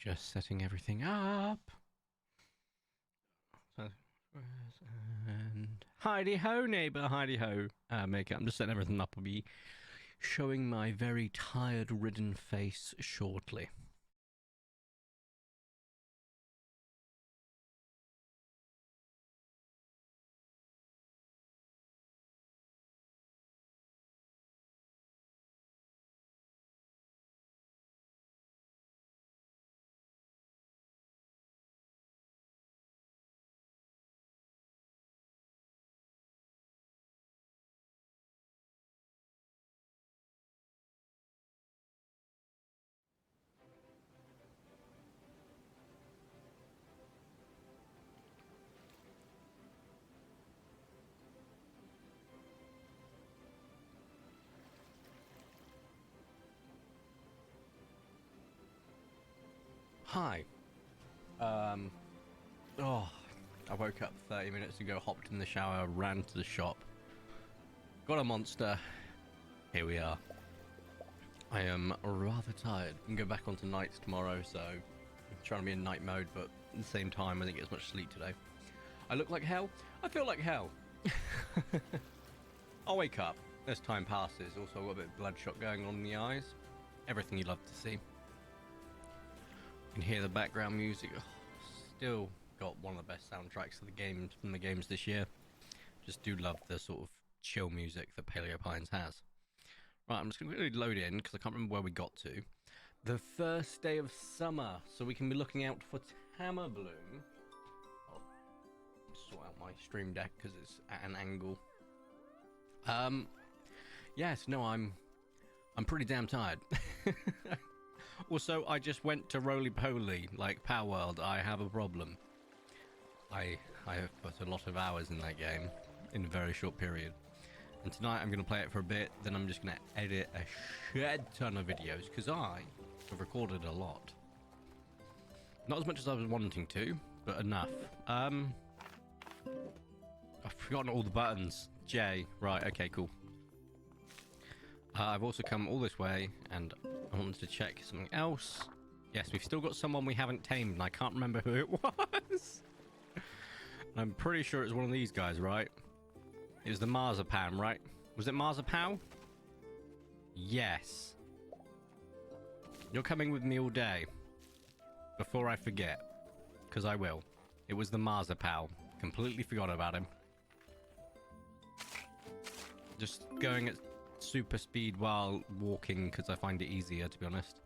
Just setting everything up. And Heidi ho, neighbor, Heidi ho. Make it. I'm just setting everything up. I'll be showing my very tired, ridden face shortly. Hi. Oh, I woke up 30 minutes ago, hopped in the shower, ran to the shop, got a monster. Here we are. I am rather tired. I can go back onto nights tomorrow, so I'm trying to be in night mode, but at the same time, I didn't get as much sleep today. I look like hell. I feel like hell. I'll wake up as time passes. Also, I've got a bit of bloodshot going on in the eyes. Everything you love to see. You can hear the background music. Oh, still got one of the best soundtracks of the games from the games this year. Just do love the sort of chill music that Paleo Pines has. Right, I'm just going to quickly load in because I can't remember where we got to. The first day of summer, so we can be looking out for Tama Bloom. I'll sort out my stream deck because it's at an angle. Yes, no, I'm pretty damn tired. Also, I just went to Roly Poly, like Power World. I have a problem. I have put a lot of hours in that game in a very short period. And tonight I'm going to play it for a bit, then I'm just going to edit a shed ton of videos, because I have recorded a lot. Not as much as I was wanting to, but enough. I've forgotten all the buttons. J. Right, okay, cool. I've also come all this way, and I wanted to check something else. Yes, we've still got someone we haven't tamed, and I can't remember who it was. I'm pretty sure it was one of these guys, right? It was the Marzipan, right? Was it Marzipan? Yes. You're coming with me all day. Before I forget. Because I will. It was the Marzipan. Completely forgot about him. Just going at super speed while walking because I find it easier, to be honest.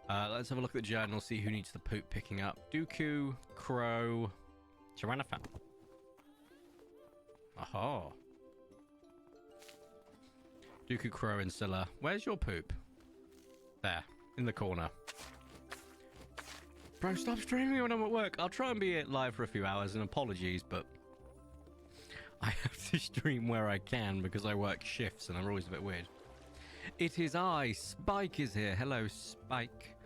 Let's have a look at the journal, see who needs the poop picking up. Dooku, Crow, Tyrannophant. Aha. Dooku, Crow, and Scylla. Where's your poop? There, in the corner. Bro, stop streaming when I'm at work. I'll try and be live for a few hours, and apologies, but I have to stream where I can because I work shifts and they're always a bit weird. It is I, Spike is here. Hello, Spike.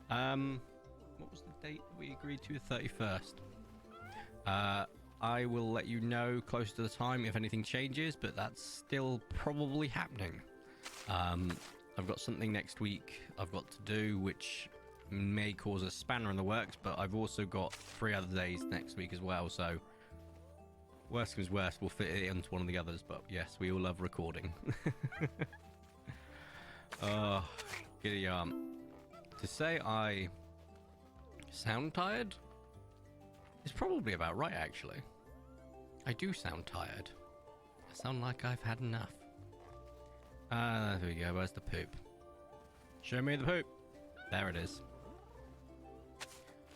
What was the date that we agreed to? 31st. I will let you know close to the time if anything changes, but that's still probably happening. I've got something next week I've got to do, which may cause a spanner in the works, but I've also got 3 other days next week as well, so worst comes worst, we'll fit it into one of the others, but yes, we all love recording. Oh, giddy to say I sound tired is probably about right, actually. I do sound tired. I sound like I've had enough. There we go. Where's the poop? Show me the poop. There it is.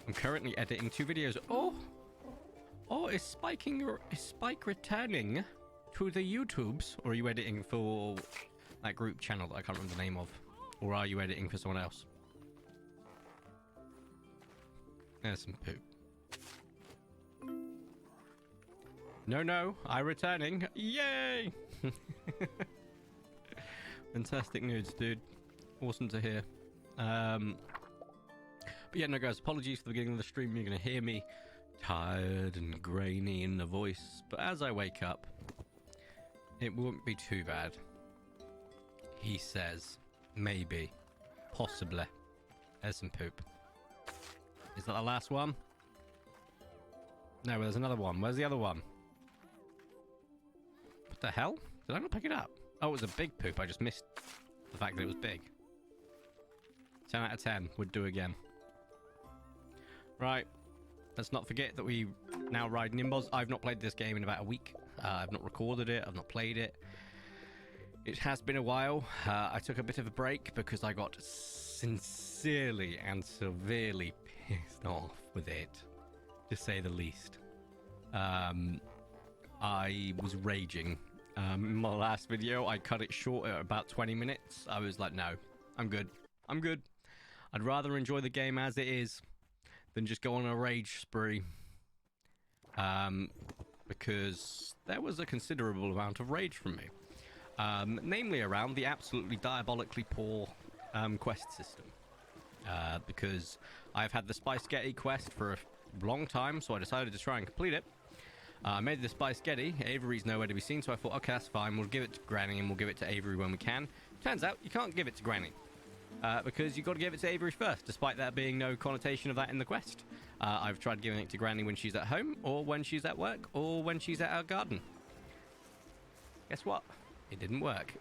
I'm currently editing 2 videos. Oh, is Spike returning to the YouTubes? Or are you editing for that group channel that I can't remember the name of? Or are you editing for someone else? There's some poop. No, I'm returning. Yay! Fantastic news, dude. Awesome to hear. But yeah, no guys, apologies for the beginning of the stream. You're going to hear me tired and grainy in the voice. But as I wake up, it won't be too bad. He says, maybe, possibly. There's some poop. Is that the last one? No, there's another one. Where's the other one? What the hell? Did I not pick it up? Oh, it was a big poop. I just missed the fact that it was big. 10 out of 10. Would do again. Right. Let's not forget that we now ride Nimbos. I've not played this game in about a week. I've not recorded it. I've not played it. It has been a while. I took a bit of a break because I got sincerely and severely pissed off with it, to say the least. I was raging. In my last video, I cut it short at about 20 minutes. I was like, no, I'm good. I'm good. I'd rather enjoy the game as it is than just go on a rage spree. Because there was a considerable amount of rage from me. Namely around the absolutely diabolically poor quest system. Because I've had the Spice Getty quest for a long time, so I decided to try and complete it. I made the Spice Getty. Avery's nowhere to be seen, so I thought, okay, that's fine. We'll give it to Granny and we'll give it to Avery when we can. Turns out you can't give it to Granny. Because you've got to give it to Avery first, despite there being no connotation of that in the quest. I've tried giving it to Granny when she's at home, or when she's at work, or when she's at our garden. Guess what? It didn't work.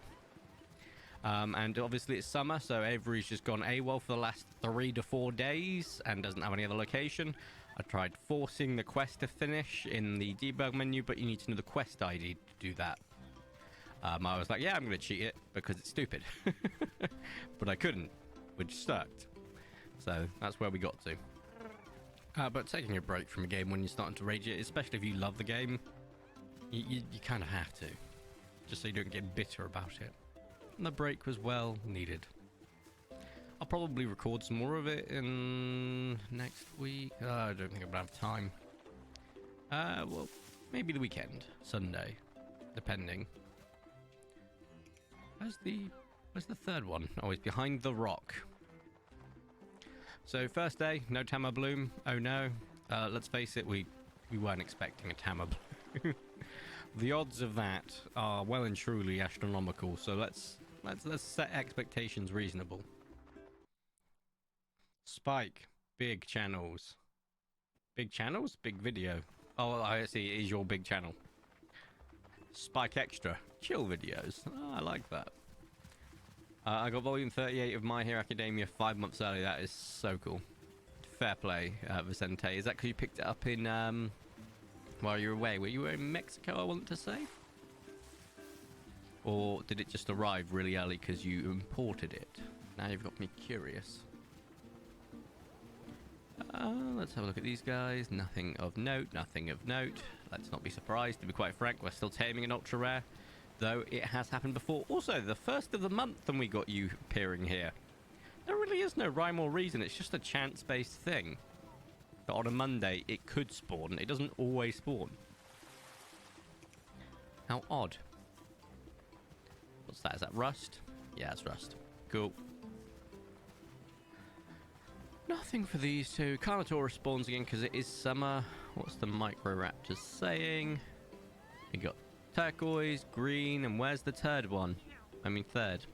And obviously it's summer, so Avery's just gone AWOL for the last 3 to 4 days and doesn't have any other location. I tried forcing the quest to finish in the debug menu, but you need to know the quest ID to do that. I was like, yeah, I'm going to cheat it because it's stupid. But I couldn't, which sucked. So that's where we got to. But taking a break from a game when you're starting to rage it, especially if you love the game, you kind of have to. Just so you don't get bitter about it. And the break was well needed. I'll probably record some more of it in next week. I don't think I'm gonna have time. Well, maybe the weekend, Sunday, depending. Where's the third one? Oh, it's behind the rock. So first day, no Tama Bloom. Oh no. Let's face it, we weren't expecting a Tama Bloom. The odds of that are well and truly astronomical. So let's set expectations reasonable. Spike, big channels. Big channels? Big video. Oh, I see, it is your big channel. Spike Extra, chill videos. Oh, I like that. I got volume 38 of My Hero Academia 5 months early. That is so cool. Fair play, Vicente. Is that because you picked it up in, while you were away? Were you in Mexico, I want to say? Or did it just arrive really early because you imported it? Now you've got me curious. Let's have a look at these guys. Nothing of note, nothing of note. Let's not be surprised. To be quite frank, we're still taming an ultra rare, though it has happened before. Also, the first of the month and we got you appearing here. There really is no rhyme or reason. It's just a chance-based thing. That on a Monday, it could spawn. It doesn't always spawn. How odd. What's that? Is that rust? Yeah, it's rust. Cool. Nothing for these two. Carnotaurus spawns again because it is summer. What's the Microraptor saying? We got turquoise, green, and where's the third one? I mean third.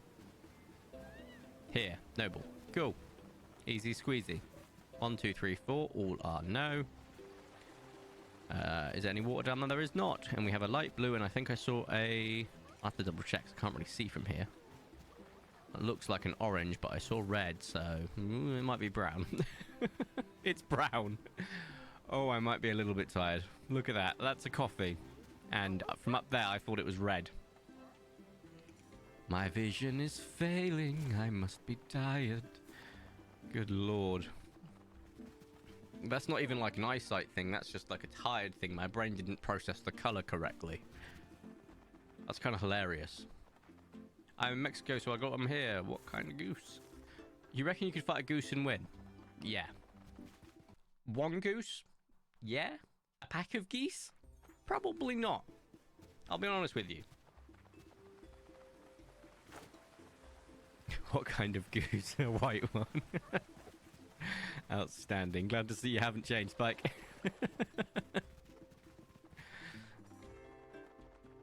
Here. Noble. Cool. Easy squeezy. 1, 2, 3, 4. All are no. Is there any water down there? There is not. And we have a light blue, and I think I saw a... I'll have to double check. I can't really see from here. It looks like an orange, but I saw red, so it might be brown. It's brown. Oh, I might be a little bit tired. Look at that. That's a coffee. And from up there, I thought it was red. My vision is failing. I must be tired. Good lord. That's not even like an eyesight thing. That's just like a tired thing. My brain didn't process the color correctly. That's kind of hilarious. I'm in Mexico, so I got them here. What kind of goose? You reckon you could fight a goose and win? Yeah. One goose? Yeah. A pack of geese? Probably not. I'll be honest with you. What kind of goose? A white one. Outstanding. Glad to see you haven't changed, Spike.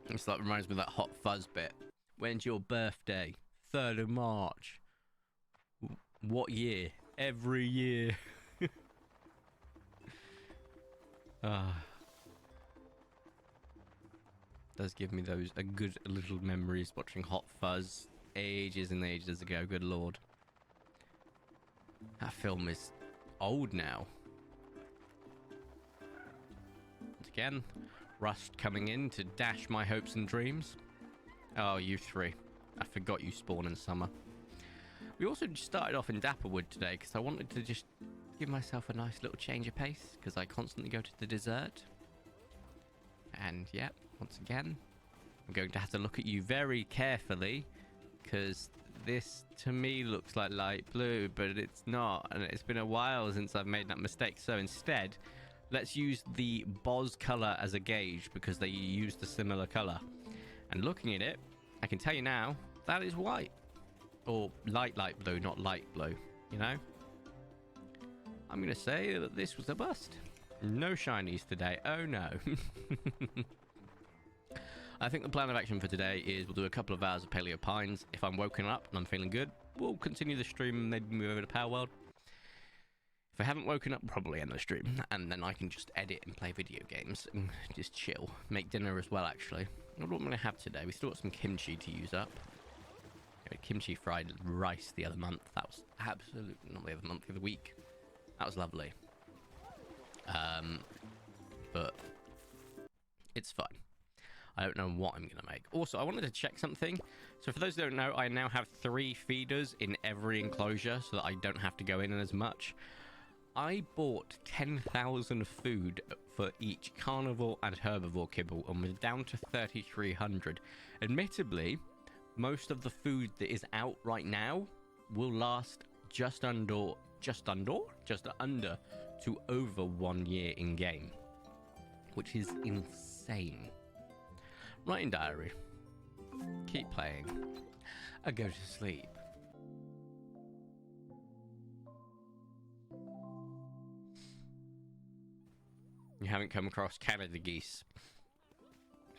It's like reminds me of that Hot Fuzz bit. When's your birthday? 3rd of March. What year? Every year. Does give me those a good little memories watching Hot Fuzz ages and ages ago. Good lord, that film is old now. Once again, Rust coming in to dash my hopes and dreams. Oh, you three. I forgot you spawn in summer. We also just started off in Dapperwood today because I wanted to just give myself a nice little change of pace because I constantly go to the desert. And yeah, once again, I'm going to have to look at you very carefully because this to me looks like light blue, but it's not. And it's been a while since I've made that mistake. So instead, let's use the Boz color as a gauge because they used a similar color. And looking at it, I can tell you now, that is white. Or light blue, not light blue, you know? I'm going to say that this was a bust. No shinies today. Oh, no. I think the plan of action for today is we'll do a couple of hours of Paleo Pines. If I'm woken up and I'm feeling good, we'll continue the stream and maybe move over to Power World. If I haven't woken up, probably end the stream. And then I can just edit and play video games and just chill. Make dinner as well, actually. I wonder what I'm going to have today. We still got some kimchi to use up. I had kimchi fried rice the other month. That was absolutely, not the other month, the other week. That was lovely. But it's fine. I don't know what I'm going to make. Also, I wanted to check something. So for those who don't know, I now have 3 feeders in every enclosure so that I don't have to go in as much. I bought 10,000 food for each carnivore and herbivore kibble and was down to 3,300. Admittedly, most of the food that is out right now will last just under to over 1 year in game, which is insane. Writing diary. Keep playing. I go to sleep. You haven't come across Canada geese?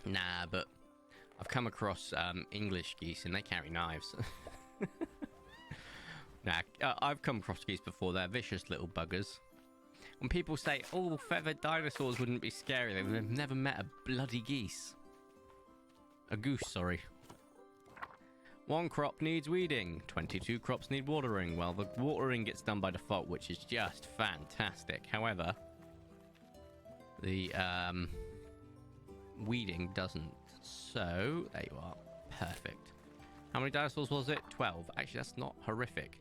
Nah, but I've come across English geese and they carry knives. Nah, I've come across geese before. They're vicious little buggers. When people say, oh, feathered dinosaurs wouldn't be scary, they've never met a bloody geese. A goose, sorry. 1 crop needs weeding. 22 crops need watering. Well, the watering gets done by default, which is just fantastic. However, the weeding doesn't. So, there you are. Perfect. How many dinosaurs was it? 12. Actually, that's not horrific.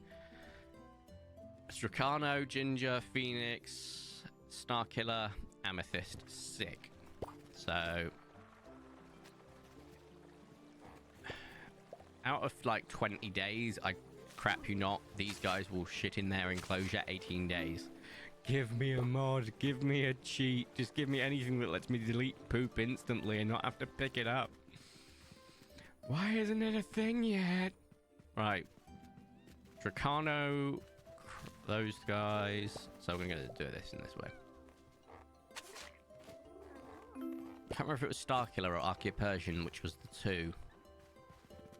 Stracano, Ginger, Phoenix, Starkiller, Amethyst. Sick. So, out of like 20 days, I crap you not, these guys will shit in their enclosure 18 days. Give me a mod, give me a cheat, just give me anything that lets me delete poop instantly and not have to pick it up. Why isn't it a thing yet? Right. Dracano, those guys. So we're going to do this in this way. I can't remember if it was Starkiller or Archaeopersian, which was the 2.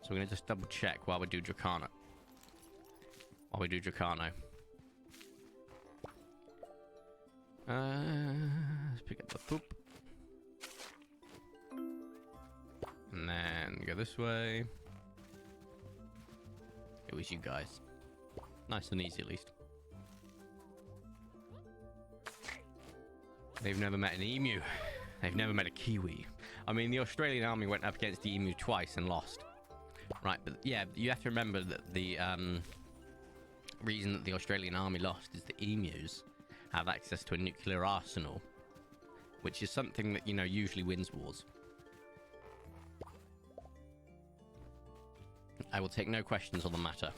So we're going to just double check while we do Dracano. Let's pick up the poop. And then go this way. It was you guys. Nice and easy, at least. They've never met an emu. They've never met a kiwi. I mean, the Australian army went up against the emu twice and lost. Right, but yeah, you have to remember that the reason that the Australian army lost is the emus have access to a nuclear arsenal, which is something that, you know, usually wins wars. I will take no questions on the matter.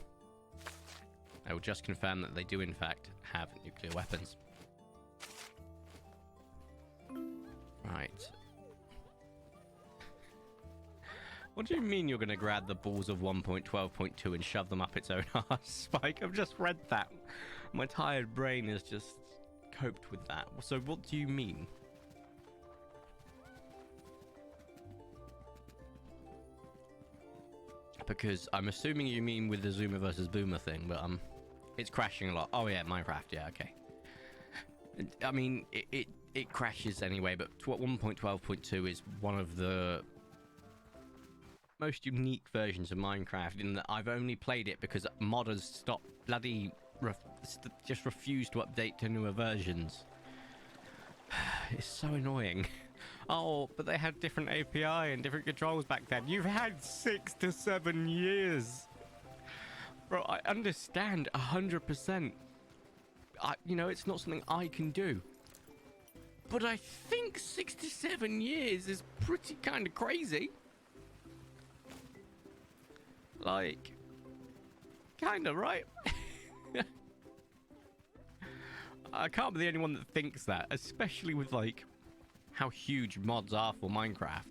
I will just confirm that they do in fact have nuclear weapons. Right. What do you mean you're going to grab the balls of 1.12.2 and shove them up its own arse, Spike? I've just read that. My tired brain has just coped with that. So what do you mean? Because I'm assuming you mean with the Zoomer versus Boomer thing, but it's crashing a lot. Oh yeah, Minecraft, yeah, okay. I mean, it crashes anyway, but 1.12.2 is one of the most unique versions of Minecraft in that I've only played it because modders stopped just refuse to update to newer versions. It's so annoying. Oh, but they had different API and different controls back then. You've had 6 to 7 years. Bro, I understand 100%. You know, it's not something I can do. But I think 6 to 7 years is pretty kind of crazy. Like, kind of, right? I can't be the only one that thinks that, especially with, like, how huge mods are for Minecraft.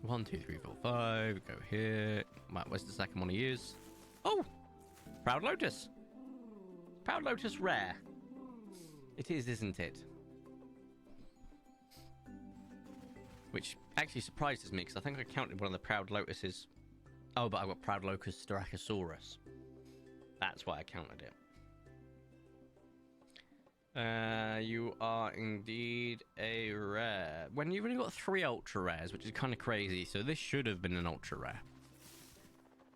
1, 2, 3, 4, 5. Go here. Where's the second one I use? Oh! Proud Lotus. Proud Lotus rare. It is, isn't it? Which actually surprises me, because I think I counted one of the Proud Lotuses. Oh, but I've got Proud Locust Styracosaurus. That's why I counted it. You are indeed a rare. When you've only got 3 ultra rares, which is kind of crazy. So this should have been an ultra rare.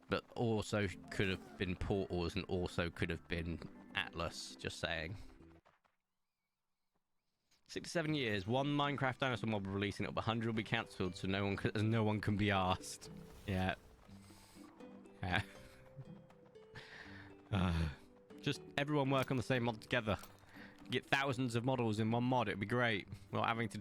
But also could have been Portals and also could have been Atlas, just saying. 6 to 7 years. One Minecraft dinosaur mob releasing it, but 100 will be cancelled, so no one can be asked. Yeah. Yeah. Just everyone work on the same mod together. Get thousands of models in one mod. It'd be great. Well, having to,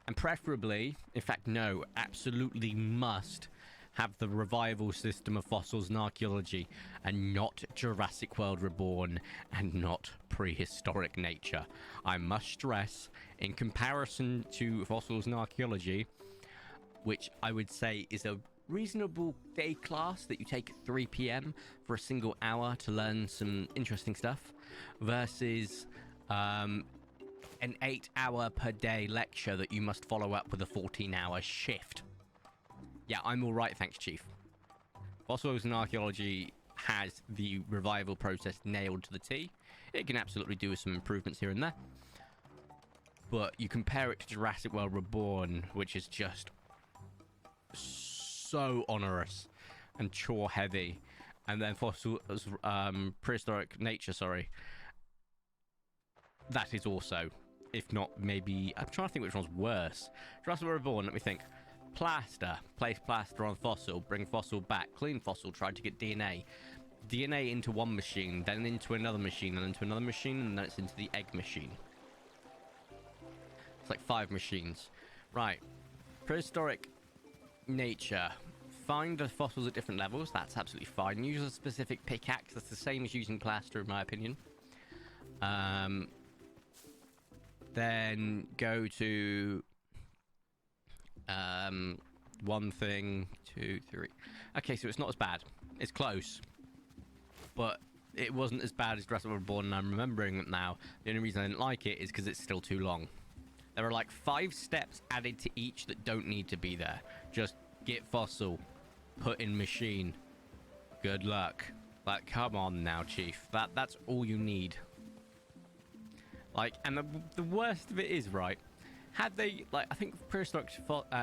and preferably, in fact, no, absolutely must have the revival system of fossils and archaeology, and not Jurassic World Reborn, and not prehistoric nature. I must stress, in comparison to fossils and archaeology, which I would say is a reasonable day class that you take at 3 p.m. for a single hour to learn some interesting stuff, versus an 8-hour per day lecture that you must follow up with a 14-hour shift. Yeah, I'm all right, thanks, Chief. Fossils and archaeology has the revival process nailed to the T. It can absolutely do with some improvements here and there. But you compare it to Jurassic World Reborn, which is just so onerous and chore heavy, and then prehistoric nature, sorry, that is also, if not maybe, I'm trying to think which one's worse. Jurassic World Reborn, let me think. Plaster, place plaster on fossil, bring fossil back, clean fossil, try to get DNA into one machine, then into another machine, and into another machine, and then it's into the egg machine. It's like 5 machines. Right, prehistoric nature. Find the fossils at different levels. That's absolutely fine. Use a specific pickaxe. That's the same as using plaster, in my opinion. Then go to 1 thing, 2, 3. Okay, so it's not as bad. It's close, but it wasn't as bad as Jurassic World Reborn, and I'm remembering it now. The only reason I didn't like it is because it's still too long. There are like 5 steps added to each that don't need to be there. Just get fossil, put in machine. Good luck. Like, come on now, Chief. That's all you need. Like, and the worst of it is, right, had they, like, I think prehistoric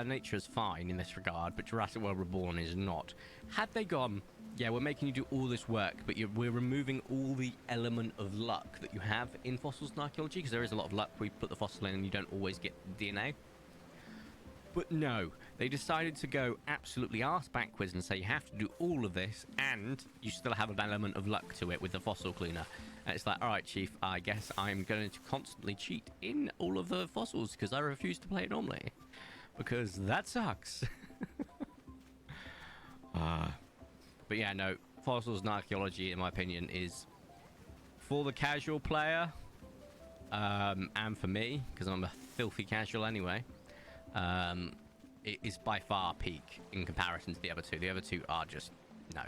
nature is fine in this regard, but Jurassic World Reborn is not. Had they gone, yeah, we're making you do all this work, but we're removing all the element of luck that you have in fossils and archaeology, because there is a lot of luck where you put the fossil in and you don't always get DNA. But no, they decided to go absolutely arse backwards and say you have to do all of this, and you still have an element of luck to it with the fossil cleaner. And it's like, all right, Chief, I guess I'm going to constantly cheat in all of the fossils because I refuse to play it normally. Because that sucks. But yeah, no, fossils and archaeology, in my opinion, is for the casual player, and for me, because I'm a filthy casual anyway. It is by far peak in comparison to the other two. The other two are just no.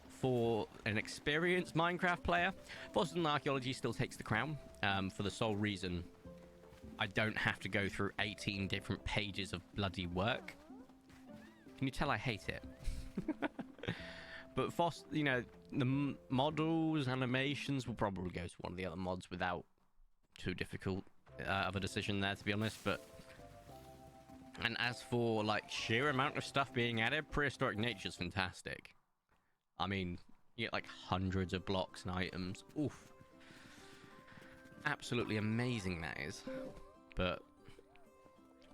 For an experienced Minecraft player, Fossils and Archaeology still takes the crown, for the sole reason I don't have to go through 18 different pages of bloody work. Can you tell I hate it? But you know, The models, animations will probably go to one of the other mods without too difficult of a decision there, to be honest. But and as for like sheer amount of stuff being added, Prehistoric Nature's fantastic. I mean, you get like hundreds of blocks and items. Oof. Absolutely amazing that is. But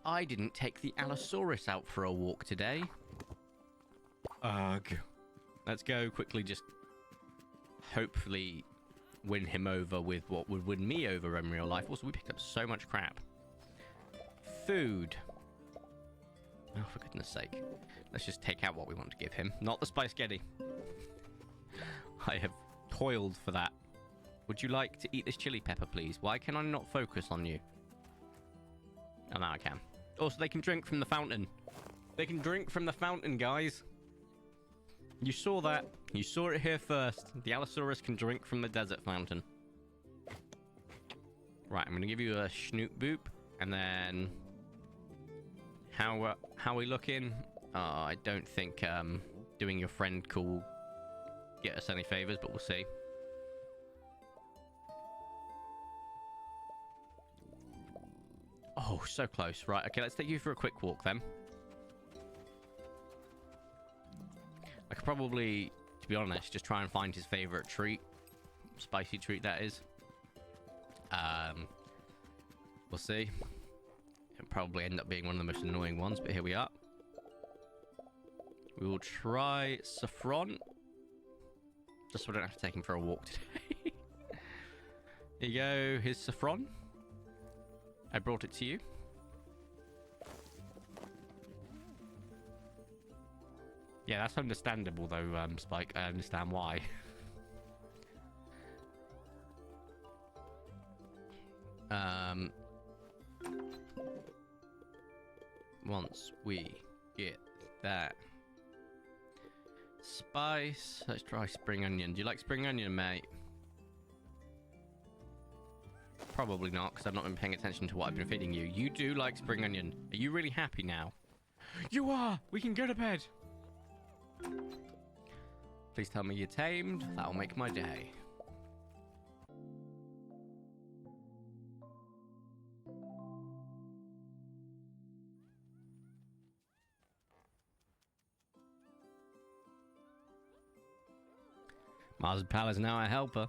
I didn't take the Allosaurus out for a walk today. Ugh. Let's go quickly, just hopefully win him over with what would win me over in real life. Also, we picked up so much crap. Food. Oh, for goodness sake. Let's just take out what we want to give him. Not the Spice Getty. I have toiled for that. Would you like to eat this chili pepper, please? Why can I not focus on you? Oh, now I can. Also, they can drink from the fountain. They can drink from the fountain, guys. You saw that. You saw it here first. The Allosaurus can drink from the desert fountain. Right, I'm going to give you a snoot boop. And then... How are we looking? I don't think doing your friend call will get us any favors, but we'll see. Oh, so close. Right, okay, let's take you for a quick walk then. I could probably, to be honest, just try and find his favorite treat. Spicy treat, that is. We'll see. It'll probably end up being one of the most annoying ones, but here we are. We will try saffron. Just so I don't have to take him for a walk today. Here you go, here's saffron. I brought it to you. Yeah, that's understandable though, Spike. I understand why. Once we get that spice, let's try spring onion. Do you like spring onion, mate? Probably not, because I've not been paying attention to what I've been feeding you. You do like spring onion. Are you really happy now? You are! We can go to bed! Please tell me you're tamed. That'll make my day. Mars Pal is now a helper.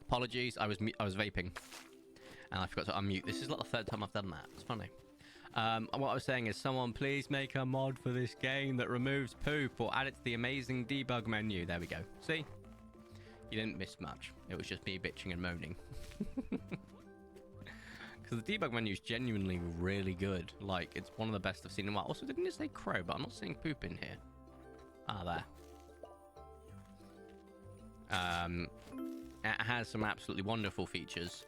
Apologies, I was vaping, and I forgot to unmute. This is like the third time I've done that. It's funny. What I was saying is, someone please make a mod for this game that removes poop or add it to the amazing debug menu. There we go. See? You didn't miss much. It was just me bitching and moaning. Because the debug menu is genuinely really good. Like, it's one of the best I've seen in a while. Also, didn't it say crow? But I'm not seeing poop in here. Ah, there. It has some absolutely wonderful features.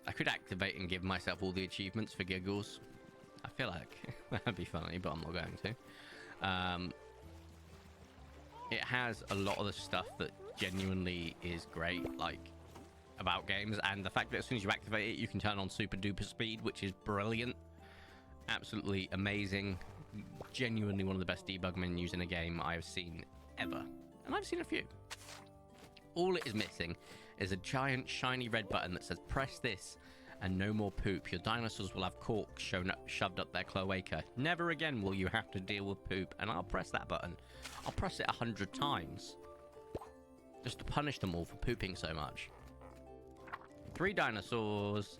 I could activate and give myself all the achievements for giggles. I feel like that'd be funny, but I'm not going to. It has a lot of the stuff that genuinely is great, like, about games. And the fact that as soon as you activate it, you can turn on super duper speed, which is brilliant. Absolutely amazing. Genuinely one of the best debug menus in a game I have seen ever. and I've seen a few. All it is missing is a giant shiny red button that says press this and no more poop. Your dinosaurs will have corks shoved up their cloaca. Never again will you have to deal with poop. And I'll press that button. I'll press it 100 times. Just to punish them all for pooping so much. 3 dinosaurs.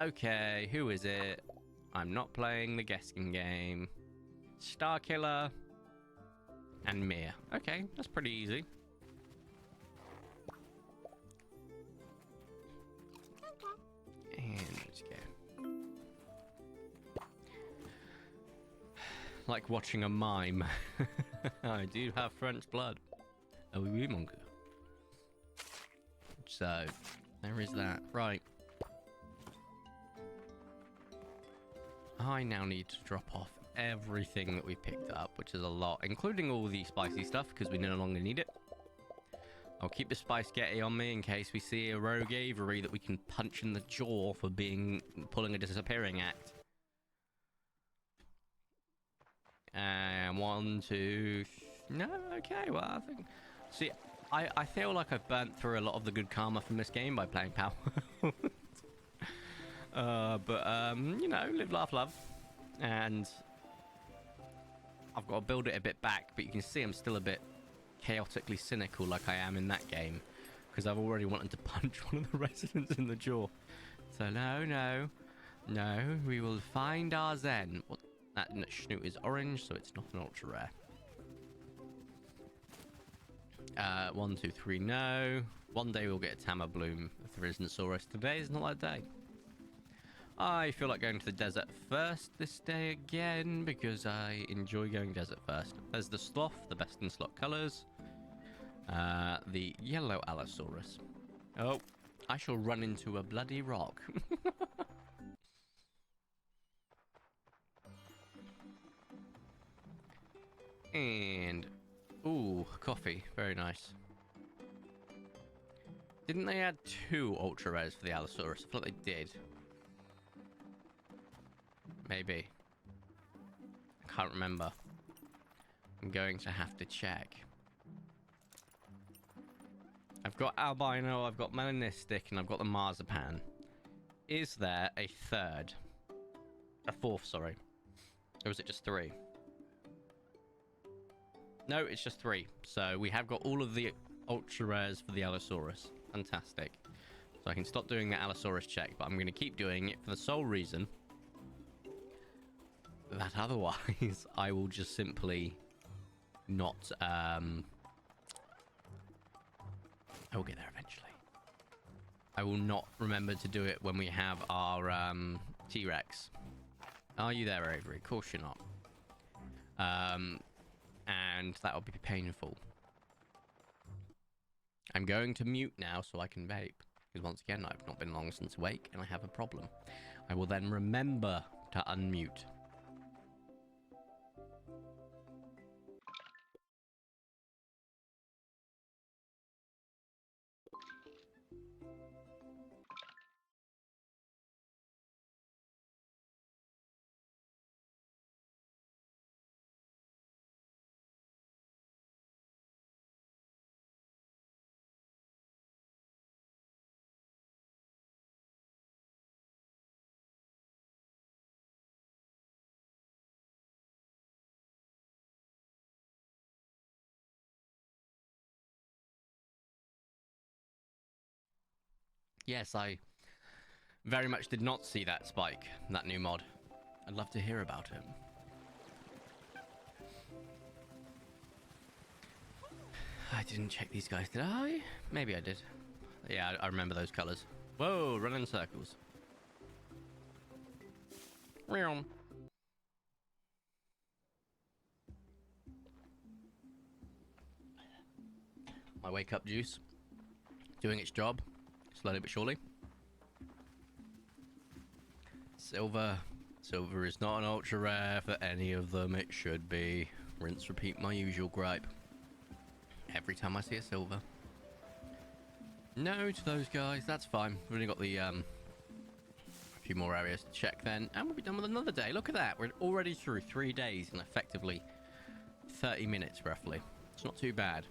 Okay, who is it? I'm not playing the guessing game. Starkiller. And Mia. Okay, that's pretty easy. And let's go. Like watching a mime. I do have French blood. Oh, oui, mon gars. So, there is that. Right. I now need to drop off everything that we picked up, which is a lot, including all the spicy stuff, because we no longer need it. I'll keep the Spice Getty on me in case we see a rogue Avery that we can punch in the jaw for pulling a disappearing act. And 1, 2... No, okay, well, I think... See, I feel like I've burnt through a lot of the good karma from this game by playing Power. You know, live, laugh, love. And I've got to build it a bit back, but you can see I'm still a bit chaotically cynical like I am in that game, because I've already wanted to punch one of the residents in the jaw. So no, we will find our Zen. What? That snoot is orange, so it's not an ultra rare. 1, 2, 3, no. One day we'll get a Tama Bloom if there isn't Saurus. Today is not that day. I feel like going to the desert first this day again, because I enjoy going desert first. There's the sloth, the best in slot colours. The yellow Allosaurus. Oh, I shall run into a bloody rock. And, ooh, coffee. Very nice. Didn't they add 2 ultra rares for the Allosaurus? I thought they did. Maybe. I can't remember. I'm going to have to check. I've got albino, I've got melanistic, and I've got the marzipan. Is there a third? A fourth, sorry. Or is it just 3? No, it's just 3. So we have got all of the ultra rares for the Allosaurus. Fantastic. So I can stop doing the Allosaurus check, but I'm going to keep doing it for the sole reason that otherwise I will just simply not... I will get there eventually. I will not remember to do it when we have our T-Rex. Are you there, Avery? Of course you're not. And that will be painful. I'm going to mute now so I can vape. Because once again, I've not been long since wake and I have a problem. I will then remember to unmute. Yes, I very much did not see that spike, that new mod. I'd love to hear about it. I didn't check these guys, did I? Maybe I did. Yeah, I remember those colors. Whoa, run in circles. Meow. My wake up juice doing its job. Slowly but surely. Silver. Silver is not an ultra rare for any of them. It should be. Rinse, repeat, my usual gripe. Every time I see a silver. No to those guys. That's fine. We've only got the a few more areas to check then, and we'll be done with another day. Look at that. We're already through 3 days in effectively 30 minutes roughly. It's not too bad.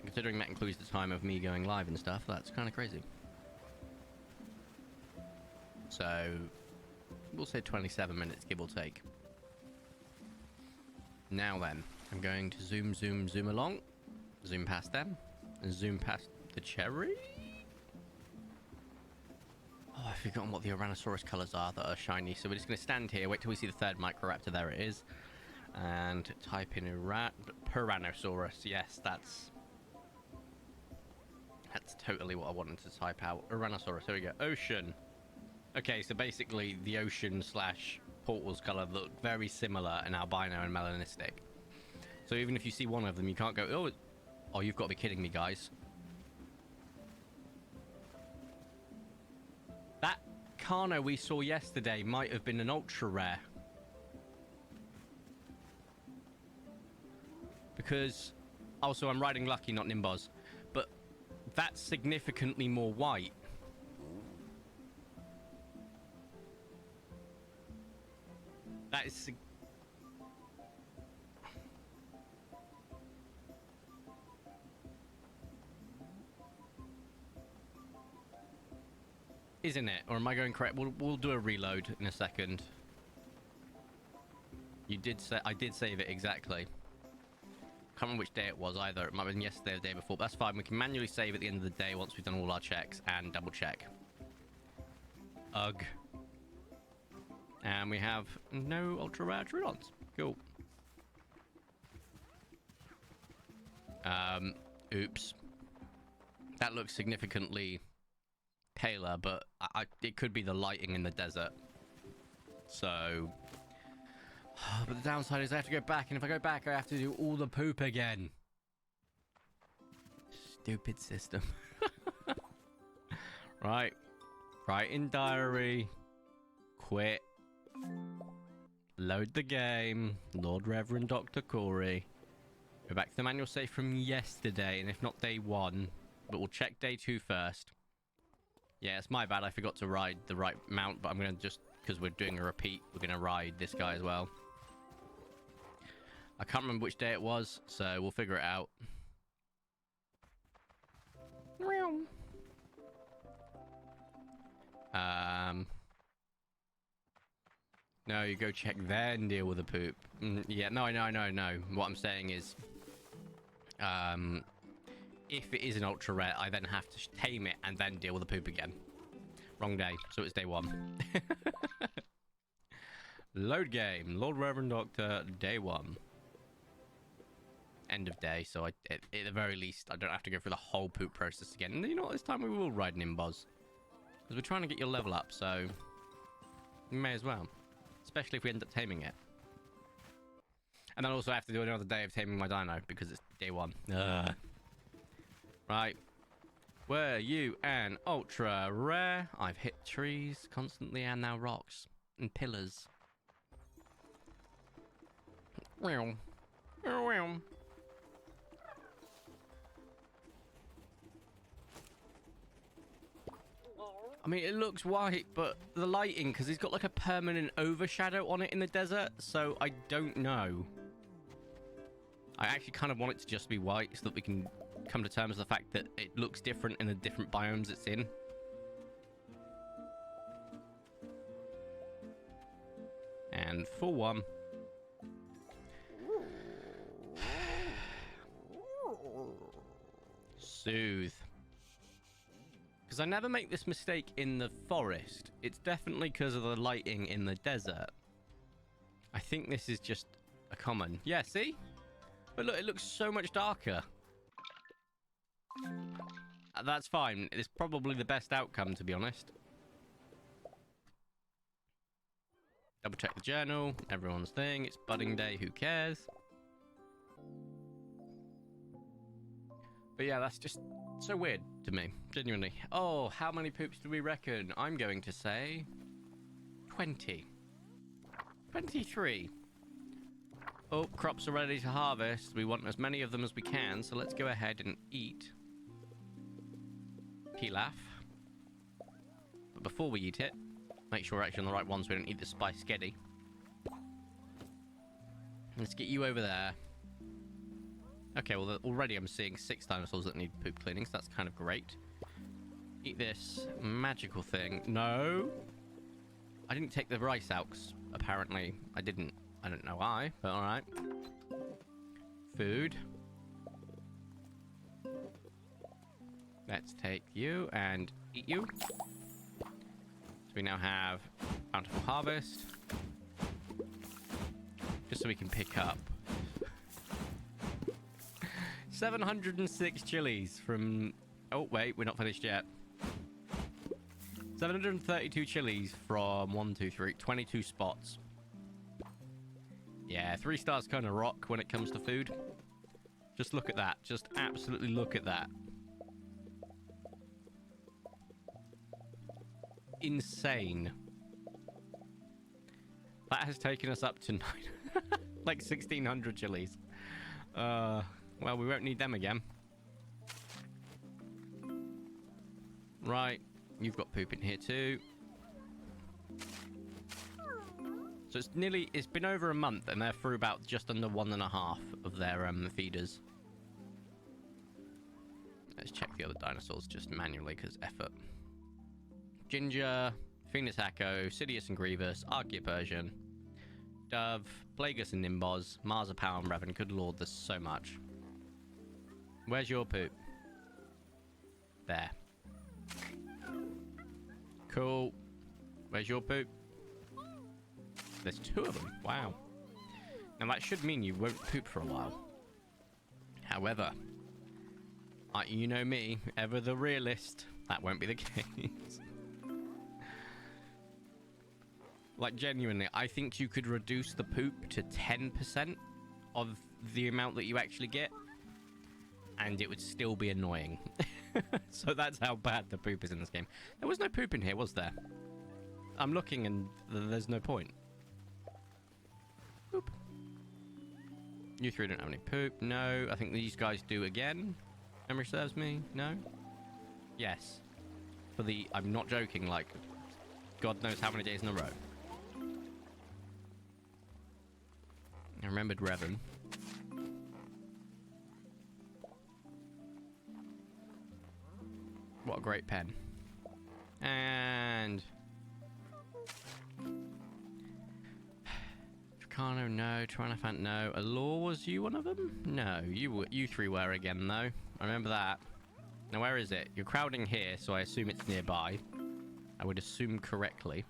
Considering that includes the time of me going live and stuff, that's kind of crazy. So, we'll say 27 minutes, give or take. Now then, I'm going to zoom along. Zoom past them. And zoom past the cherry. Oh, I've forgotten what the Tyrannosaurus colours are that are shiny. So we're just going to stand here, wait till we see the third Microraptor. There it is. And type in Tyrannosaurus. Yes, that's totally what I wanted to type out. Tyrannosaurus. Here we go. Ocean. Okay, so basically the ocean slash portals colour look very similar in albino and melanistic. So even if you see one of them, you can't go, oh, you've got to be kidding me, guys. That Carno we saw yesterday might have been an ultra rare. Because, also I'm riding Lucky, not Nimbos. But that's significantly more white. That is... Isn't it? Or am I going correct? We'll do a reload in a second. You did say... I did save it exactly. Can't remember which day it was either. It might have been yesterday or the day before. But that's fine. We can manually save at the end of the day once we've done all our checks and double check. Ugh. And we have no ultra rare Troodons. Cool. Oops. That looks significantly paler, but it could be the lighting in the desert. So... But the downside is I have to go back, and if I go back, I have to do all the poop again. Stupid system. Right. Write in diary. Quit. Load the game. Lord Reverend Dr. Corey. Go back to the manual save from yesterday, and if not day 1, but we'll check day 2 first. Yeah, it's my bad. I forgot to ride the right mount, but I'm going to just, because we're doing a repeat, we're going to ride this guy as well. I can't remember which day it was, so we'll figure it out. No, you go check then deal with the poop. Yeah, no. What I'm saying is, if it is an ultra rare, I then have to tame it and then deal with the poop again. Wrong day, so it's day 1. Load game, Lord Reverend Doctor, day 1. End of day, so at the very least, I don't have to go through the whole poop process again. And you know what, this time we will ride Nimbos. Because we're trying to get your level up, so we may as well. Especially if we end up taming it. And then also I have to do another day of taming my dino, because it's day 1. Right. Were you an ultra rare? I've hit trees constantly and now rocks. And pillars. I mean, it looks white, but the lighting, because he's got like a permanent overshadow on it in the desert, so I don't know. I actually kind of want it to just be white so that we can come to terms with the fact that it looks different in the different biomes it's in. And full 1. Soothe. Because I never make this mistake in the forest. It's definitely because of the lighting in the desert. I think this is just a common. Yeah, see? But look, it looks so much darker. That's fine. It's probably the best outcome, to be honest. Double check the journal. Everyone's thing. It's budding day. Who cares? But yeah, that's just so weird to me. Genuinely. Oh, how many poops do we reckon? I'm going to say 20. 23. Oh, crops are ready to harvest. We want as many of them as we can, so let's go ahead and eat pilaf. But before we eat it, make sure we're actually on the right one so we don't eat the spice sketty. Let's get you over there. Okay, well, already I'm seeing 6 dinosaurs that need poop cleaning, so that's kind of great. Eat this magical thing. No! I didn't take the rice out, 'cause apparently I didn't. I don't know why, but alright. Food. Let's take you and eat you. So we now have bountiful harvest. Just so we can pick up 706 chilies from... Oh, wait, we're not finished yet. 732 chilies from 22 spots. Yeah, 3 stars kind of rock when it comes to food. Just look at that. Just absolutely look at that. Insane. That has taken us up to 9... like 1,600 chilies. Well, we won't need them again. Right. You've got poop in here too. So it's been over a month and they're through about just under 1.5 of their feeders. Let's check the other dinosaurs just manually because effort. Ginger, Phoenix Echo, Sidious and Grievous, Archaea Persian, Dove, Plagueis and Nimbos, Marzipan and Revan. Good lord, there's so much. Where's your poop? There. Cool. Where's your poop? There's 2 of them. Wow. Now that should mean you won't poop for a while. However, you know me, ever the realist, that won't be the case. Like, genuinely, I think you could reduce the poop to 10% of the amount that you actually get, and it would still be annoying. So that's how bad the poop is in this game. There was no poop in here, was there? I'm looking and there's no point. Poop. You 3 don't have any poop. No, I think these guys do again. Memory serves me. No? Yes. For the... I'm not joking, like... God knows how many days in a row. I remembered Revan. What a great pen. And... Tricano, no. Tyrannophant, no. Allure, was you one of them? No, you 3 were again, though. I remember that. Now, where is it? You're crowding here, so I assume it's nearby. I would assume correctly.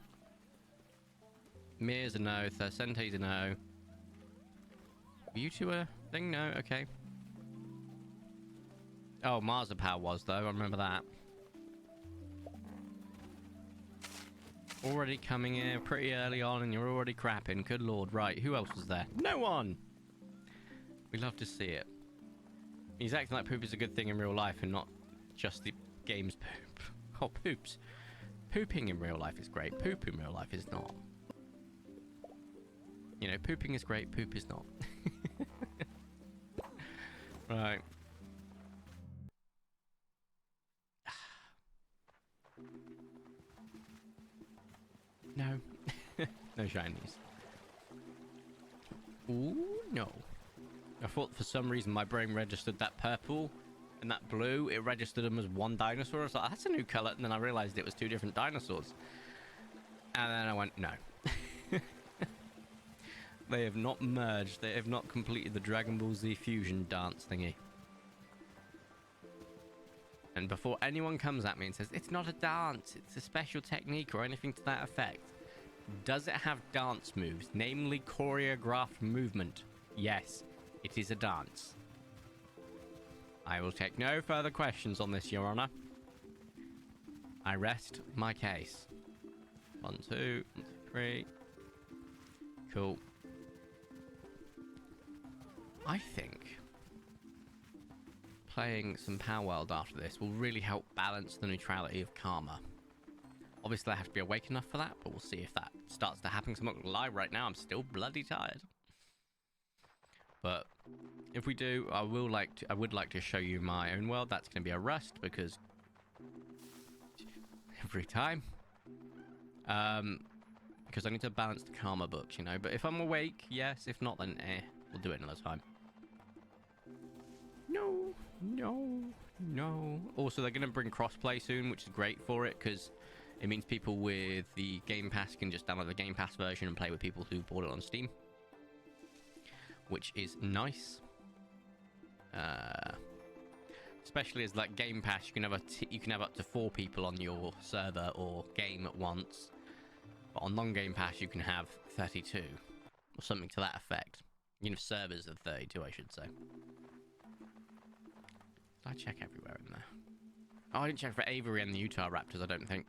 Mir's a no. Thurcente's a no. You 2 a thing? No? Okay. Oh, Marzipan was, though. I remember that. Already coming in pretty early on and you're already crapping. Good lord. Right, who else was there? No one! We love to see it. He's acting like poop is a good thing in real life and not just the game's poop. Oh, poops. Pooping in real life is great. Poop in real life is not. You know, pooping is great, poop is not. Right. No. No shinies. Ooh, no. I thought for some reason my brain registered that purple and that blue. It registered them as one dinosaur. I was like, that's a new color. And then I realized it was 2 different dinosaurs. And then I went, no. They have not merged. They have not completed the Dragon Ball Z fusion dance thingy. And before anyone comes at me and says, it's not a dance, it's a special technique or anything to that effect. Does it have dance moves, namely choreographed movement? Yes, it is a dance. I will take no further questions on this, Your Honor. I rest my case. 1, 2, 3. Cool. I think playing some Power World after this will really help balance the neutrality of karma. Obviously, I have to be awake enough for that, but we'll see if that starts to happen. Because I'm not gonna lie, right now I'm still bloody tired. But if we do, I would like to show you my own world. That's going to be a rust because every time, because I need to balance the karma books, you know. But if I'm awake, yes. If not, then eh. We'll do it another time. No, no, no. Also, they're going to bring crossplay soon, which is great for it, because it means people with the Game Pass can just download the Game Pass version and play with people who bought it on Steam, which is nice. Especially as like Game Pass, you can have up to 4 people on your server or game at once. But on non-Game Pass, you can have 32 or something to that effect. You can have servers of 32, I should say. Did I check everywhere in there? Oh, I didn't check for Avery and the Utah Raptors, I don't think.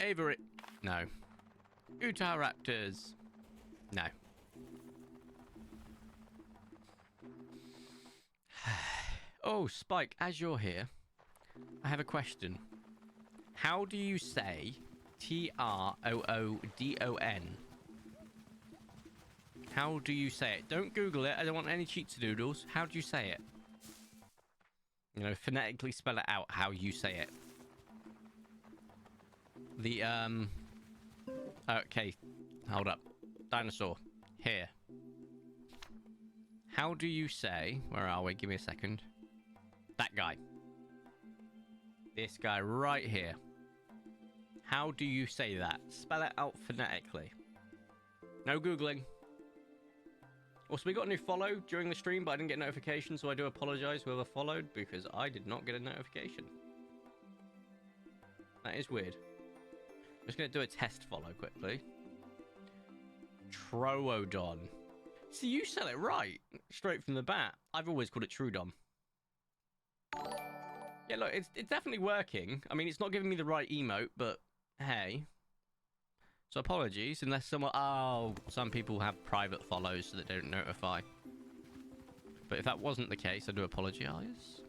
Avery. No. Utah Raptors. No. Oh, Spike, as you're here, I have a question. How do you say Troodon? How do you say it? Don't Google it. I don't want any cheats-a-doodles. How do you say it? You know, phonetically spell it out how you say it. The, okay. Hold up. Dinosaur. Here. How do you say... Where are we? Give me a second. That guy. This guy right here. How do you say that? Spell it out phonetically. No Googling. Also, we got a new follow during the stream, but I didn't get a notification, so I do apologize whoever followed, because I did not get a notification. That is weird. I'm just going to do a test follow quickly. Troodon. See, you said it right. Straight from the bat. I've always called it Troodon. Yeah, look, it's definitely working. I mean, it's not giving me the right emote, but hey. So apologies, unless someone... Oh, some people have private follows so they don't notify. But if that wasn't the case, I do apologize.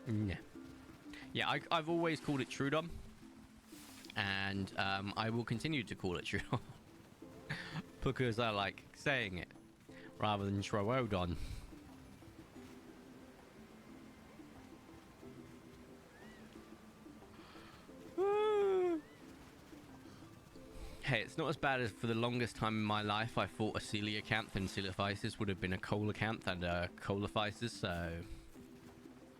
Yeah. Yeah, I've always called it Troodon. And I will continue to call it Troodon. Because I like saying it. Rather than Troodon. Hey, it's not as bad as for the longest time in my life I thought a coelacanth and coelophysis would have been a coelacanth and a coelophysis, so...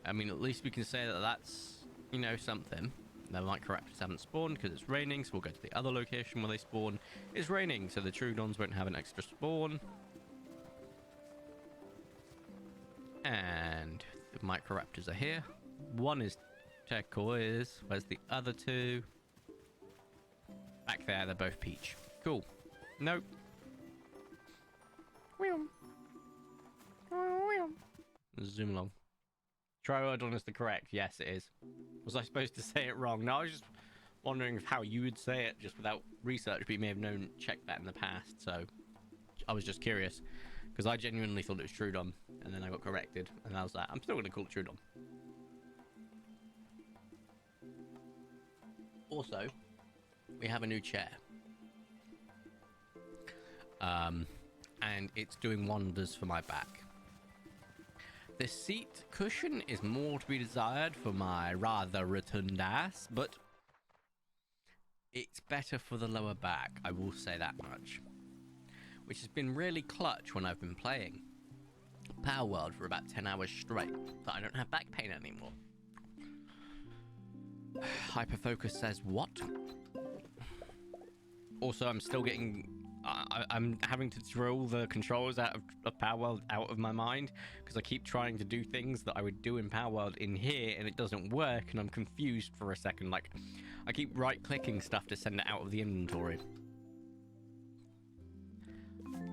I mean, at least we can say that that's, you know, something. The Microraptors haven't spawned because it's raining, so we'll go to the other location where they spawn. It's raining, so the Troodons won't have an extra spawn. And the Microraptors are here. One is turquoise. Where's the other two? Back there, they're both peach. Cool. Nope. Zoom along. Troodon is the correct. Yes, it is. Was I supposed to say it wrong? No, I was just wondering how you would say it just without research, but you may have checked that in the past, so I was just curious. Because I genuinely thought it was Troodon, and then I got corrected, and that was that. I'm still going to call it Troodon. Also, we have a new chair. And it's doing wonders for my back. The seat cushion is more to be desired for my rather rotund ass, but it's better for the lower back, I will say that much. Which has been really clutch when I've been playing Power World for about 10 hours straight, that I don't have back pain anymore. Hyperfocus says what? Also, I'm still getting... I'm having to throw the controls out of Power World out of my mind because I keep trying to do things that I would do in Power World in here and it doesn't work and I'm confused for a second. Like, I keep right-clicking stuff to send it out of the inventory.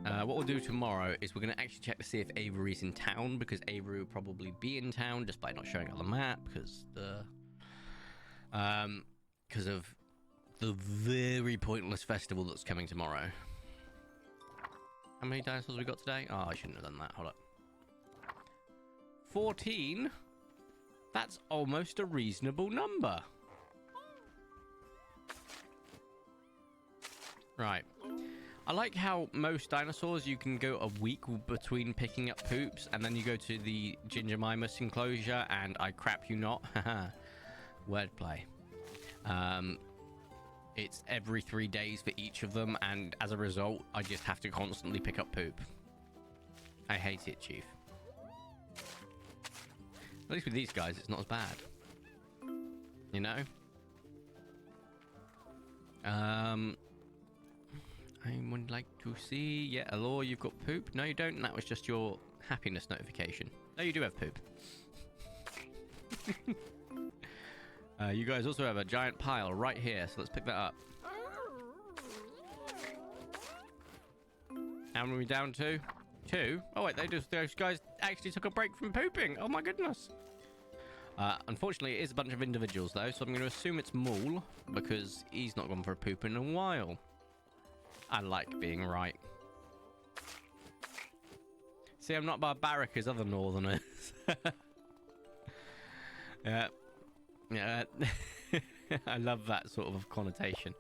What we'll do tomorrow is we're going to actually check to see if Avery's in town, because Avery will probably be in town just by not showing on the map because of the very pointless festival that's coming tomorrow. How many dinosaurs we got today? Oh, I shouldn't have done that. Hold up. 14? That's almost a reasonable number. Right. I like how most dinosaurs you can go a week between picking up poops, and then you go to the Ginger Mimus enclosure, and I crap you not. Haha. Wordplay. It's every 3 days for each of them, and as a result, I just have to constantly pick up poop. I hate it, Chief. At least with these guys, it's not as bad. You know? I would like to see... Yeah, hello, you've got poop? No, you don't. That was just your happiness notification. No, you do have poop. You guys also have a giant pile right here, so let's pick that up. How many are we down to? 2? Oh wait, those guys actually took a break from pooping. Oh my goodness. Unfortunately, it is a bunch of individuals though, so I'm going to assume it's Maul, because he's not gone for a poop in a while. I like being right. See, I'm not barbaric as other Northerners. Yeah. Yeah. I love that sort of connotation.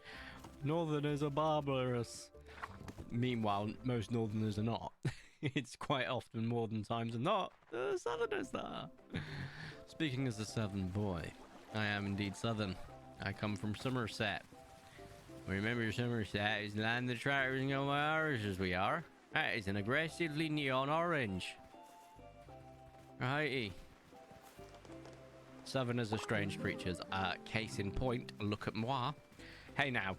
Northerners are barbarous. Meanwhile, most Northerners are not. It's quite often, more than times than not, the Southerners are. Speaking as a Southern boy, I am indeed Southern. I come from Somerset. Remember, Somerset is the land of the traitors and Irish as we are. That is an aggressively neon orange. Righty. Southerners are strange creatures. Case in point, look at moi. Hey now.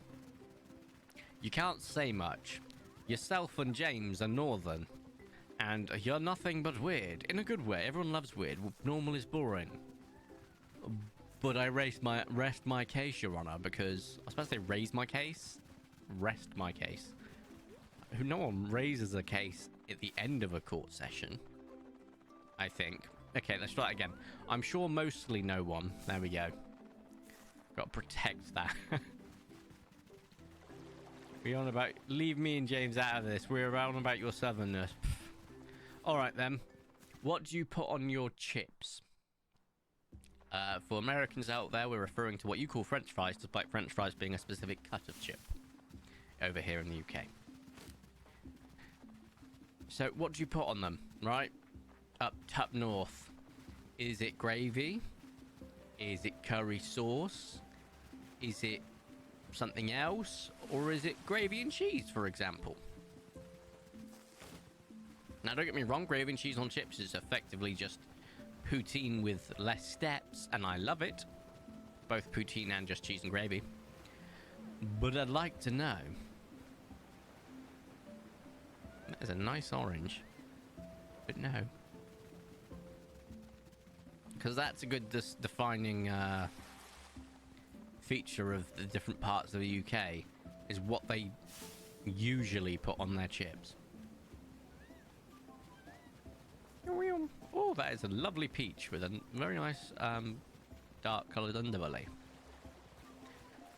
You can't say much. Yourself and James are Northern. And you're nothing but weird. In a good way. Everyone loves weird. Normal is boring. But I rest my case, Your Honor, because... I was supposed to say raise my case? Rest my case. No one raises a case at the end of a court session. I think. Okay, let's try it again. I'm sure mostly no one. There we go. Got to protect that. We're on about... Leave me and James out of this. We're on about your southernness. Alright then. What do you put on your chips? For Americans out there, we're referring to what you call French fries, despite French fries being a specific cut of chip over here in the UK. So, what do you put on them, right? Up north. Is it gravy? Is it curry sauce? Is it something else? Or is it gravy and cheese, for example? Now, don't get me wrong, gravy and cheese on chips is effectively just poutine with less steps, and I love it. Both poutine and just cheese and gravy. But I'd like to know. That is a nice orange. But no. Because that's a good defining feature of the different parts of the UK, is what they usually put on their chips. Oh, that is a lovely peach with a very nice dark coloured underbelly.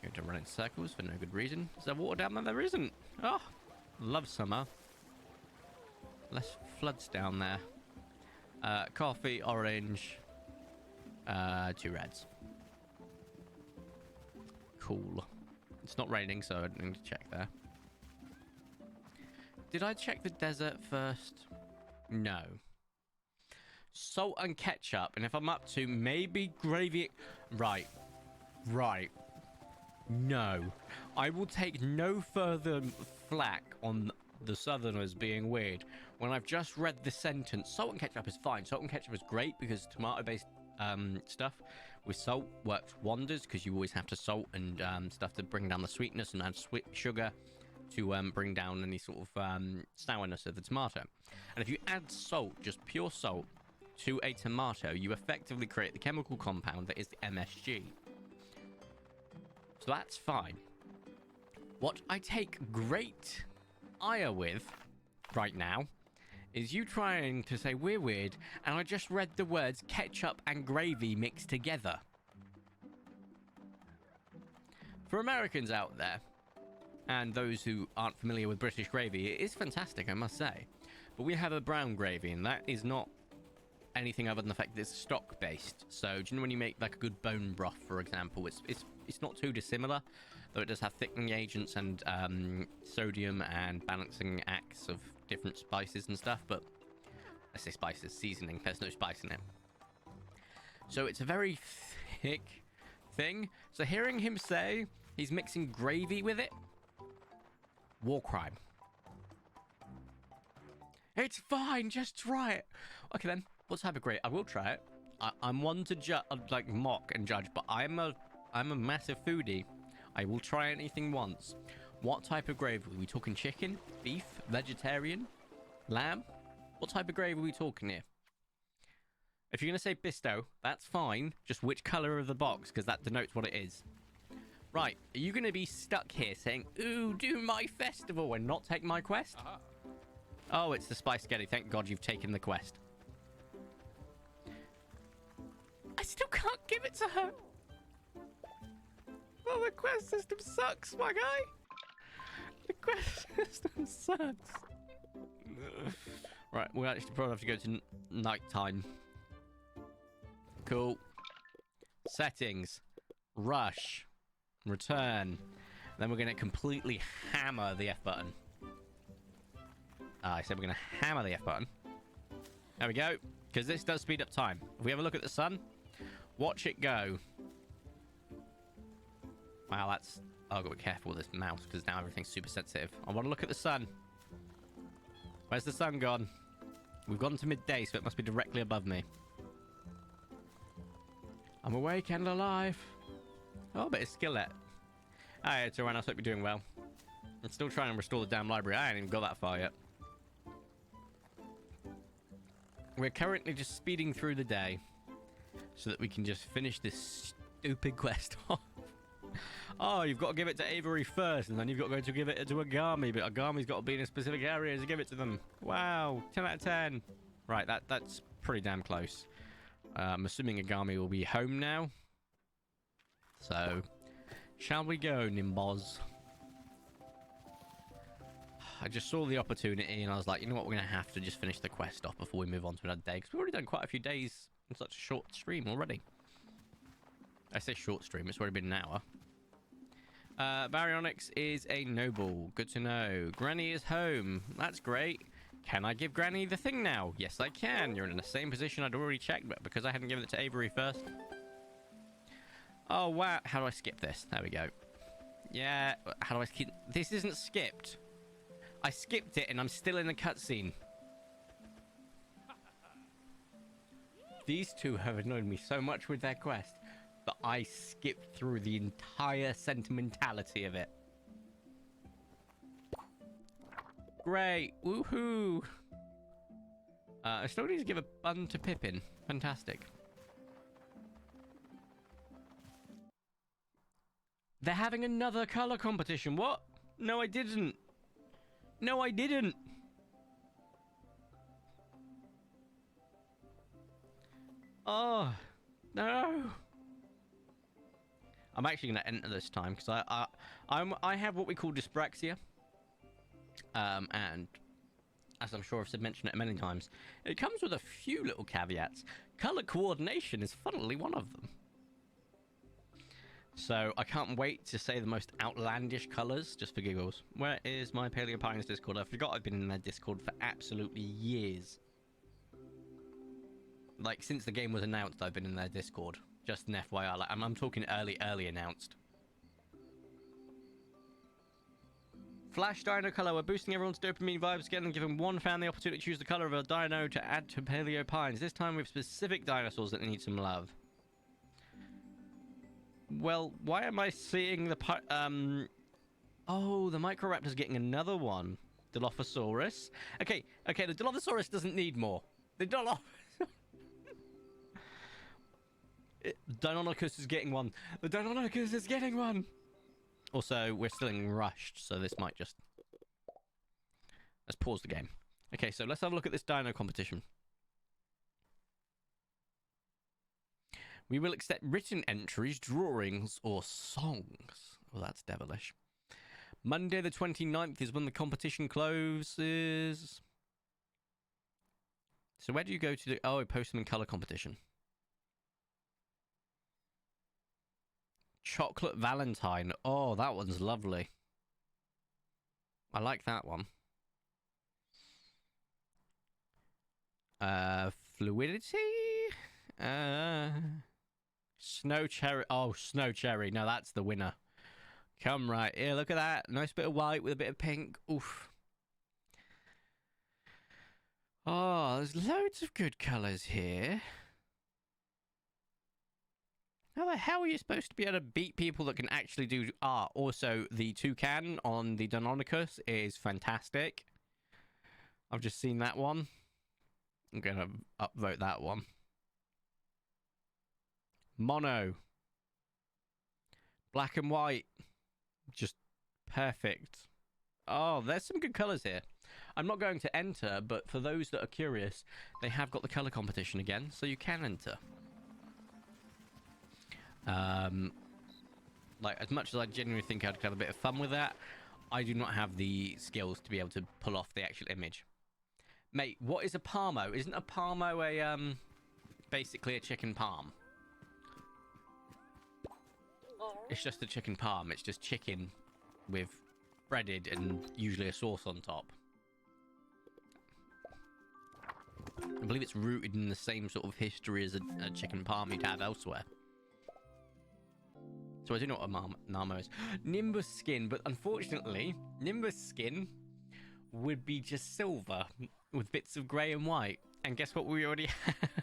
Going to run in circles for no good reason. Is there water down there? There isn't. Oh, love summer. Less floods down there. Coffee, orange, 2 reds. Cool. It's not raining, so I don't need to check there. Did I check the desert first? No. Salt and ketchup, and if I'm up to maybe gravy... Right. No. I will take no further flack on the Southerners being weird when I've just read the sentence. Salt and ketchup is fine. Salt and ketchup is great because tomato-based stuff with salt works wonders, because you always have to salt and stuff to bring down the sweetness, and add sweet sugar to bring down any sort of sourness of the tomato. And if you add salt, just pure salt, to a tomato, you effectively create the chemical compound that is the MSG. So that's fine. What I take great ire with right now is you trying to say we're weird, and I just read the words ketchup and gravy mixed together. For Americans out there, and those who aren't familiar with British gravy, it is fantastic, I must say. But we have a brown gravy, and that is not anything other than the fact that it's stock based. So do you know when you make like a good bone broth, for example, it's not too dissimilar, though it does have thickening agents and sodium and balancing acts of different spices and stuff. But I say spices, seasoning, there's no spice in it. So it's a very thick, thing. So hearing him say he's mixing gravy with it, war crime. It's fine, just try it. Okay then, what type of gravy? I will try it. I'm one to like mock and judge, but I'm a massive foodie. I will try anything once. What type of gravy? Are we talking chicken, beef, vegetarian, lamb? What type of gravy are we talking here? If you're going to say Bisto, that's fine. Just which color of the box, because that denotes what it is. Right, are you going to be stuck here saying, ooh, do my festival and not take my quest? Oh, it's the Spice Getty. Thank God you've taken the quest. I still can't give it to her. Oh, the quest system sucks, my guy. The quest system sucks. Right, we'll actually probably have to go to nighttime. Cool. Settings. Rush. Return. Then we're going to completely hammer the F button. I said we're going to hammer the F button. There we go. Because this does speed up time. If we have a look at the sun, watch it go. Wow, that's... Oh, I've got to be careful with this mouse because now everything's super sensitive. I want to look at the sun. Where's the sun gone? We've gone to midday, so it must be directly above me. I'm awake and alive. Oh, but it's skillet. Hi, it's alright. I hope you're doing well. I'm still trying to restore the damn library. I ain't even got that far yet. We're currently just speeding through the day so that we can just finish this stupid quest off. Oh, you've got to give it to Avery first, and then you've got to go to give it to Agami, but Agami's got to be in a specific area to give it to them. Wow, 10 out of 10. Right, that's pretty damn close. I'm assuming Agami will be home now. So, shall we go, Nimbos? I just saw the opportunity, and I was like, you know what, we're going to have to just finish the quest off before we move on to another day, because we've already done quite a few days in such a short stream already. I say short stream, it's already been an hour. Baryonyx is a noble. Good to know. Granny is home. That's great. Can I give Granny the thing now? Yes, I can. You're in the same position I'd already checked, but because I hadn't given it to Avery first. Oh, wow. How do I skip this? There we go. Yeah. How do I skip? This isn't skipped. I skipped it, and I'm still in the cutscene. These two have annoyed me so much with their quest. But I skipped through the entire sentimentality of it. Great. Woohoo. I still need to give a bun to Pippin. Fantastic. They're having another color competition. What? No, I didn't. No, I didn't. Oh, no. I'm actually going to enter this time because I have what we call dyspraxia. And as I'm sure I've mentioned it many times, it comes with a few little caveats. Color coordination is funnily one of them. So I can't wait to say the most outlandish colors just for giggles. Where is my Paleo Pines Discord? I forgot I've been in their Discord for absolutely years. Like since the game was announced, I've been in their Discord. Just an FYI, like, I'm talking early announced. Flash Dino Color. We're boosting everyone's dopamine vibes again and giving one fan the opportunity to choose the color of a dino to add to Paleo Pines. This time with specific dinosaurs that need some love. Well, why am I seeing the... Oh, the Microraptor's getting another one. Dilophosaurus. Okay, the Dilophosaurus doesn't need more. The Deinonychus is getting one. The Deinonychus is getting one. Also, we're still in rushed, so this might just... Let's pause the game. Okay, so let's have a look at this dino competition. We will accept written entries, drawings, or songs. Well, that's devilish. Monday the 29th is when the competition closes. So where do you go to do... Oh, post them in color competition. Chocolate Valentine. Oh, that one's lovely. I like that one. Fluidity? Snow cherry. Oh, snow cherry. Now that's the winner. Come right here. Look at that. Nice bit of white with a bit of pink. Oof. Oh, there's loads of good colours here. How the hell are you supposed to be able to beat people that can actually do art? Also, the toucan on the Deinonychus is fantastic. I've just seen that one. I'm going to upvote that one. Mono. Black and white. Just perfect. Oh, there's some good colours here. I'm not going to enter, but for those that are curious, they have got the colour competition again, so you can enter. Like, as much as I genuinely think I'd have a bit of fun with that, I do not have the skills to be able to pull off the actual image. Mate, what is a parmo? Isn't a parmo a, basically a chicken parm? It's just a chicken parm. It's just chicken with breaded and usually a sauce on top. I believe it's rooted in the same sort of history as a chicken parm you'd have elsewhere. So I do know what a Narmo is. Nimbus skin, but unfortunately, Nimbus skin would be just silver with bits of grey and white. And guess what we already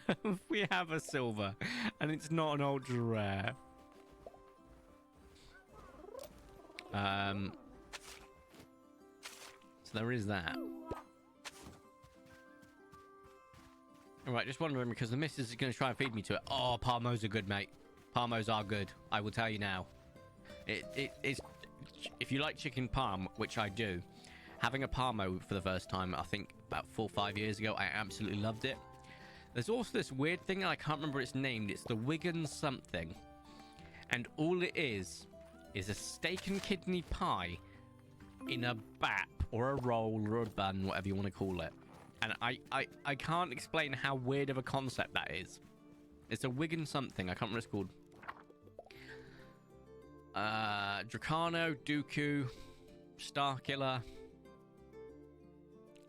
have? We have a silver, and it's not an ultra rare. So there is that. Alright, just wondering because the missus is going to try and feed me to it. Oh, Parmos are good, mate. Parmos are good. I will tell you now. It's if you like chicken parm, which I do, having a Parmo for the first time, I think about 4 or 5 years ago, I absolutely loved it. There's also this weird thing, and I can't remember its name. It's the Wigan something. And all it is a steak and kidney pie in a bap or a roll or a bun, whatever you want to call it. And I can't explain how weird of a concept that is. It's a Wigan something. I can't remember what it's called. Dracano, Dooku, Starkiller,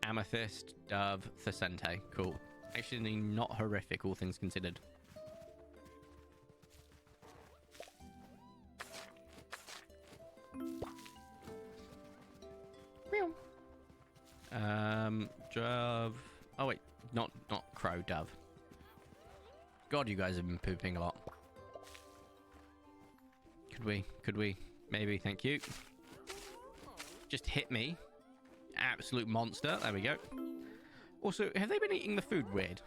Amethyst, Dove, Thesente. Cool. Actually, not horrific, all things considered. Dove. Oh wait, not crow, dove. God, you guys have been pooping a lot. Could we? Maybe, thank you. Just hit me. Absolute monster. There we go. Also, have they been eating the food weird?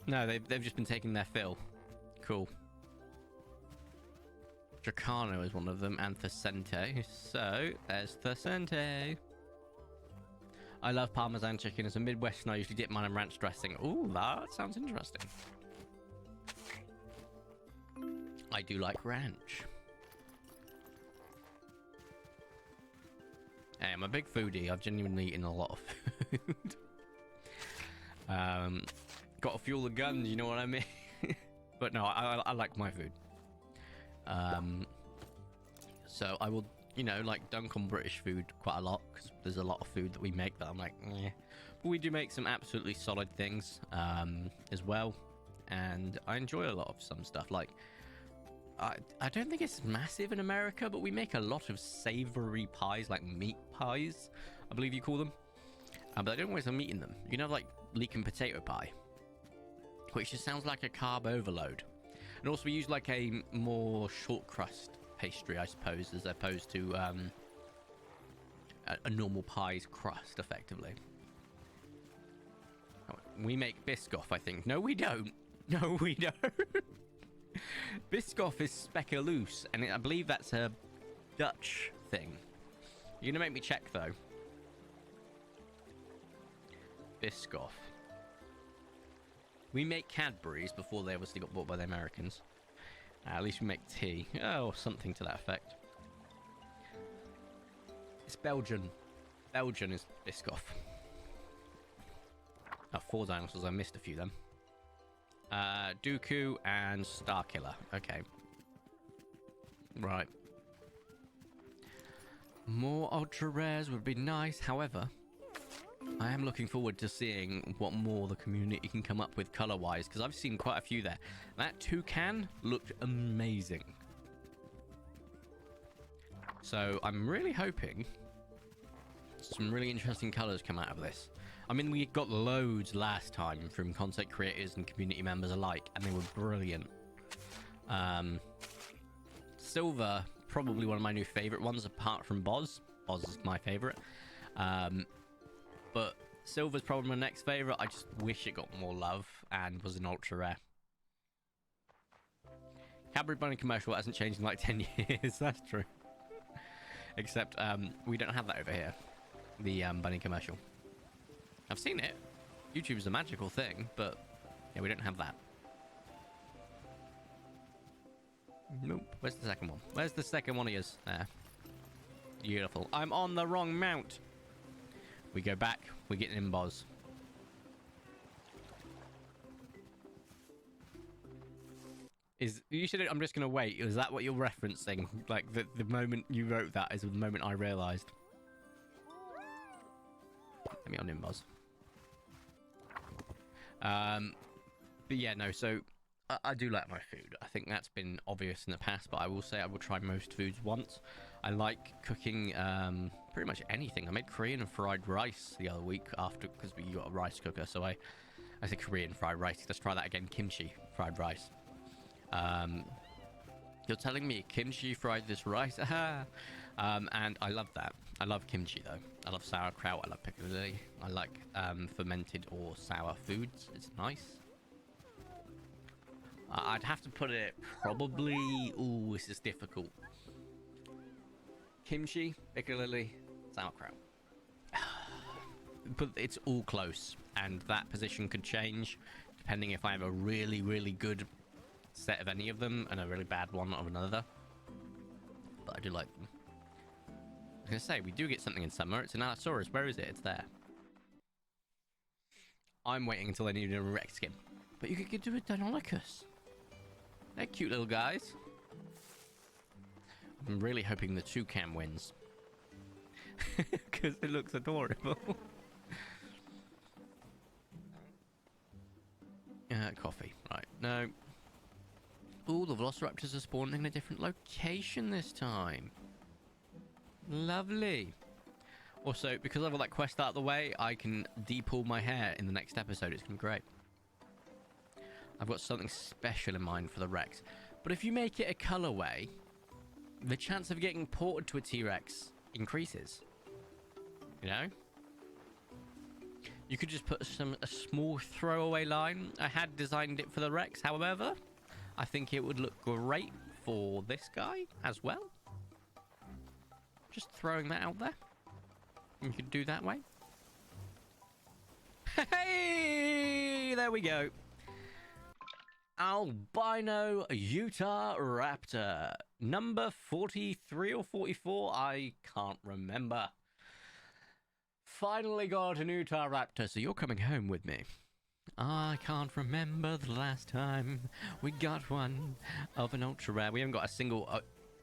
No, they've just been taking their fill. Cool. Dracano is one of them, and Thesente. So, there's Thesente. I love Parmesan chicken. As a Midwestern, I usually dip mine in ranch dressing. Ooh, that sounds interesting. I do like ranch. Hey, I'm a big foodie. I've genuinely eaten a lot of food. Got to fuel the guns, you know what I mean? But no, I like my food. So I will, you know, like dunk on British food quite a lot because there's a lot of food that we make that I'm like, eh. But we do make some absolutely solid things as well, and I enjoy a lot of some stuff. Like I don't think it's massive in America, but we make a lot of savory pies, like meat pies, I believe you call them. But I don't always have meat in them. You can have like leek and potato pie, which just sounds like a carb overload. And also we use like a more short crust pastry, I suppose, as opposed to a normal pie's crust, effectively. We make Biscoff, I think. No, we don't. No, we don't. Biscoff is speculoos, and I believe that's a Dutch thing. You're going to make me check, though. Biscoff. We make Cadbury's before they obviously got bought by the Americans. At least we make tea. Oh, something to that effect. It's Belgian. Belgian is Biscoff. Oh, 4 dinosaurs. I missed a few then. Dooku and Starkiller. Okay. Right. More ultra rares would be nice. However, I am looking forward to seeing what more the community can come up with color-wise, because I've seen quite a few there. That toucan looked amazing. So I'm really hoping some really interesting colors come out of this. I mean, we got loads last time from content creators and community members alike, and they were brilliant. Silver, probably one of my new favorite ones, apart from Boz. Boz is my favorite. But Silver's probably my next favorite. I just wish it got more love and was an ultra rare. Cadbury Bunny commercial hasn't changed in like 10 years. That's true. Except we don't have that over here. The bunny commercial. I've seen it. YouTube's a magical thing, but yeah, we don't have that. Nope. Where's the second one? Where's the second one of yours? There. Beautiful. I'm on the wrong mount. We go back. We get an Imboz. You said I'm just gonna wait. Is that what you're referencing? Like the moment you wrote that is the moment I realised. Let me on Imboz. But yeah, no. So I do like my food. I think that's been obvious in the past, but I will say I will try most foods once. I like cooking pretty much anything. I made Korean fried rice the other week after, because we got a rice cooker. So I said Korean fried rice. Let's try that again. Kimchi fried rice. You're telling me kimchi fried this rice? And I love that. I love kimchi though. I love sauerkraut. I love piccalilli. I like fermented or sour foods. It's nice. I'd have to put it probably... Ooh, this is difficult. Kimchi, piccalilli, sauerkraut. But it's all close, and that position could change depending if I have a really, really good set of any of them and a really bad one of another. But I do like them. I was going to say, we do get something in summer. It's an Allosaurus. Where is it? It's there. I'm waiting until I need a Rex skin. But you could do a Deinonychus. They're cute little guys. I'm really hoping the toucan wins. Because it looks adorable. Coffee. Right. No. Ooh, the Velociraptors are spawning in a different location this time. Lovely. Also, because I've got that quest out of the way, I can de-pull my hair in the next episode. It's going to be great. I've got something special in mind for the Rex. But if you make it a colorway, the chance of getting ported to a T-Rex increases. You know? You could just put a small throwaway line. I had designed it for the Rex, however, I think it would look great for this guy as well. Just throwing that out there. You could do that way. Hey! There we go. Albino Utah Raptor. Number 43 or 44? I can't remember. Finally got an Utah Raptor, so you're coming home with me. I can't remember the last time we got one of an ultra rare. We haven't got a single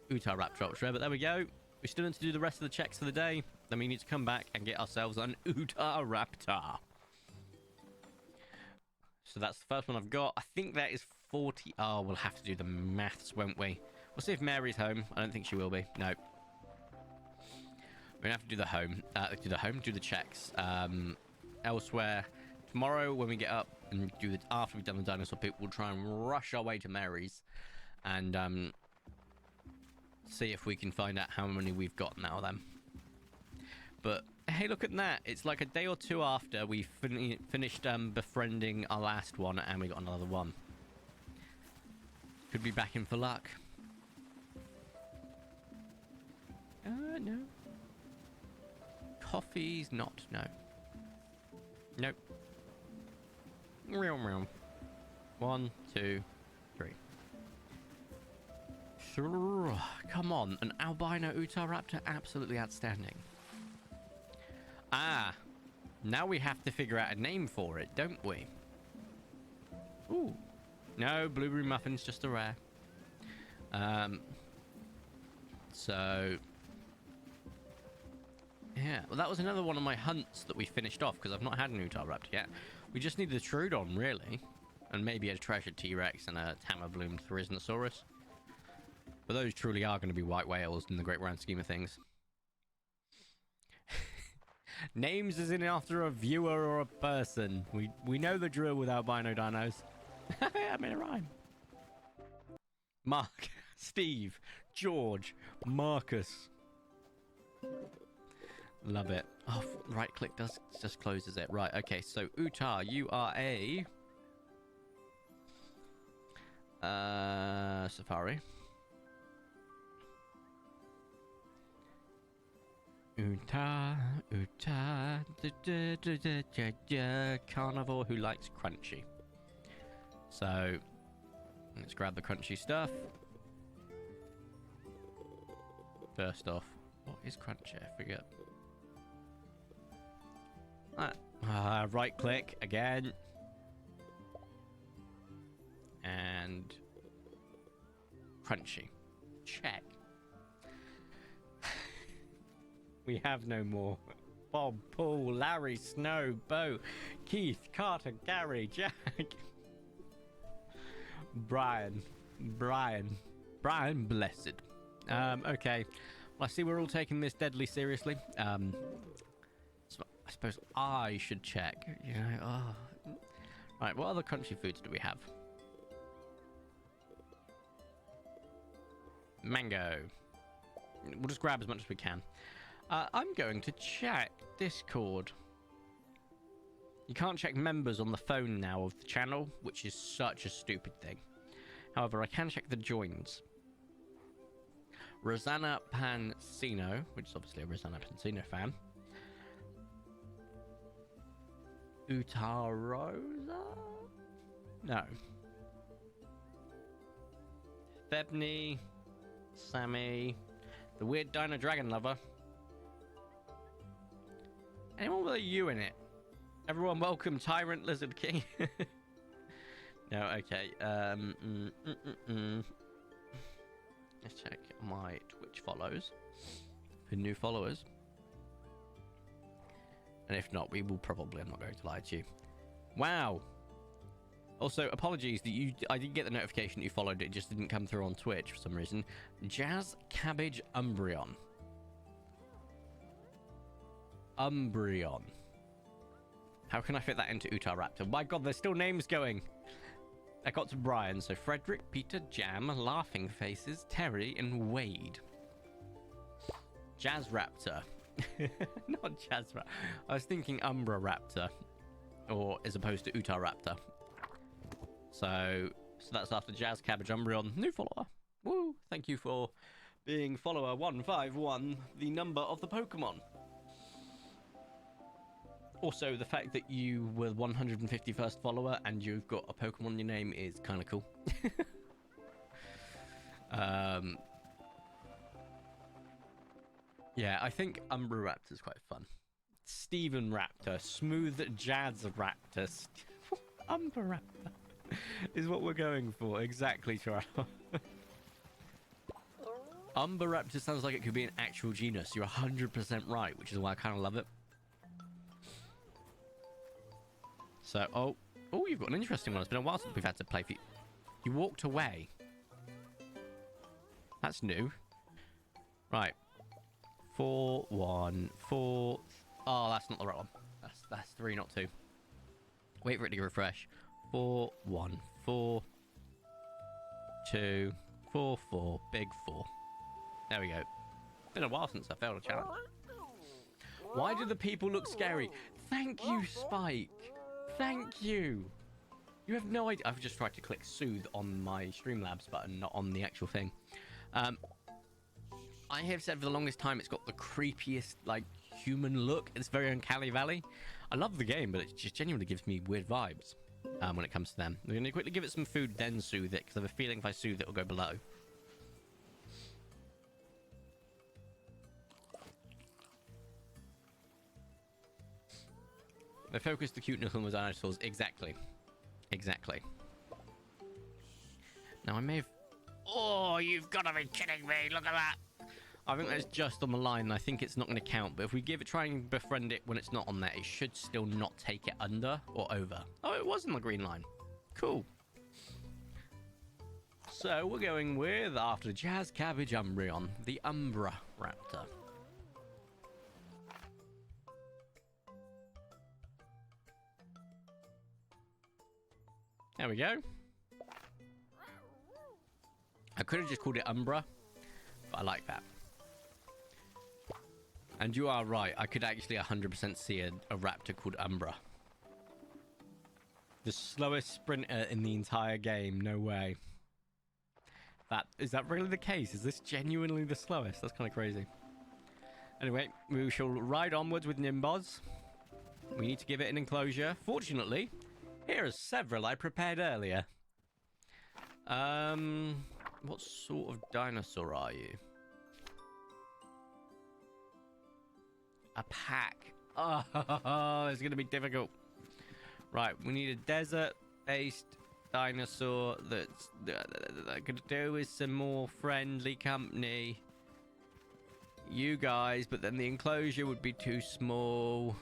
Utah Raptor ultra rare, but there we go. We still need to do the rest of the checks for the day. Then we need to come back and get ourselves an Utah Raptor. So that's the first one I've got. I think that is 40. Oh, we'll have to do the maths, won't we? We'll see if Mary's home. I don't think she will be. No. We're gonna have to do the home. Do the checks. Elsewhere. Tomorrow when we get up and do it after we've done the dinosaur pit, we'll try and rush our way to Mary's and see if we can find out how many we've got now then. But hey, look at that. It's like a day or two after we finished befriending our last one and we got another one. Could be back in for luck. No. Coffee's not, no. Nope. Meow. 1, 2, 3. Come on, an albino Utah Raptor, absolutely outstanding. Ah, now we have to figure out a name for it, don't we? Ooh, no, blueberry muffin's just a rare. So, Yeah, well, that was another one of my hunts that we finished off because I've not had an Utahraptor yet. We just needed a Troodon, really. And maybe a treasure T-Rex and a Tamavloom Theriznosaurus. But those truly are going to be white whales in the great round scheme of things. Names is in after a viewer or a person. We know the drill without Bino Dinos. I made a rhyme. Mark, Steve, George, Marcus. Love it. Oh, right click just closes it. Right, okay, so Utah, you are a safari. Utah, carnivore who likes crunchy. So let's grab the crunchy stuff. First off, what is crunchy? I forget. Right click again. And crunchy. Check. We have no more. Bob, Paul, Larry, Snow, Bo, Keith, Carter, Gary, Jack, Brian, blessed. Okay. Well, I see we're all taking this deadly seriously. So I suppose I should check. You know, oh. Right, what other crunchy foods do we have? Mango. We'll just grab as much as we can. I'm going to check Discord. You can't check members on the phone now of the channel, which is such a stupid thing. However, I can check the joins. Rosanna Pansino, which is obviously a Rosanna Pansino fan. Utarosa? No. Thebney, Sammy, the weird Dino Dragon lover. Anyone with a U in it? Everyone welcome Tyrant Lizard King. No, okay. Let's check my Twitch follows for new followers. And if not, we will probably, I'm not going to lie to you. Wow. Also, apologies that I didn't get the notification that you followed. It just didn't come through on Twitch for some reason. Jazz Cabbage Umbreon. Umbreon. How can I fit that into Utahraptor? My god, there's still names going. I got to Brian, so Frederick, Peter, Jam, Laughing Faces, Terry, and Wade. Jazz Raptor. Not Jazz Raptor. I was thinking Umbra Raptor, or as opposed to Utahraptor. So that's after Jazz Cabbage Umbreon. New follower. Woo! Thank you for being follower 151, the number of the Pokemon. Also, the fact that you were 151st follower and you've got a Pokemon in your name is kind of cool. Yeah, I think Umbra Raptor is quite fun. Steven Raptor, Smooth Jazz Raptor, Umbra Raptor is what we're going for. Exactly, Charles. Umbra Raptor sounds like it could be an actual genus. You're 100% right, which is why I kind of love it. So, oh, you've got an interesting one. It's been a while since we've had to play for you. You walked away. That's new. Right. 4, 1, 4. Oh, that's not the right one. That's 3, not 2. Wait for it to refresh. 4, 1, 4, 2, 4, 4, big 4. There we go. Been a while since I failed a challenge. Why do the people look scary? Thank you, Spike. Thank you. You have no idea. I've just tried to click soothe on my Streamlabs button, not on the actual thing. I have said for the longest time it's got the creepiest, like, human look. It's very Uncanny Valley. I love the game, but it just genuinely gives me weird vibes when it comes to them. I'm going to quickly give it some food, then soothe it, because I have a feeling if I soothe it, it'll go below. They focused the cuteness on the dinosaurs. Exactly. Exactly. Now, I may have... Oh, you've got to be kidding me. Look at that. I think that's just on the line, and I think it's not going to count. But if we try and befriend it when it's not on there, it should still not take it under or over. Oh, it was on the green line. Cool. So we're going with, after Jazz Cabbage Umbreon, the Umbra Raptor. There we go. I could have just called it Umbra, but I like that. And you are right, I could actually 100% see a raptor called Umbra. The slowest sprinter in the entire game, no way. Is that really the case? Is this genuinely the slowest? That's kind of crazy. Anyway, we shall ride onwards with Nimbos. We need to give it an enclosure. Fortunately, here are several I prepared earlier. What sort of dinosaur are you? A pack. Oh, it's going to be difficult. Right, we need a desert-based dinosaur that could do with some more friendly company. You guys, but then the enclosure would be too small.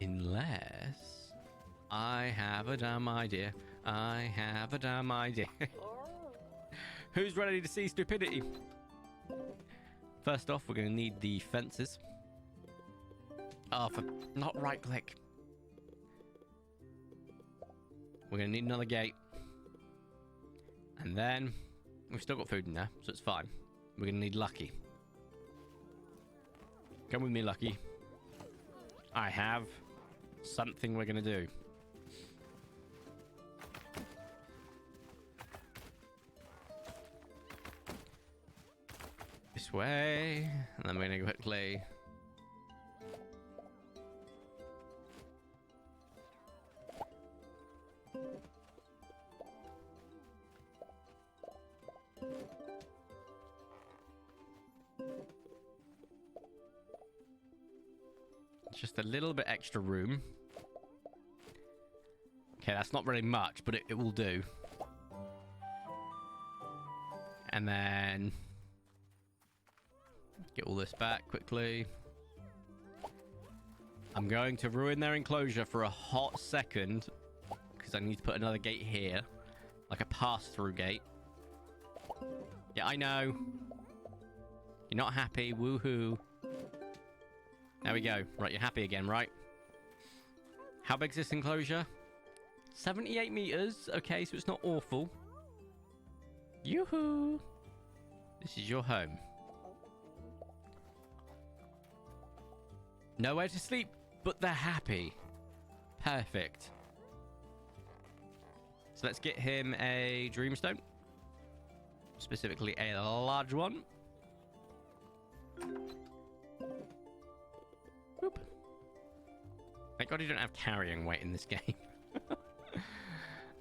Unless I have a dumb idea. I have a dumb idea. Who's ready to see stupidity? First off, we're going to need the fences. Oh, not right click. We're going to need another gate. And then, we've still got food in there, so it's fine. We're going to need Lucky. Come with me, Lucky. I have something we're going to do. This way. And then we're going to quickly... Just a little bit extra room. Okay, that's not really much, but it will do. And then... get all this back quickly. I'm going to ruin their enclosure for a hot second, because I need to put another gate here. Like a pass-through gate. Yeah, I know. You're not happy. Woohoo. There we go. Right, you're happy again, right? How big's this enclosure? 78 meters. Okay, so it's not awful. Yoo-hoo. This is your home. Nowhere to sleep, but they're happy. Perfect. So let's get him a Dreamstone. Specifically a large one. Boop. Thank God you don't have carrying weight in this game.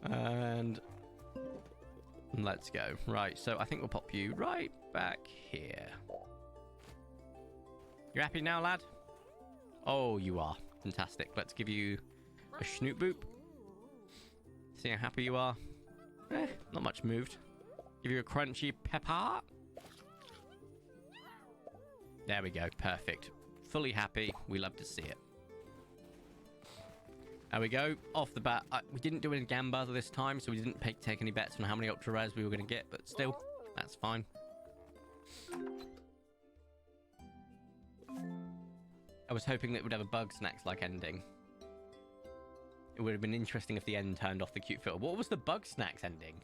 And let's go. Right, so I think we'll pop you right back here. You happy now, lad? Oh, you are. Fantastic. Let's give you a Snoop Boop. See how happy you are. Not much moved. Give you a Crunchy Pepper. There we go. Perfect. Fully happy. We love to see it. There we go. Off the bat. We didn't do any Gamba this time, so we didn't take any bets on how many Ultra Rares we were going to get, but still, that's fine. I was hoping that it would have a Bug Snacks-like ending. It would have been interesting if the end turned off the cute filter. What was the Bug Snacks ending?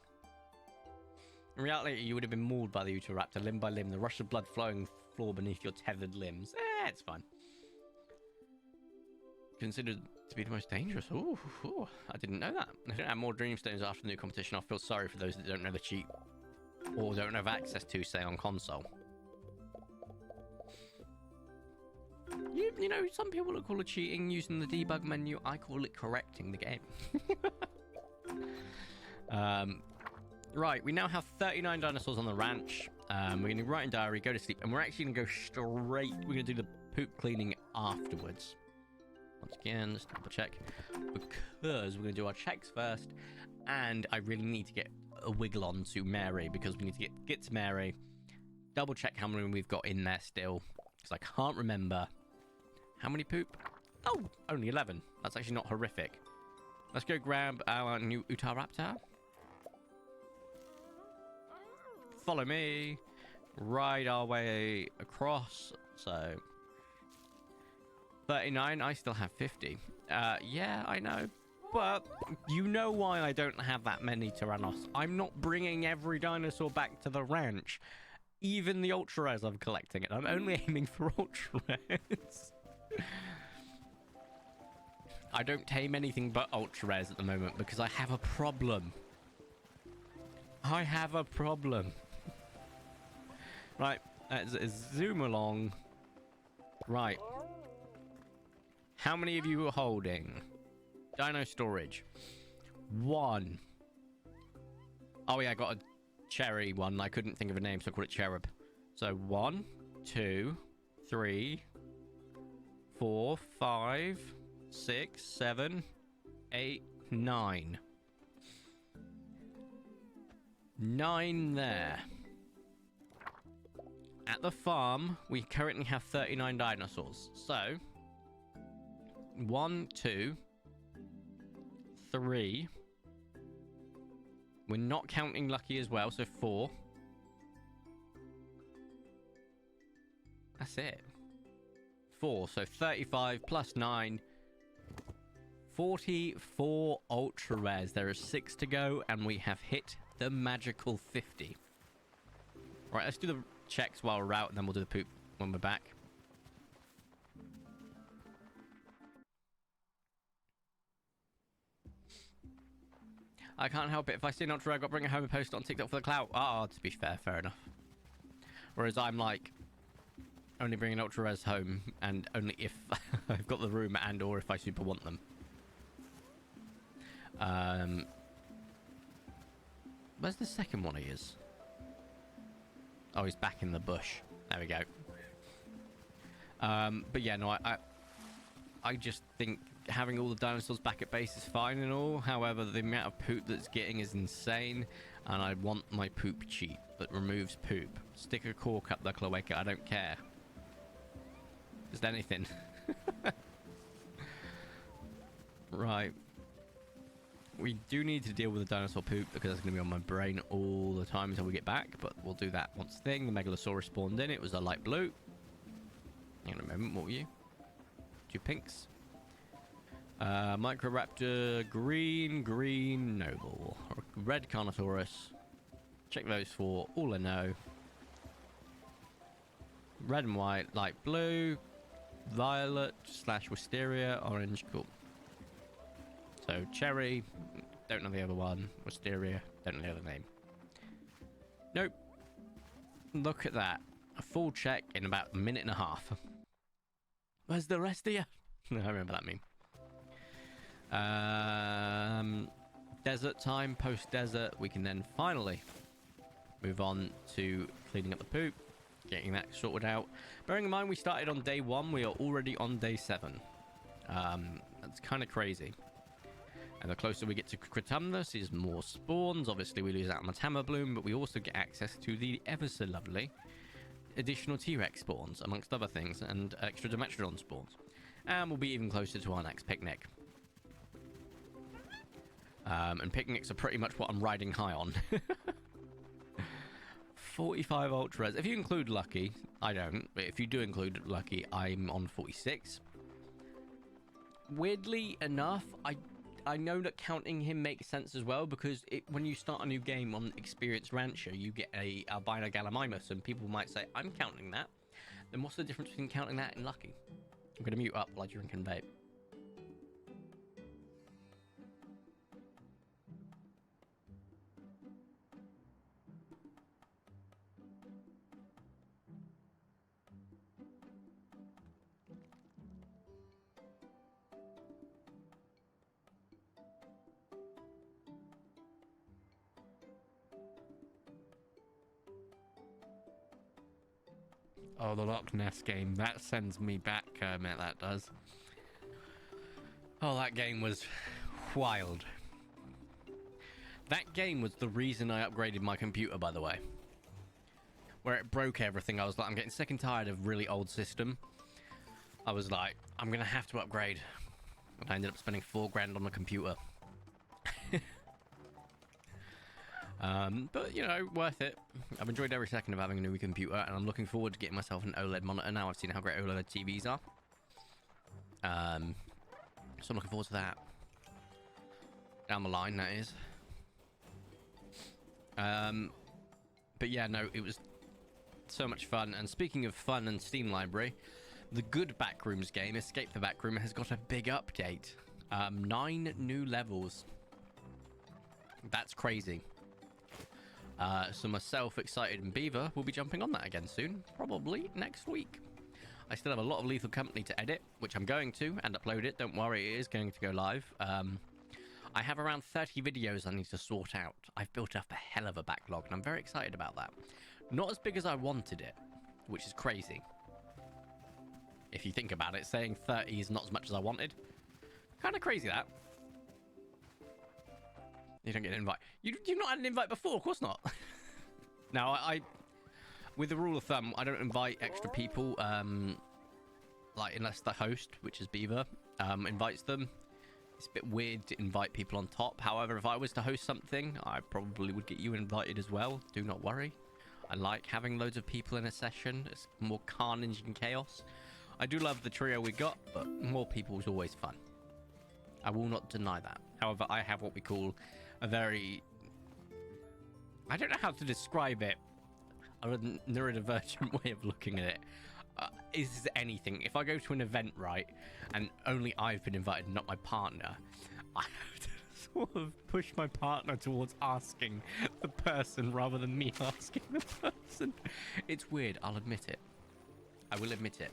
In reality, you would have been mauled by the Utahraptor, limb by limb, the rush of blood flowing floor beneath your tethered limbs. It's fun. Considered to be the most dangerous. Ooh, I didn't know that. I don't have more Dreamstones after the new competition. I feel sorry for those that don't know the cheat or don't have access to, say, on console. You know, some people would call it cheating using the debug menu. I call it correcting the game. Right, we now have 39 dinosaurs on the ranch. We're going to write in diary, go to sleep, and we're actually going to go straight. We're going to do the poop cleaning afterwards. Once again, let's double check. Because we're going to do our checks first, and I really need to get a wiggle on to Mary, because we need to get to Mary, double check how many we've got in there still, because I can't remember. How many poop? Oh, only 11. That's actually not horrific. Let's go grab our new Utahraptor. Follow me. Ride our way across. So 39. I still have 50. Yeah, I know. But you know why I don't have that many Tyrannos. I'm not bringing every dinosaur back to the ranch. Even the ultra rares I'm collecting it. I'm only aiming for ultra rares. I don't tame anything but ultra rares at the moment because I have a problem. I have a problem. Right, let's zoom along. Right. How many of you are holding? Dino storage. 1. Oh yeah, I got a cherry one. I couldn't think of a name, so I called it Cherub. So 1, 2, 3, 4, 5, 6, 7, 8, 9. 9 there. At the farm, we currently have 39 dinosaurs. So 1, 2, 3. We're not counting Lucky as well, so 4. That's it. 4, so 35 plus 9. 44 ultra rares. There are 6 to go, and we have hit the magical 50. Right, let's do the checks while we're out, and then we'll do the poop when we're back. I can't help it. If I see an ultra rare, I've got to bring it home and post it on TikTok for the clout. Oh, to be fair, fair enough. Whereas I'm like, only bringing ultra rares home, and only if I've got the room and or if I super want them. Where's the second one he is? Oh, he's back in the bush. There we go. But yeah, no, I just think having all the dinosaurs back at base is fine and all. However, the amount of poop that's getting is insane, and I want my poop cheap that removes poop. Stick a cork up the cloaca, I don't care. Just anything. Right. We do need to deal with the dinosaur poop because that's going to be on my brain all the time until we get back, but we'll do that once thing. The Megalosaurus spawned in. It was a light blue. Hang on a moment. What were you? 2 pinks. Microraptor, green, noble. Red Carnotaurus. Check those for all I know. Red and white, light blue, violet / wisteria, orange, cool. So cherry, don't know the other one. Wisteria, don't know the other name. Nope. Look at that. A full check in about a minute and a half. Where's the rest of you? I remember that meme. Desert time, post-desert. We can then finally move on to cleaning up the poop, getting that sorted out. Bearing in mind we started on day 1, we are already on day 7. That's kind of crazy. And the closer we get to Critumnus is more spawns. Obviously we lose out on the Tama Bloom, but we also get access to the ever so lovely additional T-Rex spawns, amongst other things, and extra Dimetrodon spawns. And we'll be even closer to our next picnic. And picnics are pretty much what I'm riding high on. 45 ultras. If you include Lucky, I don't, but if you do include Lucky, I'm on 46. Weirdly enough, I know that counting him makes sense as well, because when you start a new game on Experienced Rancher, you get a albino Gallimimus, and people might say, I'm counting that. Then what's the difference between counting that and Lucky? I'm going to mute up while I drink and vape. Oh, the Loch Ness game. That sends me back, Kermit, that does. Oh, that game was wild. That game was the reason I upgraded my computer, by the way. where it broke everything. I was like, I'm getting sick and tired of really old system. I was like, I'm gonna have to upgrade, and I ended up spending $4 on a computer. But you know, worth it. I've enjoyed every second of having a new computer, and I'm looking forward to getting myself an OLED monitor now. I've seen how great OLED TVs are. So I'm looking forward to that. Down the line, that is. But yeah, no, it was so much fun. And speaking of fun and Steam library, the good Backrooms game, Escape the Backroom, has got a big update. 9 new levels. That's crazy. So myself, Excited, and Beaver will be jumping on that again soon, probably next week. I still have a lot of Lethal Company to edit, which I'm going to, and upload it. Don't worry, it is going to go live. I have around 30 videos I need to sort out. I've built up a hell of a backlog, and I'm very excited about that. Not as big as I wanted it, which is crazy. If you think about it, saying 30 is not as much as I wanted. Kind of crazy, that. You don't get an invite. You've not had an invite before? Of course not. Now, I with the rule of thumb, I don't invite extra people, like, unless the host, which is Beaver, invites them. It's a bit weird to invite people on top. However, if I was to host something, I probably would get you invited as well. Do not worry. I like having loads of people in a session. It's more carnage and chaos. I do love the trio we got, but more people is always fun. I will not deny that. However, I have what we call a very... I don't know how to describe it. A neurodivergent way of looking at it. Is anything. If I go to an event, right, and only I've been invited, not my partner, I have to sort of push my partner towards asking the person rather than me asking the person. It's weird, I'll admit it. I will admit it.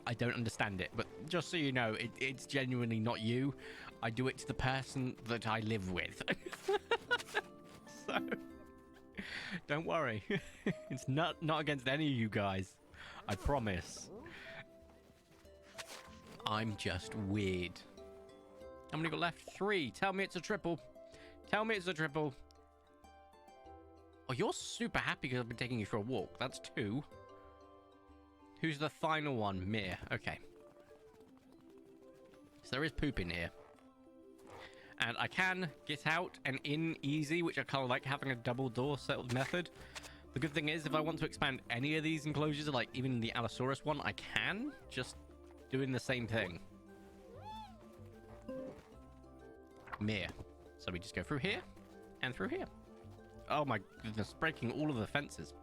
I don't understand it, but just so you know, it's genuinely not you. I do it to the person that I live with. So... don't worry. It's not against any of you guys. I promise. I'm just weird. How many got left? 3. Tell me it's a triple. Tell me it's a triple. Oh, you're super happy because I've been taking you for a walk. That's 2. Who's the final one? Mir. Okay. So there is poop in here. And I can get out and in easy, which I kind of like having a double door settled method. The good thing is, if I want to expand any of these enclosures, like even the Allosaurus one, I can, just doing the same thing. Mere. So we just go through here and through here. Oh my goodness, breaking all of the fences.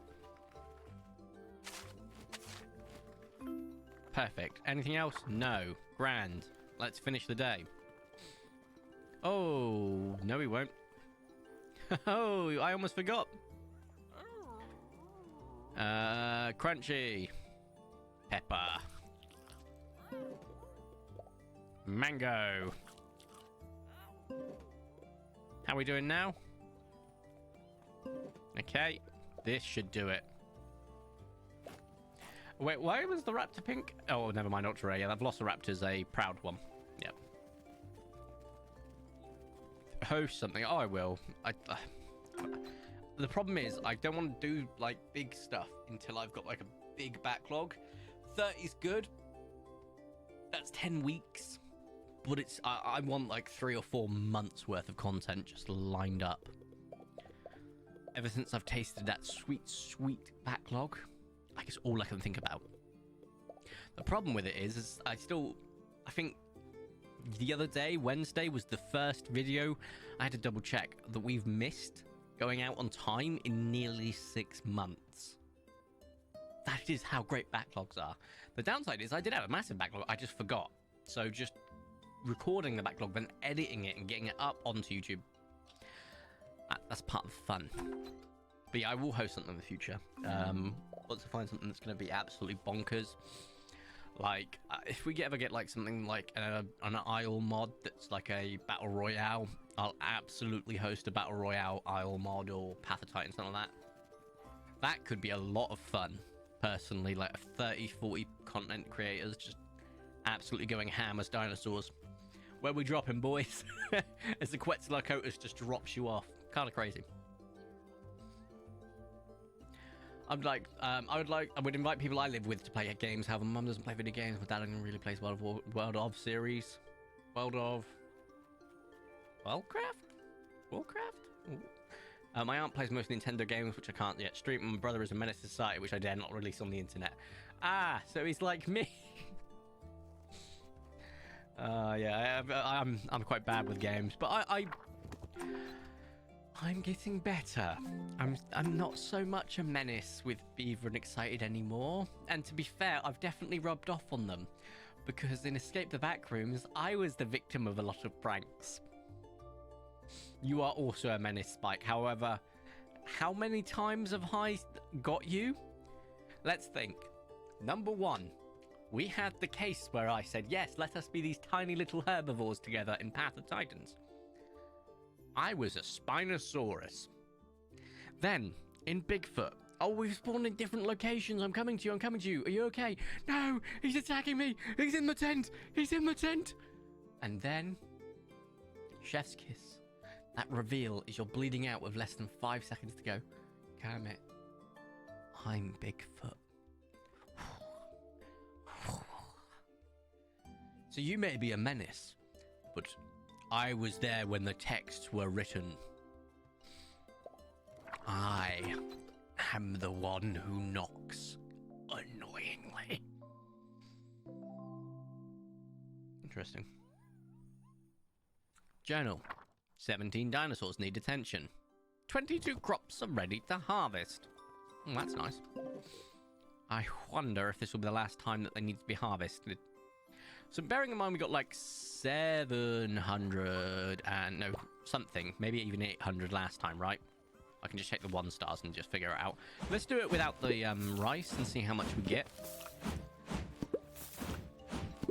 Perfect. Anything else? No. Grand. Let's finish the day. Oh, no we won't. Oh, I almost forgot. Crunchy. Pepper. Mango. How are we doing now? Okay, this should do it. Wait, why was the raptor pink? Oh, never mind, ultra rare. Yeah, that Velociraptor's a proud one. Yep. Host something. Oh, I will. The problem is, I don't want to do, like, big stuff until I've got, like, a big backlog. 30's good. That's 10 weeks. But it's... I want, like, 3 or 4 months worth of content just lined up. Ever since I've tasted that sweet, sweet backlog, like, it's all I can think about. The problem with it is I think the other day, Wednesday, was the first video I had to double check that we've missed going out on time in nearly 6 months. That is how great backlogs are. The downside is I did have a massive backlog, I just forgot. So just recording the backlog, then editing it and getting it up onto YouTube, that's part of the fun. But yeah, I will host something in the future. Once I find something that's going to be absolutely bonkers. Like, if we ever get, like, something like an Isle mod that's like a Battle Royale, I'll absolutely host a Battle Royale Isle mod or Path of Titan, something like that. That could be a lot of fun, personally. Like, 30, 40 content creators just absolutely going ham as dinosaurs. Where we dropping, boys? As the Quetzalcoatlus just drops you off. Kind of crazy. I would invite people I live with to play games. However, Mum doesn't play video games. My dad only really plays World of series. World of Warcraft? My aunt plays most Nintendo games, which I can't yet stream. My brother is a menace to society, which I dare not release on the internet. Ah, so he's like me. Yeah, I'm quite bad with games, but I'm getting better. I'm not so much a menace with Beaver and Excited anymore. And to be fair, I've definitely rubbed off on them, because in Escape the Backrooms, I was the victim of a lot of pranks. You are also a menace, Spike. However, how many times have I got you? Let's think. Number 1, we had the case where I said, yes, let us be these tiny little herbivores together in Path of Titans. I was a Spinosaurus. Then, in Bigfoot, oh, we've spawned in different locations. I'm coming to you. Are you okay? No, he's attacking me. He's in the tent. And then, Chef's Kiss. That reveal is you're bleeding out with less than 5 seconds to go. Kermit, I'm Bigfoot. So you may be a menace, but I was there when the texts were written. I am the one who knocks annoyingly. Interesting. Journal. 17 dinosaurs need attention. 22 crops are ready to harvest. Oh, that's nice. I wonder if this will be the last time that they need to be harvested. So bearing in mind we got like 700 and no, something, maybe even 800 last time, right? I can just check the 1 stars and just figure it out. Let's do it without the rice and see how much we get.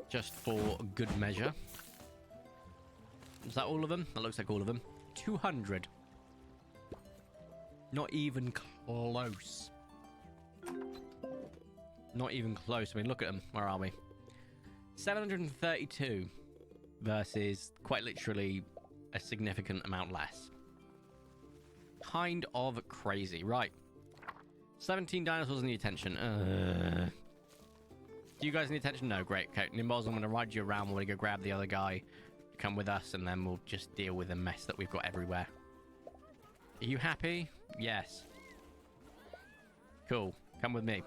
Just for good measure. Is that all of them? That looks like all of them. 200. Not even close. Not even close. I mean, look at them. Where are we? 732 versus quite literally a significant amount less. Kind of crazy. Right. 17 dinosaurs need attention. Do you guys need attention? No, great. Okay, Nimbos, I'm going to ride you around. We're going to go grab the other guy. Come with us, and then we'll just deal with the mess that we've got everywhere. Are you happy? Yes. Cool. Come with me.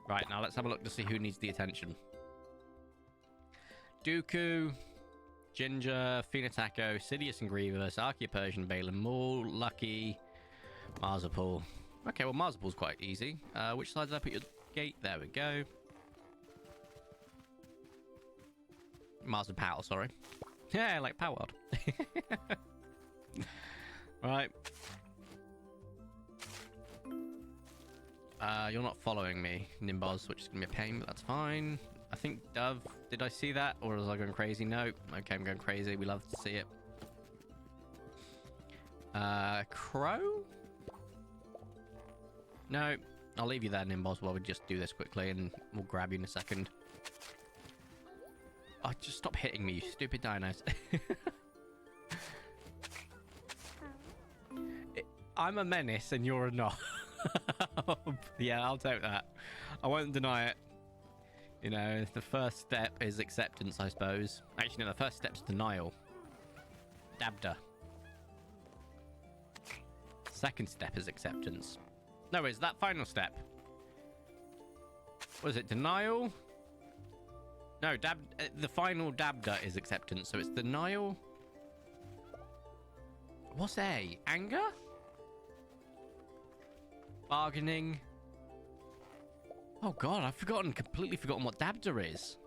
Right, now let's have a look to see who needs the attention. Dooku, Ginger, Finataco, Sidious and Grievous, Archaea Persian, Balin Maul, Lucky, Marzipal. Okay, well, Marzipal's quite easy. Which side did I put your gate? There we go. Marzipal, sorry. Yeah, like Power World. Right. You're not following me, Nimbos, which is going to be a pain, but that's fine. I think Dove, did I see that? Or was I going crazy? No. Okay, I'm going crazy. We love to see it. Crow? No. I'll leave you there, Nimbos, while we just do this quickly, and we'll grab you in a second. Oh, just stop hitting me, you stupid dinos. I'm a menace and you're not. Yeah, I'll take that. I won't deny it. You know, the first step is acceptance, I suppose. Actually, no, the first step's denial. Dabda. Second step is acceptance. No, is that final step? Was it denial? No, the final Dabda is acceptance, so it's denial. What's A? Anger? Bargaining? Oh god, I've completely forgotten what Dabda is.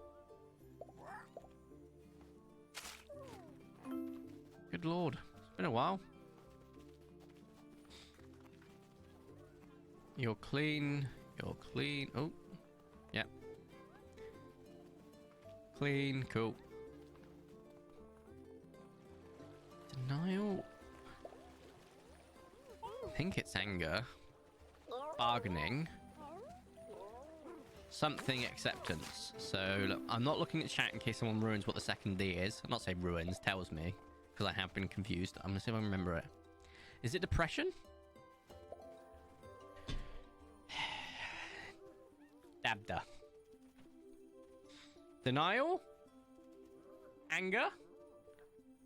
Good lord, it's been a while. You're clean. Oh, yeah. Clean, cool. Denial. I think it's anger. Bargaining. Something acceptance. So, look, I'm not looking at chat in case someone ruins what the second D is. I'm not saying ruins, tells me. Because I have been confused. I'm going to see if I remember it. Is it depression? Stabbed her. Denial. Anger.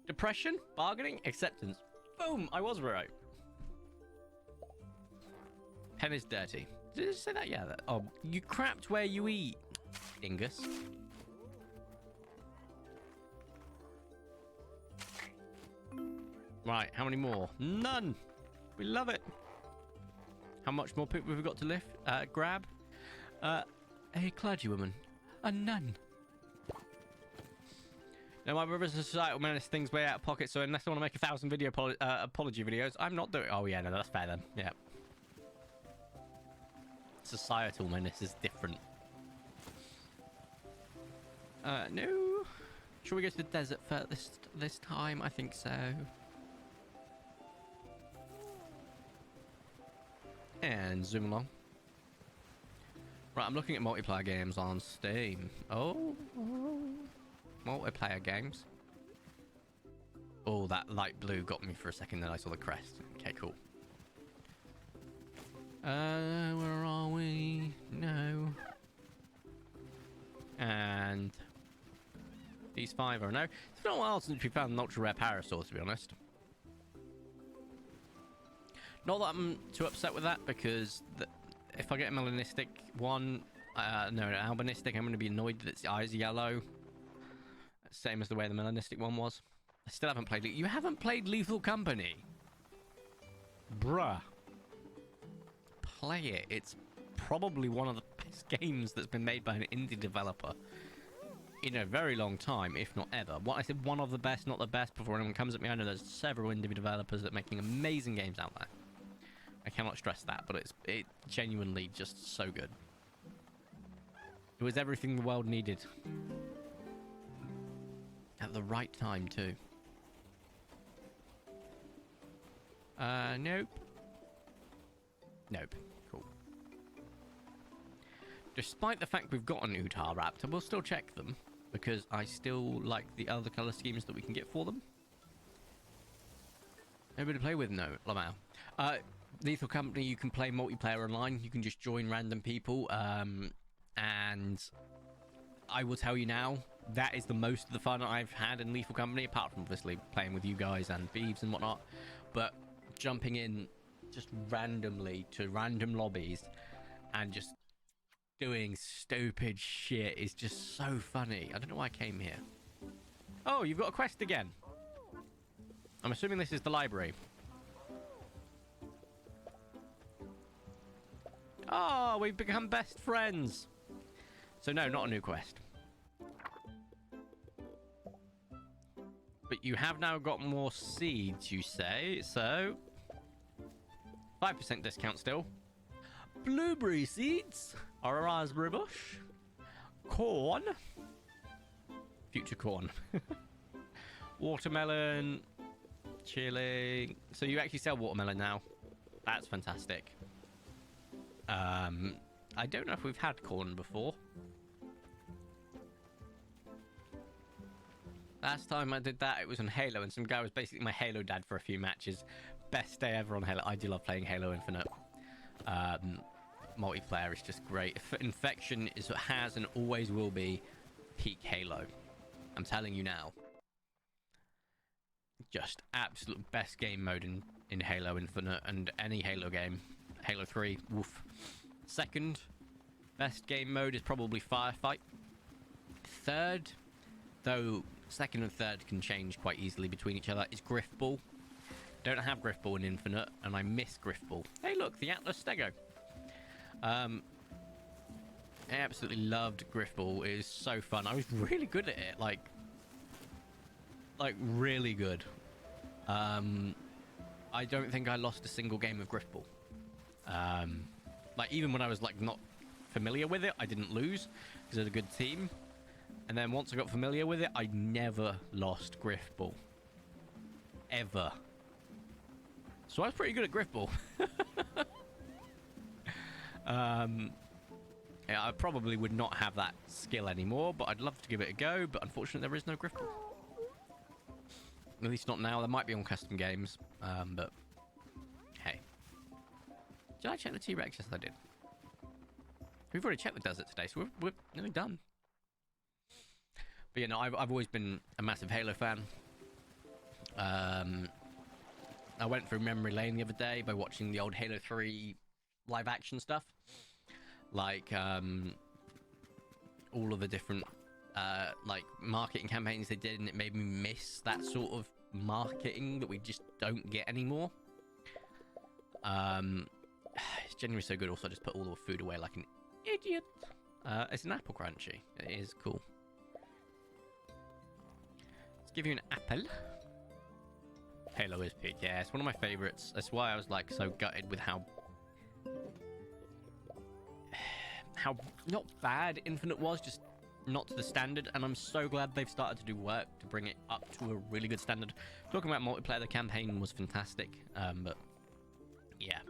Depression. Bargaining. Acceptance. Boom! I was right. Pen is dirty. Did it say that? Yeah. That, oh, you crapped where you eat, dingus. Right, how many more? None. We love it. How much more poop have we got to lift? Grab. A clergywoman. A nun. Now, my brother's a societal menace, things way out of pocket, so unless I want to make 1,000 video apology videos, I'm not doing... Oh, yeah, no, that's fair then. Yeah. Societal menace is different. No. Shall we go to the desert for this time? I think so. And zoom along. Right, I'm looking at multiplayer games on Steam. Oh. Multiplayer games. Oh, that light blue got me for a second, then I saw the crest. Okay, cool. Where are we? No. And these 5 are no. It's been a while since we found an ultra rare parasaur, to be honest. Not that I'm too upset with that, because if I get a melanistic one, no, an albinistic, I'm going to be annoyed that its eyes are yellow. Same as the way the melanistic one was. I still haven't played it. You haven't played Lethal Company? Bruh. Play it. It's probably one of the best games that's been made by an indie developer in a very long time, if not ever. What I said, one of the best, not the best, before anyone comes at me. I know there's several indie developers that are making amazing games out there. I cannot stress that, but it's genuinely just so good. It was everything the world needed. At the right time, too. Nope. Nope. Cool. Despite the fact we've got an Utah Raptor, we'll still check them, because I still like the other colour schemes that we can get for them. Nobody to play with? No. Lamau. Lethal Company, you can play multiplayer online. You can just join random people. And I will tell you now, that is the most of the fun I've had in Lethal Company, apart from obviously playing with you guys and Beeves and whatnot. But jumping in just randomly to random lobbies and just doing stupid shit is just so funny. I don't know why I came here. Oh, you've got a quest again. I'm assuming this is the library. Oh, we've become best friends. So no, not a new quest. But you have now got more seeds, you say, so 5% discount still. Blueberry seeds, or a raspberry bush, corn, future corn, watermelon, chili. So you actually sell watermelon now. That's fantastic. I don't know if we've had corn before. Last time I did that, it was on Halo, and some guy was basically my Halo dad for a few matches. Best day ever on Halo. I do love playing Halo Infinite. Multiplayer is just great. Infection has and always will be peak Halo. I'm telling you now. Just absolute best game mode in Halo Infinite and any Halo game. Halo 3, woof. Second best game mode is probably Firefight. Third, though second and third can change quite easily between each other, is Griffball. Don't have Griffball in Infinite, and I miss Griffball. Hey look, the Atlas Stego. I absolutely loved Griffball. It is so fun. I was really good at it, like really good. I don't think I lost a single game of Griffball. Like even when I was like not familiar with it, I didn't lose because it was a good team. And then once I got familiar with it, I never lost Griffball. Ever. So I was pretty good at Griffball. Yeah, I probably would not have that skill anymore, but I'd love to give it a go. But unfortunately, there is no Griffball. At least not now. There might be on custom games, but hey. Did I check the T-Rex? Yes, I did. We've already checked the desert today, so we're nearly done. But, you know, I've always been a massive Halo fan. I went through memory lane the other day by watching the old Halo 3 live action stuff. Like, all of the different, like, marketing campaigns they did, and it made me miss that sort of marketing that we just don't get anymore. It's genuinely so good. Also, I just put all the food away like an idiot. It's an apple crunchy. It is cool. Let's give you an apple. Halo is peak. Yeah, it's one of my favorites. That's why I was like so gutted with how not bad Infinite was, just not to the standard. And I'm so glad they've started to do work to bring it up to a really good standard. Talking about multiplayer, the campaign was fantastic. But yeah.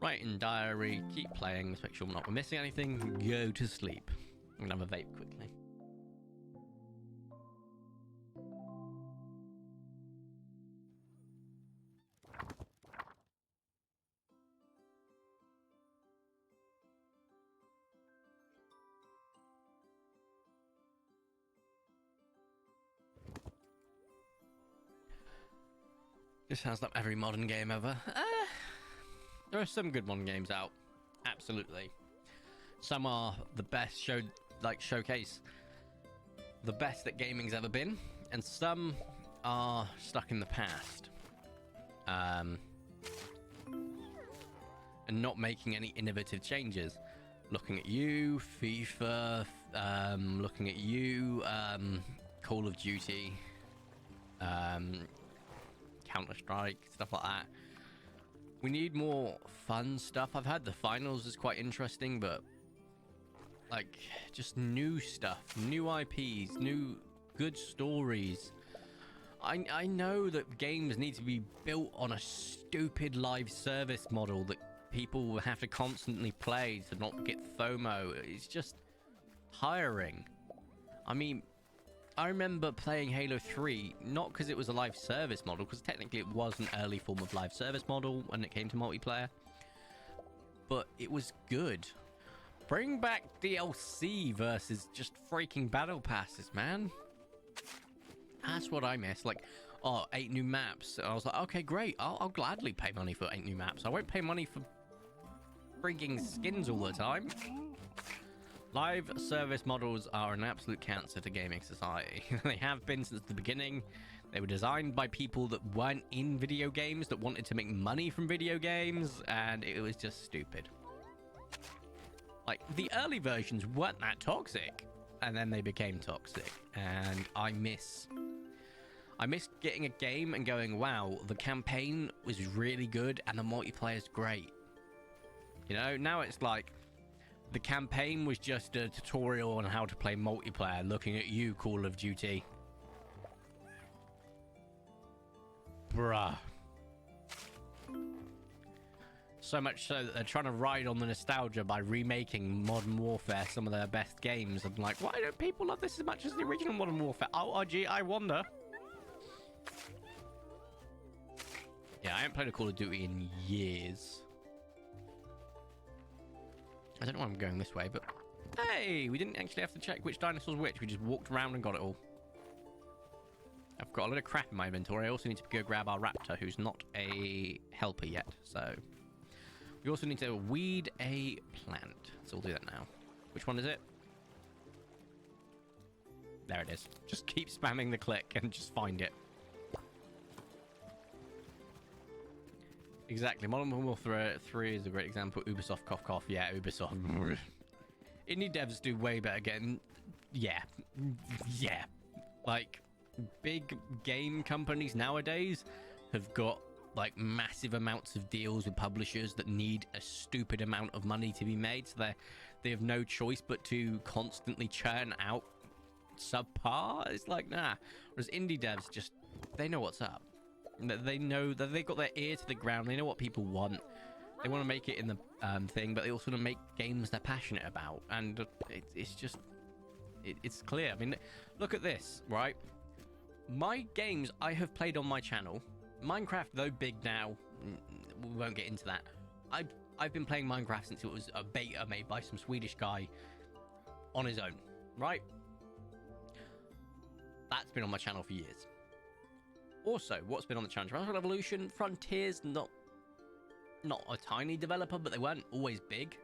Write in diary, keep playing, let's make sure we're not missing anything, go to sleep. I'm gonna have a vape quickly. This sounds like every modern game ever. There are some good modern games out, absolutely. Some are the best showcase the best that gaming's ever been, and some are stuck in the past, and not making any innovative changes. Looking at you, FIFA. Looking at you, Call of Duty. Counter-Strike, stuff like that. We need more fun stuff. I've heard the finals is quite interesting, but like just new stuff, new IPs, new good stories. I know that games need to be built on a stupid live service model that people will have to constantly play to not get FOMO. It's just tiring. I mean, I remember playing Halo 3, not because it was a live service model, because technically it was an early form of live service model when it came to multiplayer, but it was good. Bring back DLC versus just freaking battle passes, man. That's what I miss. Like, oh, 8 new maps. And I was like, okay, great. I'll gladly pay money for 8 new maps. I won't pay money for freaking skins all the time. Live service models are an absolute cancer to gaming society. They have been since the beginning. They were designed by people that weren't in video games, that wanted to make money from video games, and it was just stupid. Like, the early versions weren't that toxic, and then they became toxic, and I miss getting a game and going, wow, the campaign was really good, and the multiplayer is great. You know, now it's like, the campaign was just a tutorial on how to play multiplayer. Looking at you, Call of Duty. Bruh. So much so that they're trying to ride on the nostalgia by remaking Modern Warfare, some of their best games. I'm like, why don't people love this as much as the original Modern Warfare? Oh, gee, I wonder. Yeah, I haven't played a Call of Duty in years. I don't know why I'm going this way, but hey, we didn't actually have to check which dinosaur's which. We just walked around and got it all. I've got a lot of crap in my inventory. I also need to go grab our raptor, who's not a helper yet. So we also need to weed a plant. So we'll do that now. Which one is it? There it is. Just keep spamming the click and just find it. Exactly. Modern Warfare 3 is a great example. Ubisoft, cough, cough. Yeah, Ubisoft. Indie devs do way better getting... Yeah. Yeah. Like, big game companies nowadays have got, like, massive amounts of deals with publishers that need a stupid amount of money to be made. So they have no choice but to constantly churn out subpar. It's like, nah. Whereas indie devs just... They know what's up. They know that they've got their ear to the ground. They know what people want. They want to make it in the thing, but they also want to make games they're passionate about. And it's just... It's clear. I mean, look at this, right? My games I have played on my channel, Minecraft, though big now, we won't get into that. I I've been playing Minecraft since it was a beta made by some Swedish guy on his own, right? That's been on my channel for years. Also, what's been on the channel? Jurassic Evolution, Frontiers, not a tiny developer, but they weren't always big.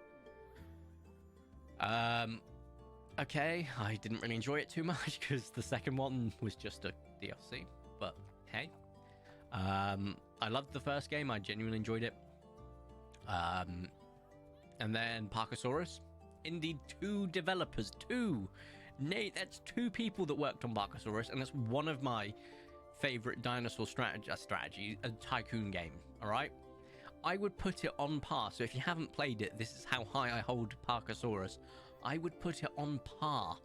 Okay, I didn't really enjoy it too much because the second one was just a DLC, but hey. I loved the first game, I genuinely enjoyed it. And then Parkosaurus. Indeed, 2 developers, 2. Nate, that's 2 people that worked on Parkosaurus, and it's one of my favorite dinosaur strategy, a tycoon game, all right? I would put it on par. So if you haven't played it, this is how high I hold Parkosaurus. I would put it on par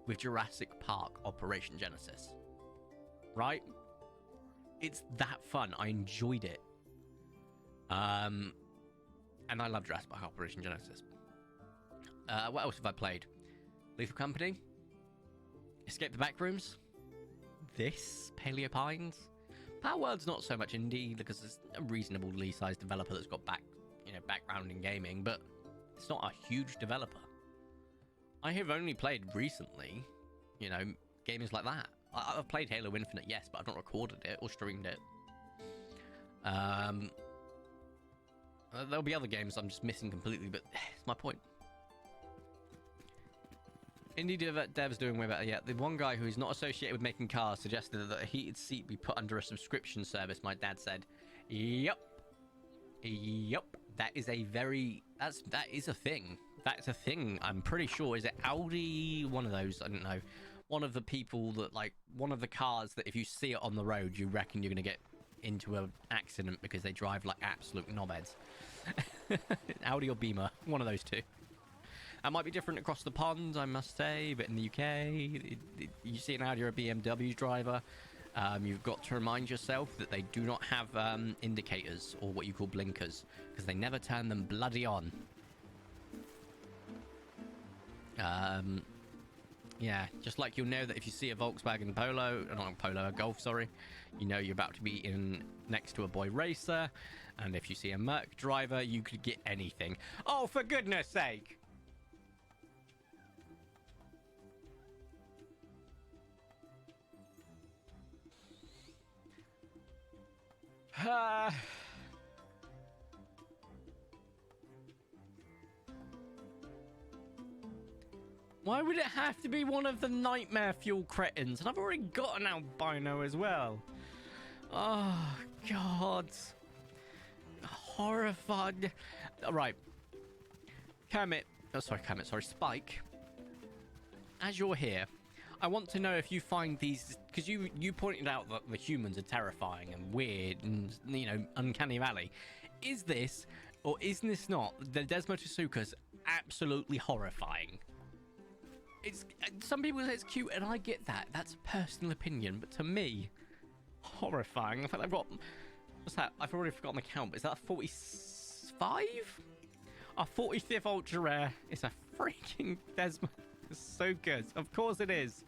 with Jurassic Park Operation Genesis, right? It's that fun. I enjoyed it. And I love Jurassic Park Operation Genesis. What else have I played? Lethal Company, Escape the Backrooms, this, Paleo Pines. Power World's not so much indie because it's a reasonably sized developer that's got background in gaming, but it's not a huge developer. I have only played recently, games like that. I've played Halo Infinite, yes, but I've not recorded it or streamed it. There'll be other games I'm just missing completely, but it's my point. Indie devs doing way better. Yeah, the one guy who is not associated with making cars suggested that a heated seat be put under a subscription service. My dad said, "Yep, that is a that is a thing. That's a thing. I'm pretty sure. Is it Audi? One of those? I don't know. One of the people that one of the cars that if you see it on the road, you reckon you're gonna get into an accident because they drive like absolute knobheads. Audi or Beamer, one of those two. That might be different across the pond, I must say, but in the UK, you see an Audi or a BMW driver, you've got to remind yourself that they do not have indicators or what you call blinkers, because they never turn them bloody on. Yeah, just like you'll know that if you see a Volkswagen Polo, not a Polo, a Golf, sorry, you know you're about to be next to a boy racer, and if you see a Merc driver, you could get anything. Oh, for goodness sake! Why would it have to be one of the nightmare fuel cretins? And I've already got an albino as well. Oh, God. Horrified. All right. Spike. As you're here, I want to know if you find these, because you pointed out that the humans are terrifying and weird and, uncanny valley. Is this, or is this not, the Desmotsuka's absolutely horrifying? Some people say it's cute, and I get that. That's a personal opinion, but to me, horrifying. In fact, I've got, what's that? I've already forgotten the count, but is that a 45? A 45th ultra rare. It's a freaking Desmos. It's so good. Of course it is.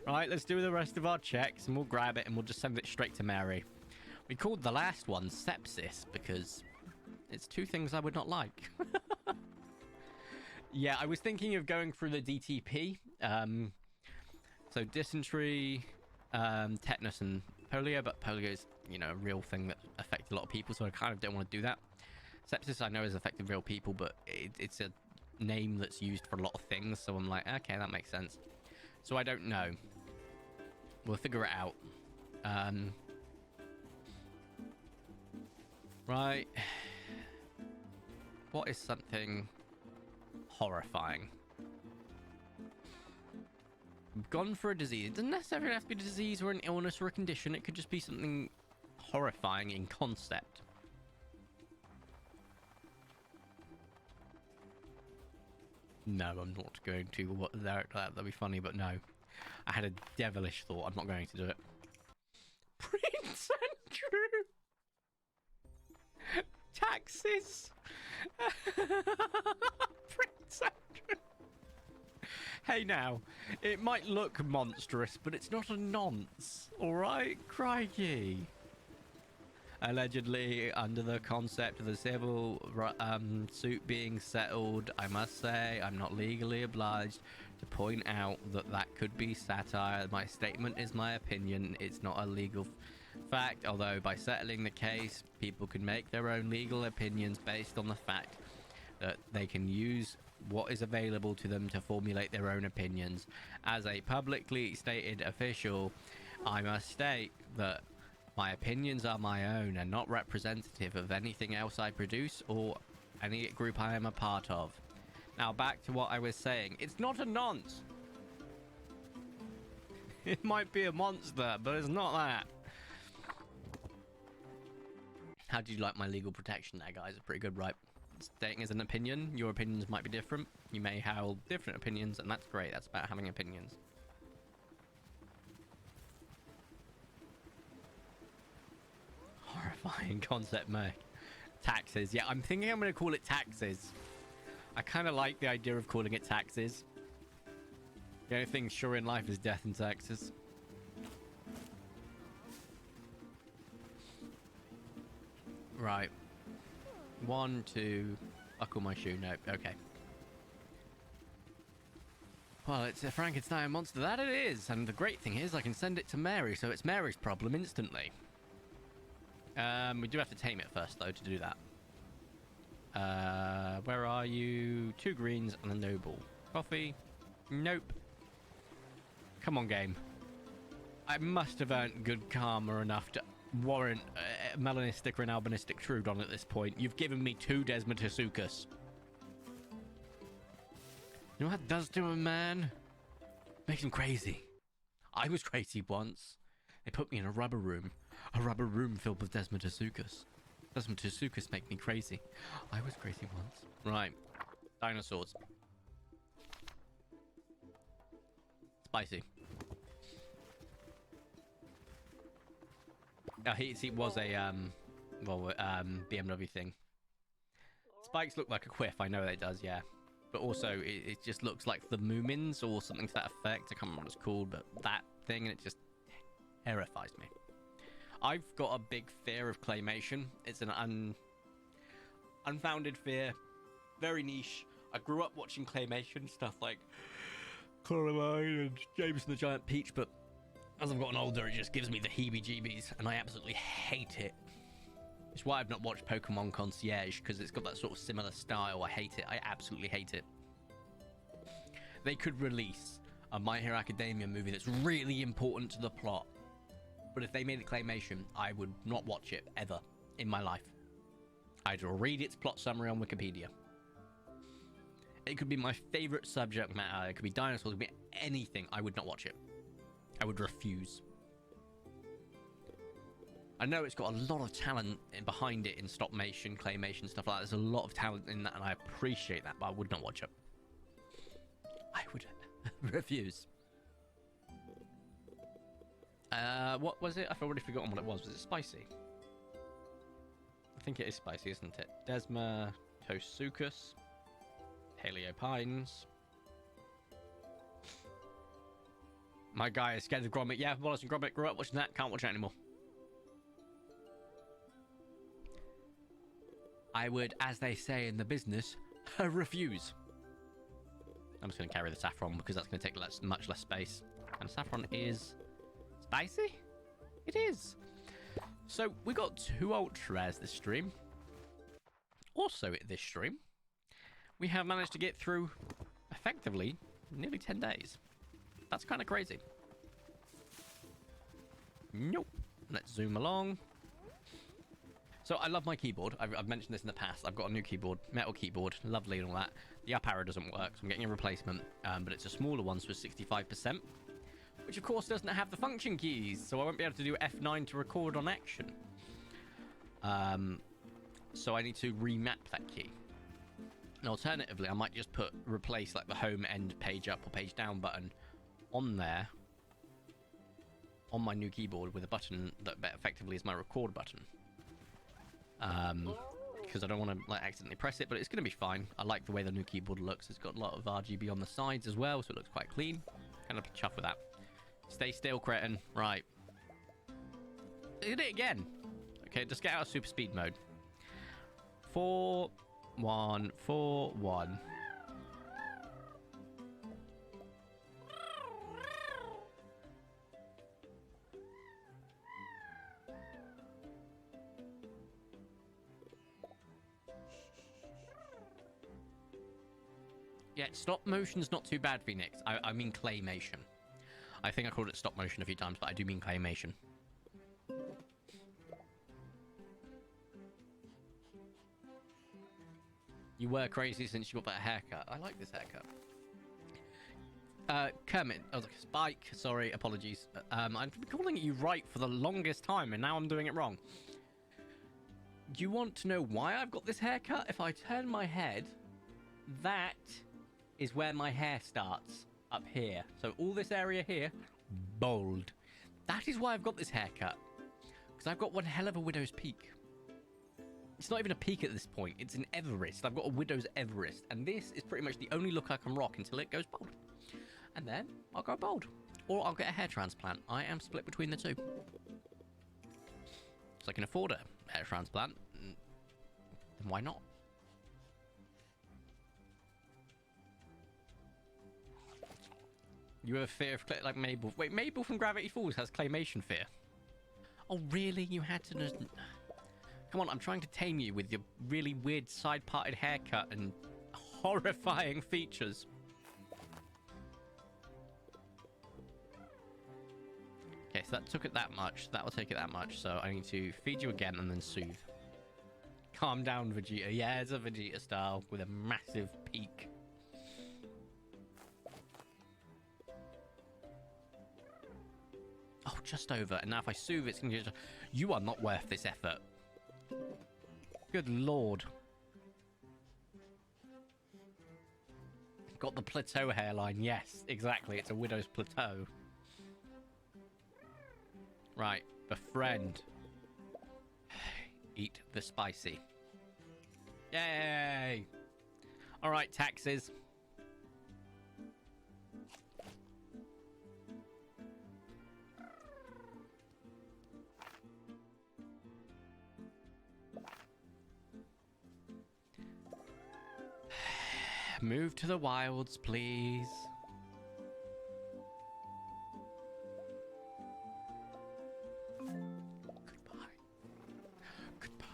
Right, let's do the rest of our checks, and we'll grab it, and we'll just send it straight to Mary. We called the last one Sepsis because it's two things I would not like. Yeah, I was thinking of going through the DTP. So dysentery, tetanus, and polio, but polio is, a real thing that affects a lot of people, so I kind of don't want to do that. Sepsis, I know, has affected real people, but it's a name that's used for a lot of things, so I'm like, okay, that makes sense. So I don't know. We'll figure it out. Right. What is something horrifying? We've gone for a disease. It doesn't necessarily have to be a disease or an illness or a condition. It could just be something horrifying in concept. No, I'm not going to. That'd be funny, but no. I had a devilish thought. I'm not going to do it. Prince Andrew! Taxes! Prince Andrew! Hey now, it might look monstrous, but it's not a nonce, alright? Crikey. Allegedly, under the concept of the civil suit being settled, I must say I'm not legally obliged to point out that that could be satire. My statement is my opinion. It's not a legal fact, although by settling the case, people can make their own legal opinions based on the fact that they can use what is available to them to formulate their own opinions. As a publicly stated official, I must state that my opinions are my own and not representative of anything else I produce or any group I am a part of. Now back to what I was saying. It's not a nonce. It might be a monster, but it's not that. How do you like my legal protection there, guys? It's pretty good, right? Stating as an opinion, your opinions might be different. You may have different opinions, and that's great. That's about having opinions. Horrifying concept, Meg. Taxes. Yeah, I'm thinking I'm going to call it taxes. I kind of like the idea of calling it taxes. The only thing sure in life is death and taxes. Right. 1, 2. Buckle my shoe. No. Okay. Well, it's a Frankenstein monster. That it is. And the great thing is I can send it to Mary, so it's Mary's problem instantly. We do have to tame it first, though, to do that. Where are you? 2 greens and a noble. Coffee? Nope. Come on, game. I must have earned good karma enough to warrant a melanistic or an albinistic Trudon at this point. You've given me 2 Desmotasuchus. You know what that does to a man? Makes him crazy. I was crazy once. They put me in a rubber room. A rubber room filled with Desmotasuchus. Desmotasuchus make me crazy. I was crazy once. Right. Dinosaurs. Spicy. Heat seat was a BMW thing. Spikes look like a quiff. I know it does, yeah. But also, it just looks like the Moomins or something to that effect. I can't remember what it's called, but that thing, and it just terrifies me. I've got a big fear of claymation. It's an unfounded fear. Very niche. I grew up watching claymation, stuff like Coraline and James and the Giant Peach, but as I've gotten older, it just gives me the heebie-jeebies, and I absolutely hate it. It's why I've not watched Pokemon Concierge, because it's got that sort of similar style. I hate it. I absolutely hate it. They could release a My Hero Academia movie that's really important to the plot, but if they made it claymation, I would not watch it ever in my life. I'd read its plot summary on Wikipedia. It could be my favorite subject matter. It could be dinosaurs. It could be anything. I would not watch it. I would refuse. I know it's got a lot of talent behind it in stop motion, claymation, stuff like that. There's a lot of talent in that, and I appreciate that, but I would not watch it. I would refuse. What was it? I've already forgotten what it was. Was it spicy? I think it is spicy, isn't it? Desmotasuchus. Paleopines. My guy is scared of Gromit. Yeah, Wallace and Gromit grew up watching that. Can't watch it anymore. I would, as they say in the business, refuse. I'm just going to carry the saffron because that's going to take much less space. And saffron is spicy? It is. So we got 2 ultra rares this stream. Also at this stream, we have managed to get through effectively nearly 10 days. That's kind of crazy. Nope. Let's zoom along. So I love my keyboard. I've mentioned this in the past. I've got a new keyboard, metal keyboard, lovely and all that. The up arrow doesn't work, so I'm getting a replacement, but it's a smaller one, so it's 65%, which of course doesn't have the function keys, so I won't be able to do F9 to record on action. So I need to remap that key. And alternatively, I might just replace like the home end page up or page down button on there, on my new keyboard with a button that effectively is my record button. Because I don't want to like accidentally press it, but it's going to be fine. I like the way the new keyboard looks. It's got a lot of RGB on the sides as well, so it looks quite clean. Kind of chuffed with that. Stay still, cretin. Right. I did it again. Okay, just get out of super speed mode. 4, 1, 4, 1. Yeah, stop motion's not too bad, Phoenix. I mean claymation. I think I called it stop motion a few times, but I do mean claymation. You were crazy since you got that haircut. I like this haircut. Kermit. I was like, Spike. Sorry, apologies. I've been calling it you right for the longest time, and now I'm doing it wrong. Do you want to know why I've got this haircut? If I turn my head, that is where my hair starts. Up here. So all this area here, bald. That is why I've got this haircut. Because I've got one hell of a widow's peak. It's not even a peak at this point. It's an Everest. I've got a widow's Everest. And this is pretty much the only look I can rock until it goes bald. And then I'll go bald. Or I'll get a hair transplant. I am split between the two. So I can afford a hair transplant. Then why not? You have a fear of like Mabel. Wait, Mabel from Gravity Falls has claymation fear. Oh, really? You had to just... Come on, I'm trying to tame you with your really weird side-parted haircut and horrifying features. Okay, so that took it that much. That will take it that much. So I need to feed you again and then soothe. Calm down, Vegeta. Yeah, it's a Vegeta style with a massive peak. Oh, just over. And now if I soothe, it's going to just... You are not worth this effort. Good lord. Got the plateau hairline. Yes, exactly. It's a widow's plateau. Right. Befriend. Eat the spicy. Yay! Alright, taxes. Move to the wilds, please. Goodbye. Goodbye.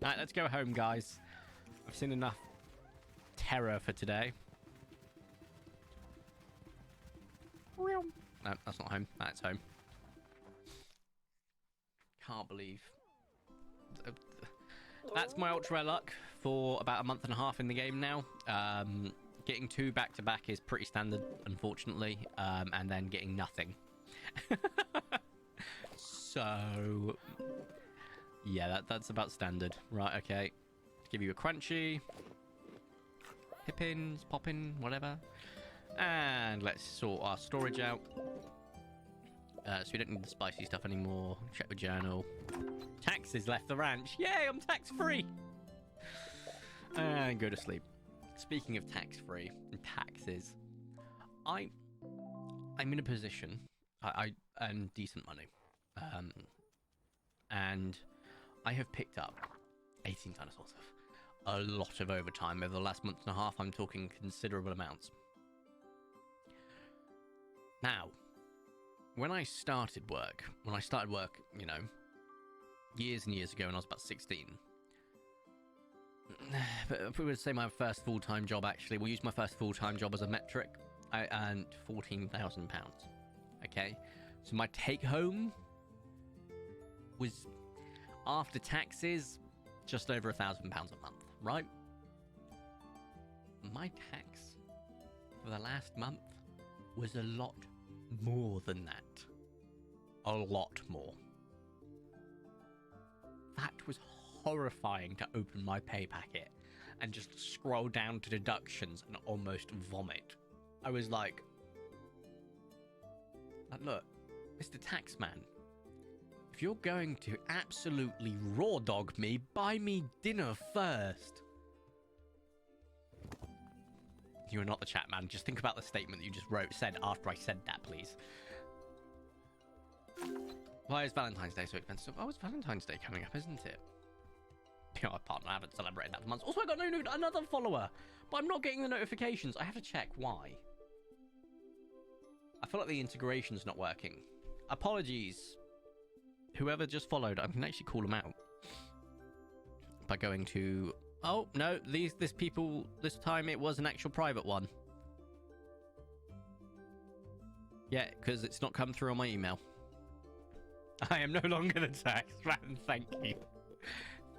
Alright, let's go home, guys. I've seen enough terror for today. No, that's not home. That's home. Can't believe. That's my ultra luck for about a month and a half in the game now. Getting 2 back-to-back is pretty standard, unfortunately. And then getting nothing. So, yeah, that's about standard. Right, okay. Give you a crunchy. Hippins, poppin, whatever. And let's sort our storage out. So we don't need the spicy stuff anymore. Check the journal. Taxes left the ranch. Yay, I'm tax-free. And go to sleep. Speaking of tax-free and taxes, I'm in a position. I earn decent money. And I have picked up 18 tons worth of a lot of overtime over the last month and a half. I'm talking considerable amounts. Now, when I started work, you know, years and years ago when I was about 16, but we would say my first full-time job, actually, we'll use my first full-time job as a metric, I earned £14,000, okay? So my take-home was, after taxes, just over £1,000 a month, right? My tax for the last month was a lot more than that. A lot more. That was horrifying to open my pay packet and just scroll down to deductions and almost vomit. I was like, look, Mr. Taxman, if you're going to absolutely raw dog me, buy me dinner first. You are not the chat man. Just think about the statement that you just said after I said that, please. Why is Valentine's Day so expensive? Oh, it's Valentine's Day coming up, isn't it? You know, my partner, I haven't celebrated that for months. Also, I got another follower, but I'm not getting the notifications. I have to check why. I feel like the integration's not working. Apologies. Whoever just followed, I can actually call them out by going to... Oh, no, this people, this time it was an actual private one. Yeah, because it's not come through on my email. I am no longer the tax man. Thank you.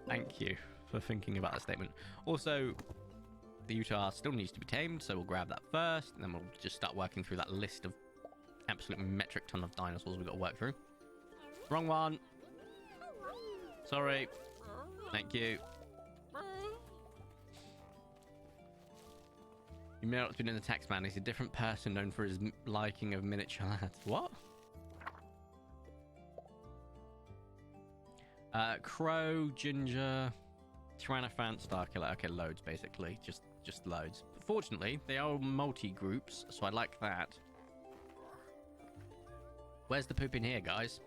Thank you for thinking about that statement. Also, the Utah still needs to be tamed, so we'll grab that first, and then we'll just start working through that list of absolute metric ton of dinosaurs we've got to work through. Wrong one. Sorry. Thank you. You may not have been in the tax man. He's a different person known for his liking of miniature lads. What? Crow, Ginger, Tyrannophant, Starkiller. Okay, loads basically. Just loads. Fortunately, they are multi-groups, so I like that. Where's the poop in here, guys?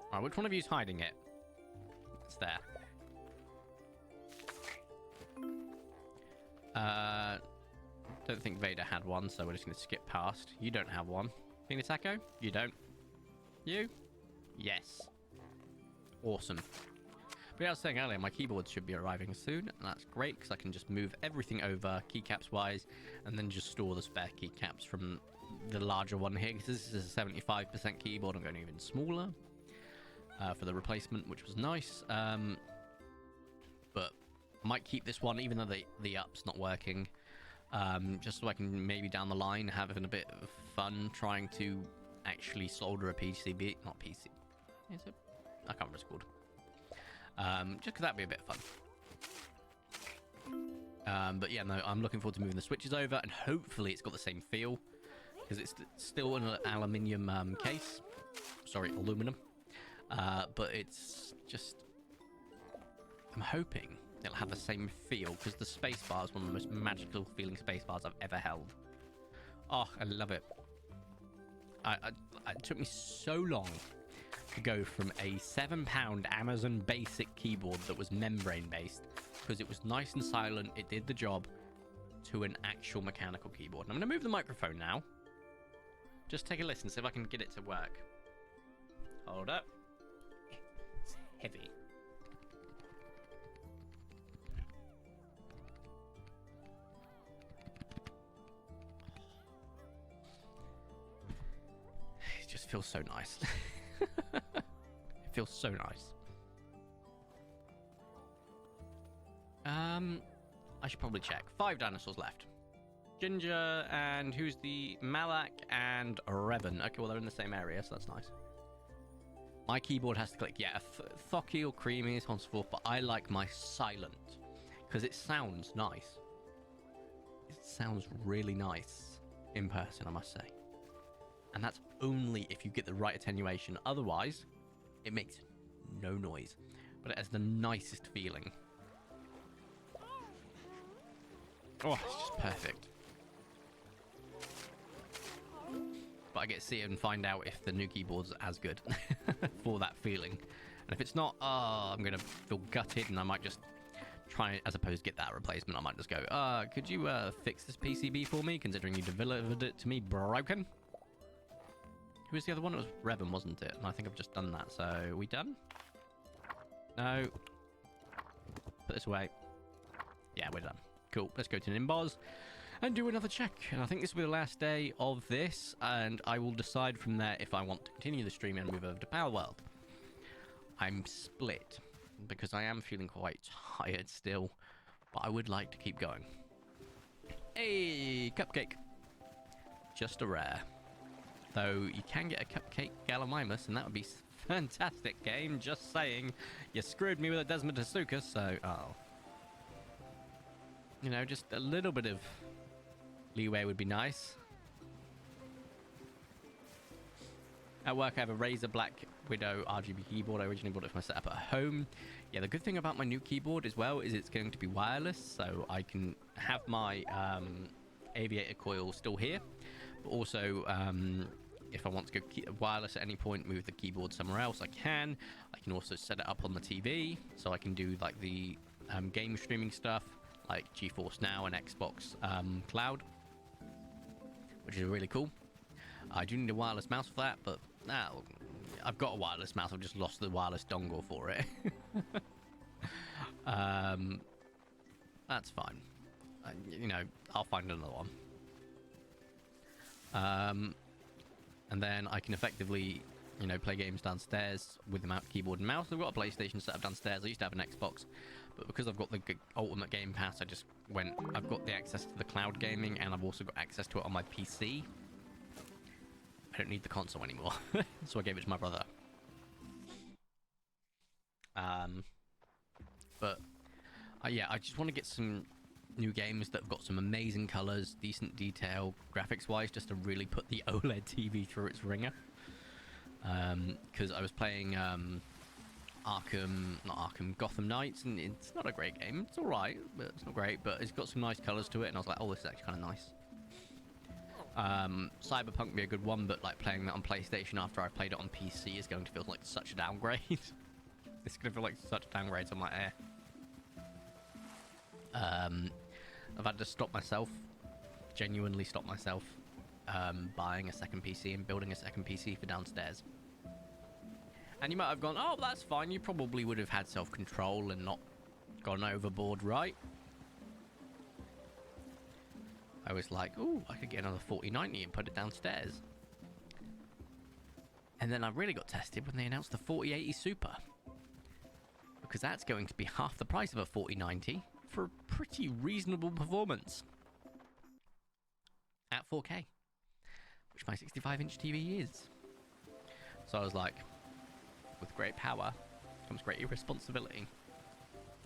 Alright, which one of you is hiding it? It's there. Don't think Vader had one, so we're just going to skip past. You don't have one. Tina Taco? You don't. You? Yes. Awesome. But yeah, I was saying earlier, my keyboards should be arriving soon, and that's great, because I can just move everything over keycaps-wise, and then just store the spare keycaps from the larger one here, because this is a 75% keyboard. I'm going even smaller for the replacement, which was nice. But I might keep this one, even though the up's not working, just so I can maybe down the line having a bit of fun trying to actually solder a PCB. Not PC. Is it? I can't remember what it's called. Just because that'd be a bit of fun. But yeah, no, I'm looking forward to moving the switches over, and hopefully it's got the same feel, because it's still an aluminium case. Sorry, aluminum. But it's just... I'm hoping it'll have the same feel, because the spacebar is one of the most magical feeling spacebars I've ever held. Oh, I love it. It took me so long to go from a £7 Amazon basic keyboard that was membrane based, because it was nice and silent, it did the job, to an actual mechanical keyboard. And I'm going to move the microphone now. Just take a listen, see if I can get it to work. Hold up. It's heavy. It just feels so nice. It feels so nice. I should probably check. 5 dinosaurs left. Ginger and who's the Malak and Revan. Okay, well they're in the same area, so that's nice. My keyboard has to click. Yeah, Thocky or Creamy is on forth, but I like my silent because it sounds nice. It sounds really nice in person, I must say. And that's only if you get the right attenuation. Otherwise, it makes no noise. But it has the nicest feeling. Oh, it's just perfect. But I get to see it and find out if the new keyboard's as good for that feeling. And if it's not, I'm going to feel gutted, and I might just try, as opposed to get that replacement, I might just go, could you fix this PCB for me, considering you delivered it to me broken? Who was the other one? It was Revan, wasn't it? And I think I've just done that. So, are we done? No. Put this away. Yeah, we're done. Cool. Let's go to Nimbos and do another check. And I think this will be the last day of this, and I will decide from there if I want to continue the stream and move over to Power World. I'm split because I am feeling quite tired still, but I would like to keep going. Hey, cupcake. Just a rare. Though you can get a cupcake Gallimimus, and that would be fantastic game. Just saying. You screwed me with a Desmond Asuka, so... Oh. You know, just a little bit of leeway would be nice. At work, I have a Razer Black Widow RGB keyboard. I originally bought it for my setup at home. Yeah, the good thing about my new keyboard as well is it's going to be wireless, so I can have my aviator coil still here, but also If I want to go wireless at any point, move the keyboard somewhere else, I can. I can also set it up on the TV, so I can do like the game streaming stuff, like GeForce Now and Xbox Cloud, which is really cool. I do need a wireless mouse for that, but now I've got a wireless mouse. I've just lost the wireless dongle for it. That's fine. You know, I'll find another one. And then I can effectively, you know, play games downstairs with the keyboard and mouse. I've got a PlayStation set up downstairs. I used to have an Xbox, but because I've got the Ultimate Game Pass, I just went. I've got the access to the cloud gaming, and I've also got access to it on my PC. I don't need the console anymore, so I gave it to my brother. But yeah, I just want to get some new games that have got some amazing colors, decent detail, graphics-wise, just to really put the OLED TV through its ringer. Because I was playing Gotham Knights, and it's not a great game. It's all right, but it's not great. But it's got some nice colors to it, and I was like, oh, this is actually kind of nice. Cyberpunk would be a good one, but like playing that on PlayStation after I played it on PC is going to feel like such a downgrade. It's going to feel like such a downgrade, so I'm like, I've had to stop myself, genuinely stop myself, buying a second PC and building a second PC for downstairs. And you might have gone, oh, that's fine. You probably would have had self-control and not gone overboard, right? I was like, ooh, I could get another 4090 and put it downstairs. And then I really got tested when they announced the 4080 Super. Because that's going to be half the price of a 4090 for a pretty reasonable performance. At 4K. Which my 65-inch TV is. So I was like, with great power comes great irresponsibility.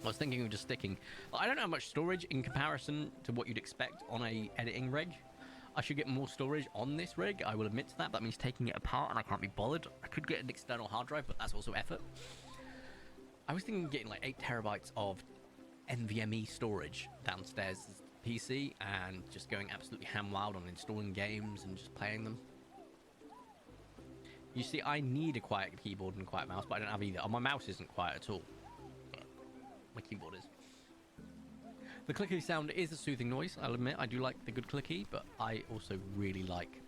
I was thinking of just sticking... I don't have much storage in comparison to what you'd expect on a editing rig. I should get more storage on this rig, I will admit to that. That means taking it apart, and I can't be bothered. I could get an external hard drive, but that's also effort. I was thinking of getting like 8 terabytes of NVMe storage downstairs PC, and just going absolutely ham wild on installing games and just playing them. You see, I need a quiet keyboard and quiet mouse, but I don't have either. Oh, my mouse isn't quiet at all. My keyboard is. The clicky sound is a soothing noise, I'll admit. I do like the good clicky, but I also really like...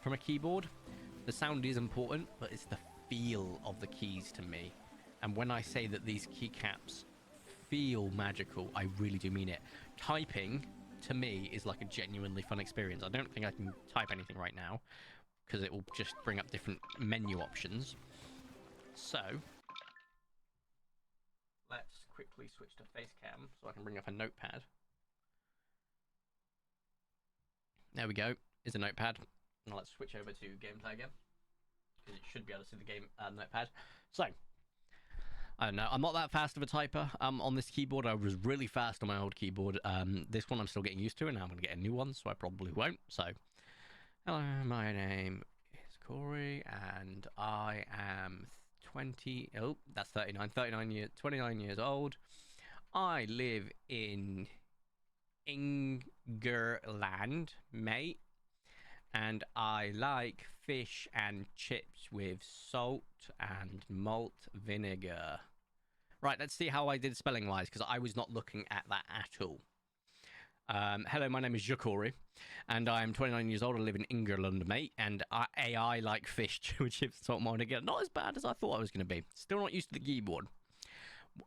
From a keyboard, the sound is important, but it's the feel of the keys to me. And when I say that these keycaps feel magical, I really do mean it. Typing, to me, is like a genuinely fun experience. I don't think I can type anything right now, because it will just bring up different menu options. So... let's quickly switch to Facecam so I can bring up a notepad. There we go. Is a notepad. Now let's switch over to gameplay again, because it should be able to see the game notepad. So, I don't know. I'm not that fast of a typer on this keyboard. I was really fast on my old keyboard. This one I'm still getting used to, and now I'm going to get a new one, so I probably won't. So, hello, my name is Corey, and I am 29 years old. I live in England, mate, and I like fish and chips with salt and malt vinegar. Right, let's see how I did spelling wise, because I was not looking at that at all. Hello, my name is Jacori, and I am 29 years old. I live in England, mate, and I like fish, chips, salt, and vinegar. Not as bad as I thought I was going to be. Still not used to the keyboard.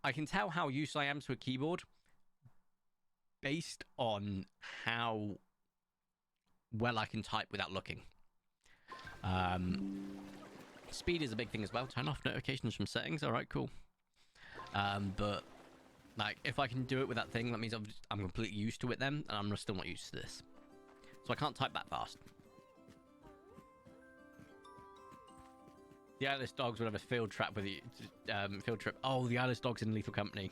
I can tell how used I am to a keyboard based on how well I can type without looking. Speed is a big thing as well. Turn off notifications from settings. All right, cool. But... like, if I can do it with that thing, that means I'm completely used to it then, and I'm still not used to this. So I can't type that fast. The Eyeless Dogs would have a field trip with you. Field trip. Oh, the Eyeless Dogs in Lethal Company.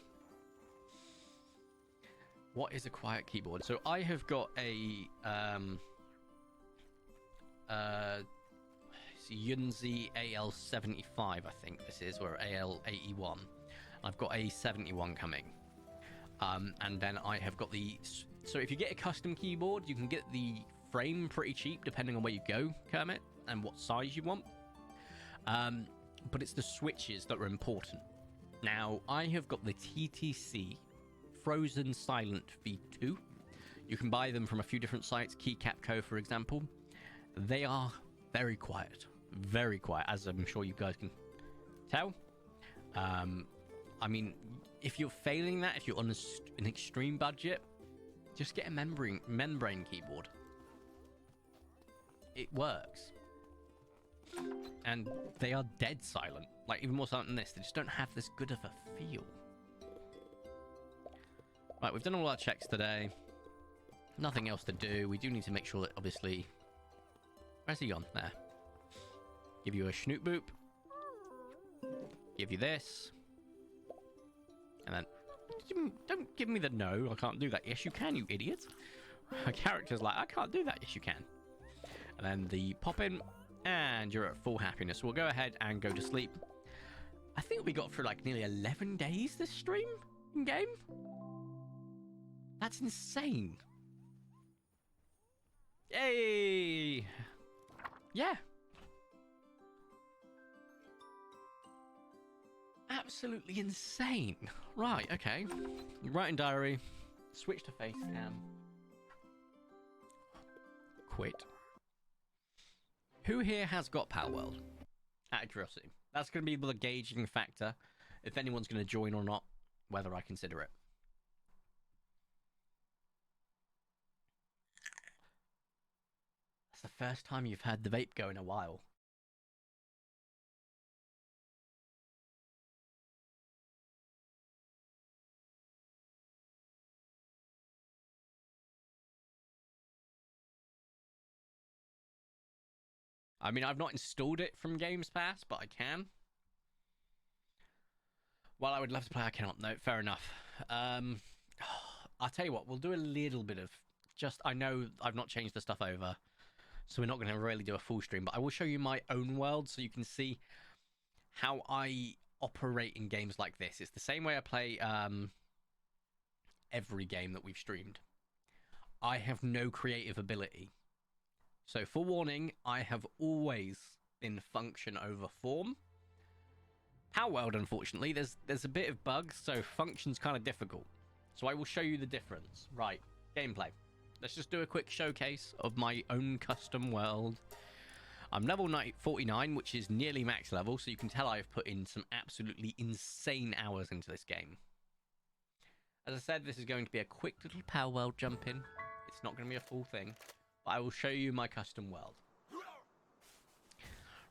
What is a quiet keyboard? So I have got a Yunzi AL75, I think this is, or AL81. I've got a 71 coming. And then I have got the... so if you get a custom keyboard, you can get the frame pretty cheap, depending on where you go, Kermit. and what size you want. But it's the switches that are important. Now, I have got the TTC Frozen Silent V2. You can buy them from a few different sites, Keycap Co, for example. They are very quiet, as I'm sure you guys can tell. I mean, if you're failing that, if you're on an extreme budget, just get a membrane keyboard. It works. And they are dead silent. Like, even more silent than this. They just don't have this good of a feel. Right, we've done all our checks today. Nothing else to do. We do need to make sure that, obviously... Where's he gone? There. Give you a schnoot boop. Give you this. And then... Don't give me the no. I can't do that. Yes, you can, you idiot. My character's like, I can't do that. Yes, you can. And then the pop in. And you're at full happiness. We'll go ahead and go to sleep. I think we got through like nearly 11 days this stream in game. That's insane. Yay! Yeah. Absolutely insane. Right, okay. Writing diary. Switch to face cam. Quit. Who here has got Pal World? Out of curiosity. That's going to be the gauging factor. If anyone's going to join or not. Whether I consider it. That's the first time you've had the vape go in a while. I mean, I've not installed it from Games Pass, but I can. Well, I would love to play, I cannot. No, fair enough. I'll tell you what, we'll do a little bit of... I know I've not changed the stuff over, so we're not going to really do a full stream, but I will show you my own world so you can see how I operate in games like this. It's the same way I play every game that we've streamed. I have no creative ability. So, forewarning, I have always been function over form. Pal World, unfortunately, there's a bit of bugs, so function's kind of difficult. So I will show you the difference. Right, gameplay. Let's just do a quick showcase of my own custom world. I'm level 49, which is nearly max level, so you can tell I've put in some absolutely insane hours into this game. As I said, this is going to be a quick little Pal World jump in. It's not going to be a full thing. I will show you my custom world.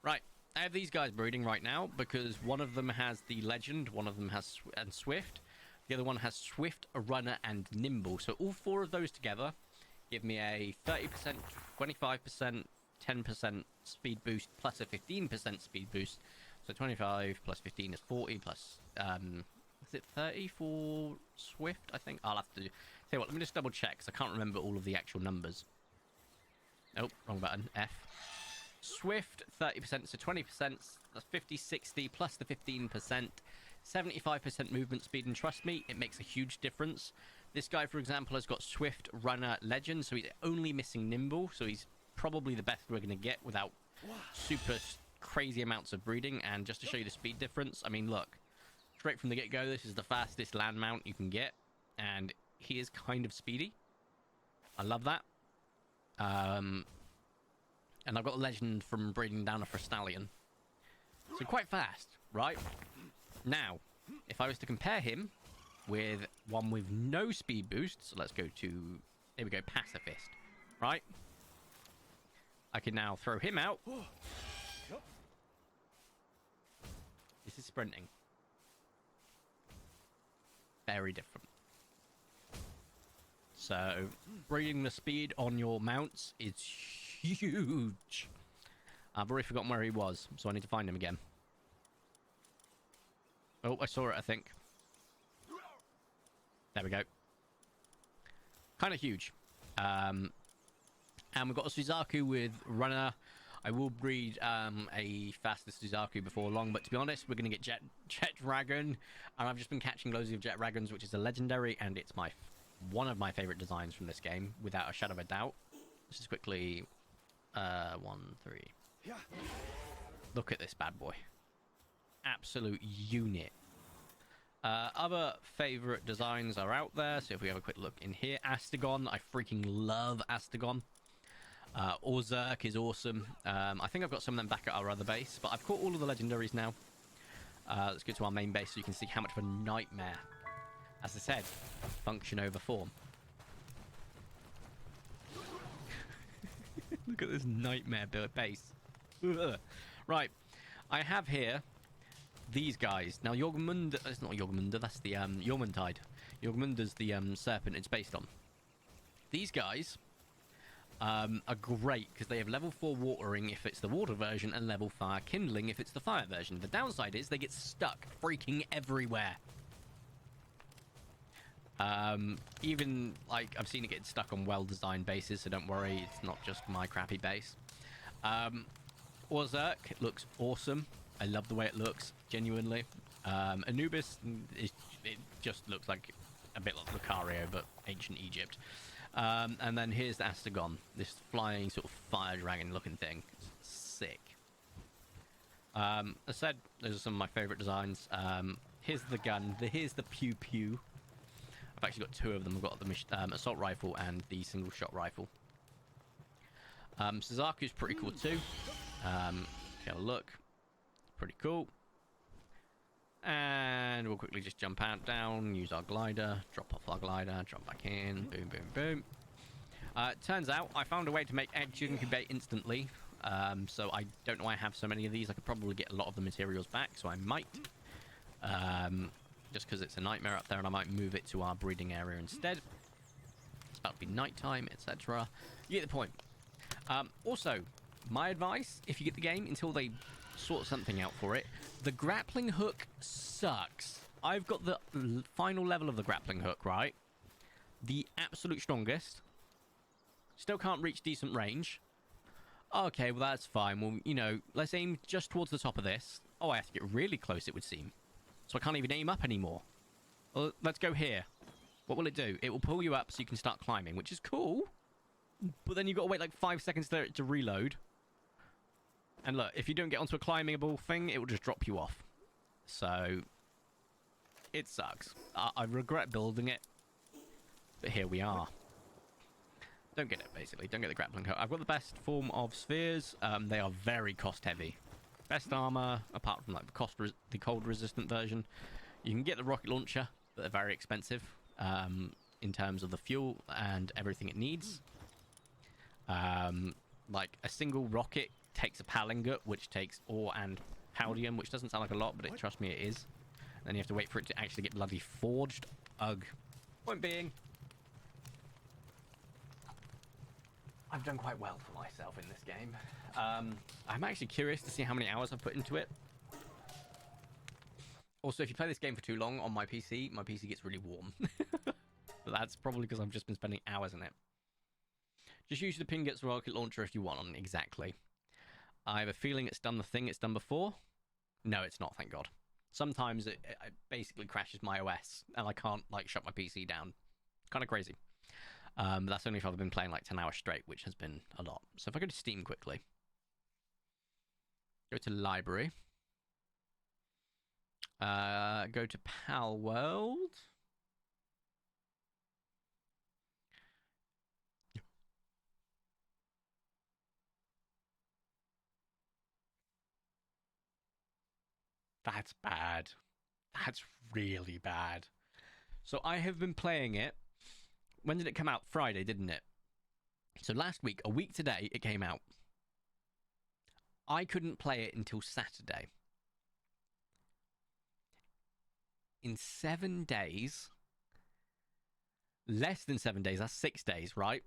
Right, I have these guys breeding right now because one of them has the legend, one of them has Swift, the other one has Swift, a runner, and nimble. So all four of those together give me a 30%, 25%, 10% speed boost plus a 15% speed boost. So 25 plus 15 is 40 plus, is it 30 for Swift? I think I'll have to tell you what. Let me just double check because I can't remember all of the actual numbers. Nope, wrong button. F. Swift, 30%, so 20%, that's 50, 60, plus the 15%, 75% movement speed, and trust me, it makes a huge difference. This guy, for example, has got Swift, Runner, Legend, so he's only missing Nimble, so he's probably the best we're going to get without super crazy amounts of breeding. And just to show you the speed difference, I mean, look, straight from the get-go, this is the fastest land mount you can get, and he is kind of speedy. I love that. And I've got a legend from breeding down a Frostallion. So quite fast, right? Now, if I was to compare him with one with no speed boost, so let's go to, there we go, Pacifist, right? I can now throw him out. This is sprinting. Very different. So, breeding the speed on your mounts is huge. I've already forgotten where he was, so I need to find him again. Oh, I saw it, I think. There we go. Kind of huge. And we've got a Suzaku with Runner. I will breed a faster Suzaku before long, but to be honest, we're going to get Jet Dragon. And I've just been catching loads of Jet Dragons, which is a legendary, and it's one of my favorite designs from this game, without a shadow of a doubt. Let's just quickly 1, 3, Look at this bad boy. Absolute unit. Other favourite designs are out there. So if we have a quick look in here, Astagon. I freaking love Astagon. Orzurk is awesome. I think I've got some of them back at our other base, but I've caught all of the legendaries now. Let's go to our main base so you can see how much of a nightmare, as I said, function over form. Look at this nightmare base. Ugh. Right, I have here these guys. Now, Jormungand... It's not Jormungand, that's the Jormungand. Jormundar's the serpent it's based on. These guys are great because they have level 4 watering if it's the water version and level 5 kindling if it's the fire version. The downside is they get stuck freaking everywhere. Even, like, I've seen it get stuck on well-designed bases, so don't worry, it's not just my crappy base. Orzurk looks awesome. I love the way it looks, genuinely. Anubis, it just looks like a bit like Lucario, but ancient Egypt. And then here's the Astagon, this flying sort of fire dragon looking thing. It's sick. As I said, those are some of my favourite designs. Here's the gun. Here's the pew pew. I've actually got two of them. I've got the assault rifle and the single shot rifle. Suzaku's pretty cool too. Have a look. Pretty cool. And we'll quickly just jump out, down, use our glider, drop off our glider, jump back in, boom, boom, boom. Turns out I found a way to make eggs incubate instantly. So I don't know why I have so many of these. I could probably get a lot of the materials back, so I might. Just because it's a nightmare up there, and I might move it to our breeding area instead. It's about to be nighttime, etc. You get the point. Also, my advice, if you get the game until they sort something out for it, the grappling hook sucks. I've got the final level of the grappling hook, right? The absolute strongest. Still can't reach decent range. Okay, well, that's fine. Well, you know, let's aim just towards the top of this. Oh, I have to get really close, it would seem. So I can't even aim up anymore. Well, let's go here. What will it do? It will pull you up so you can start climbing, which is cool. But then you've got to wait like 5 seconds for it to reload. And look, if you don't get onto a climbable thing, it will just drop you off. So, it sucks. I regret building it. But here we are. Don't get it, basically. Don't get the grappling hook. I've got the best form of spheres. They are very cost-heavy. Best armor, apart from like the cold-resistant version. You can get the rocket launcher, but they're very expensive in terms of the fuel and everything it needs. Like a single rocket takes a palingot, which takes ore and palladium, which doesn't sound like a lot, but trust me, it is. Then you have to wait for it to actually get bloody forged. Ugh. Point being, I've done quite well for myself in this game. I'm actually curious to see how many hours I've put into it. Also, if you play this game for too long on my PC gets really warm. But that's probably because I've just been spending hours in it. Just use the Pinget's rocket launcher if you want on exactly. I have a feeling it's done the thing it's done before. No, it's not, thank God. Sometimes it basically crashes my OS, and I can't, like, shut my PC down. Kind of crazy. That's only if I've been playing, like, 10 hours straight, which has been a lot. So if I go to Steam quickly. Go to Library. Go to Pal World. That's bad. That's really bad. So I have been playing it. When did it come out? Friday, didn't it? So last week, a week today, it came out. I couldn't play it until Saturday. In 7 days, less than 7 days, that's 6 days, right?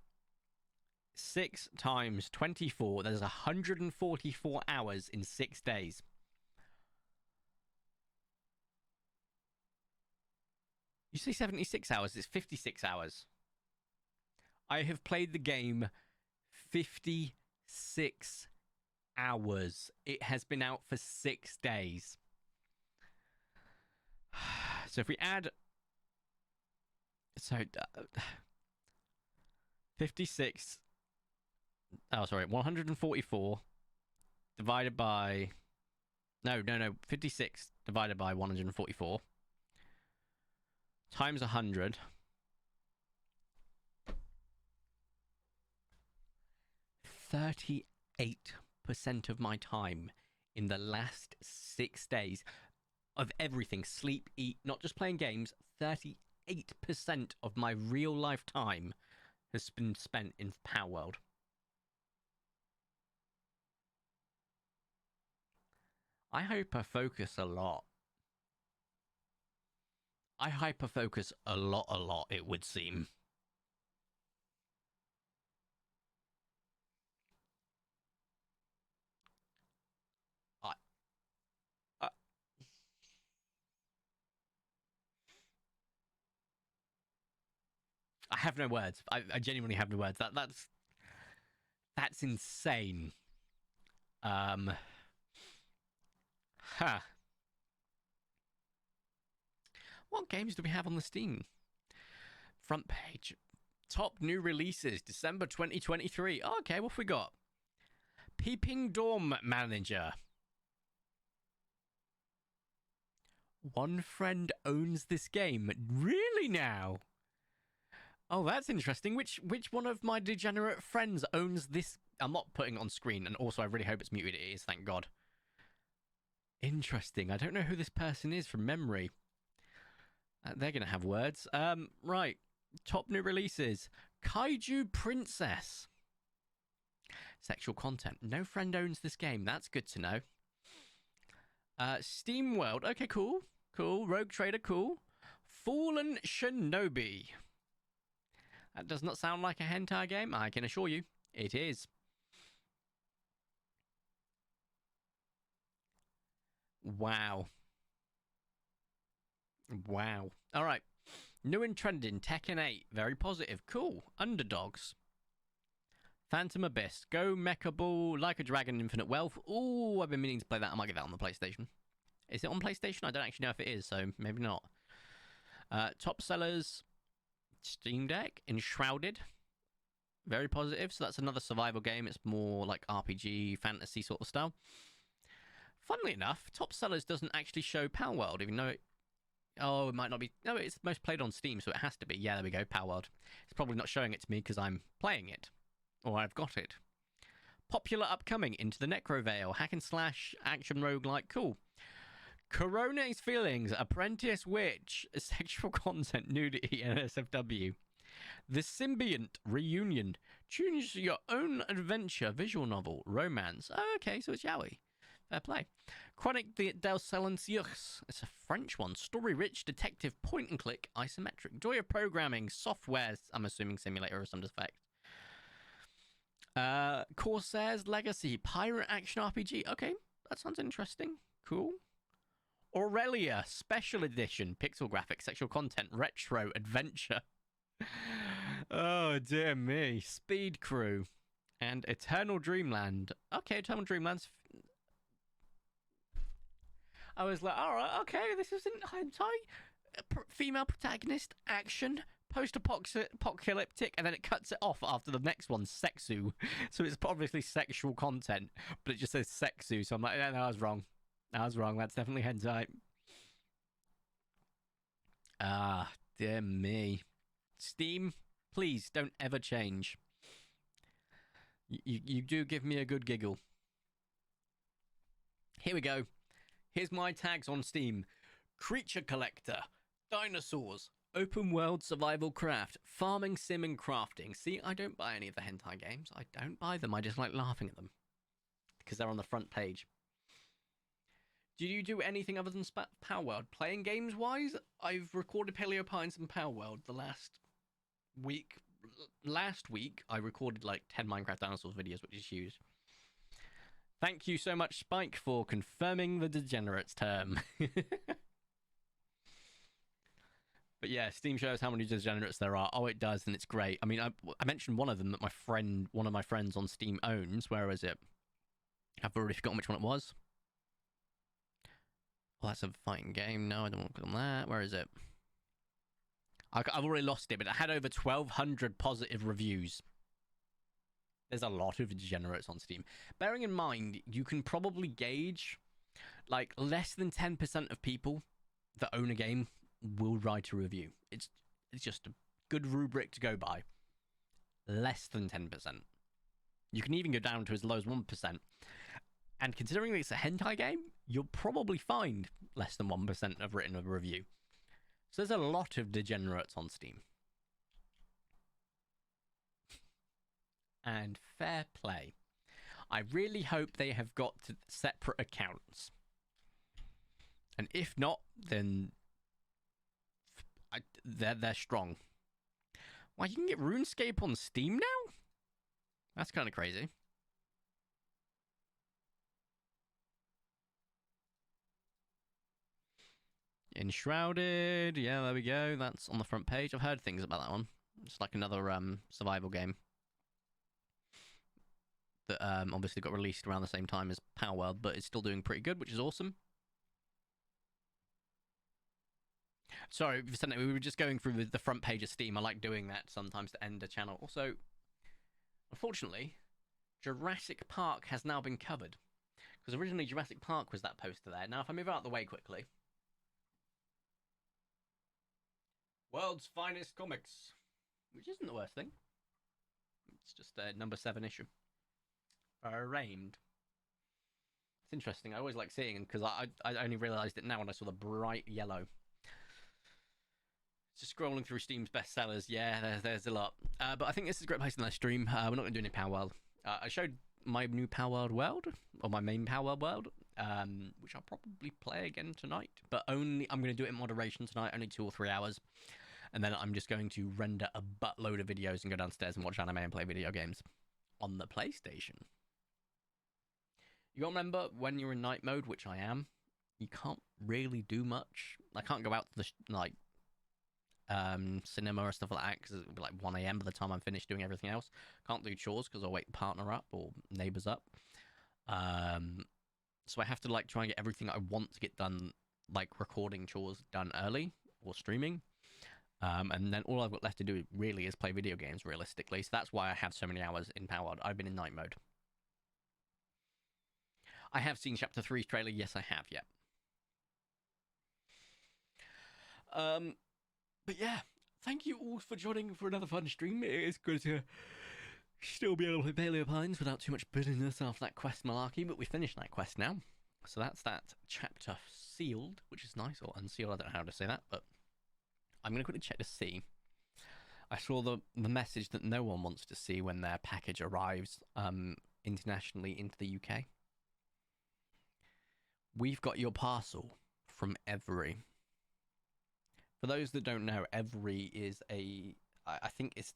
6 times 24, there's 144 hours in 6 days. You say 76 hours, it's 56 hours. I have played the game 56 hours. It has been out for 6 days. So if we add... So... 56... Oh, sorry. 144 divided by... No. 56 divided by 144 times 100. 38% of my time in the last 6 days of everything, sleep, eat, not just playing games, 38% of my real life time has been spent in Power World. I hyper-focus a lot. It would seem. I, I, I have no words. I genuinely have no words. That's insane. Huh. What games do we have on the Steam front page? Top new releases, December 2023. Oh, okay, what have we got? Peeping Dorm Manager. One friend owns this game. Really now? Oh, that's interesting. Which one of my degenerate friends owns this? I'm not putting it on screen, and also I really hope it's muted. It is, thank God. Interesting. I don't know who this person is from memory. They're going to have words. Right. Top new releases. Kaiju Princess. Sexual content. No friend owns this game. That's good to know. Steam World. Okay, cool. Cool. Rogue Trader. Cool. Fallen Shinobi. That does not sound like a hentai game. I can assure you. It is. Wow. Wow. All right. New and trending. Tekken 8. Very positive. Cool. Underdogs. Phantom Abyss. Go Mecha Ball. Like a Dragon. Infinite Wealth. Ooh, I've been meaning to play that. I might get that on the PlayStation. Is it on PlayStation? I don't actually know if it is, so maybe not. Top sellers. Steam Deck. Enshrouded. Very positive. So that's another survival game. It's more like RPG, fantasy sort of style. Funnily enough, top sellers doesn't actually show Power World, even though it... Oh, it might not be... No, it's most played on Steam, so it has to be. Yeah, there we go, Power World. It's probably not showing it to me because I'm playing it. Or I've got it. Popular upcoming, Into the Necrovale, hack and slash, action roguelike, cool. Corona's Feelings, Apprentice Witch, sexual content, nudity, and SFW. The Symbiont Reunion, choose your own adventure, visual novel, romance. Oh, okay, so it's yaoi. Fair play. Chronic del Silencieux. It's a French one. Story-rich, detective, point-and-click, isometric. Joy of programming, software, I'm assuming simulator of some effect. Corsair's Legacy, pirate action RPG. Okay, that sounds interesting. Cool. Aurelia, special edition, pixel graphics, sexual content, retro, adventure. Oh, dear me. Speed Crew. And Eternal Dreamland. Okay, Eternal Dreamland's... I was like, all right, okay, this isn't hentai. Female protagonist, action, post-apocalyptic, and then it cuts it off after the next one, sexu. So it's obviously sexual content, but it just says sexu. So I'm like, no, I was wrong. That's definitely hentai. Ah, dear me. Steam, please don't ever change. You do give me a good giggle. Here we go. Here's my tags on Steam. Creature Collector, Dinosaurs, Open World Survival Craft, Farming Sim and Crafting. See, I don't buy any of the hentai games. I don't buy them. I just like laughing at them. Because they're on the front page. Do you do anything other than Power World? Playing games-wise, I've recorded Paleo Pines and Power World the last week. Last week, I recorded like 10 Minecraft Dinosaurs videos, which is huge. Thank you so much, Spike, for confirming the degenerates term. But yeah, Steam shows how many degenerates there are. Oh, it does, and it's great. I mean, I mentioned one of them that one of my friends on Steam owns. Where is it? I've already forgotten which one it was. Oh, that's a fighting game. No, I don't want to click on that. Where is it? I've already lost it, but it had over 1,200 positive reviews. There's a lot of degenerates on Steam. Bearing in mind, you can probably gauge like less than 10% of people that own a game will write a review. It's just a good rubric to go by. Less than 10%. You can even go down to as low as 1%. And considering it's a hentai game, you'll probably find less than 1% have written a review. So there's a lot of degenerates on Steam. And fair play. I really hope they have got separate accounts. And if not, then they're strong. Why, you can get RuneScape on Steam now? That's kind of crazy. Enshrouded. Yeah, there we go. That's on the front page. I've heard things about that one. It's like another survival game that obviously got released around the same time as Power World, but it's still doing pretty good, which is awesome. Sorry, we were just going through the front page of Steam. I like doing that sometimes to end a channel. Also, unfortunately, Jurassic Park has now been covered. Because originally Jurassic Park was that poster there. Now, if I move out of the way quickly. World's Finest Comics. Which isn't the worst thing. It's just a number 7 issue. Framed. It's interesting. I always like seeing them because I only realised it now when I saw the bright yellow. Just scrolling through Steam's bestsellers. Yeah, there's a lot. But I think this is a great place in that stream. We're not going to do any Power World. I showed my new Power World or my main Power World, which I'll probably play again tonight. But I'm going to do it in moderation tonight, only 2 or 3 hours. And then I'm just going to render a buttload of videos and go downstairs and watch anime and play video games on the PlayStation. You got to remember, when you're in night mode, which I am, you can't really do much. I can't go out to the, cinema or stuff like that because it'll be like 1 a.m. by the time I'm finished doing everything else. Can't do chores because I'll wake the partner up or neighbors up. So I have to try and get everything I want to get done, like recording chores done early or streaming. And then all I've got left to do really is play video games realistically. So that's why I have so many hours in Power World. I've been in night mode. I have seen Chapter 3's trailer. Yes, I have, yeah. But yeah, thank you all for joining for another fun stream. It is good to still be able to play Paleo Pines without too much bitterness after that quest malarkey, but we finished that quest now. So that's that chapter sealed, which is nice, or unsealed, I don't know how to say that, but I'm going to quickly check to see. I saw the message that no one wants to see when their package arrives internationally into the UK. We've got your parcel from Every. For those that don't know, Every is I think it's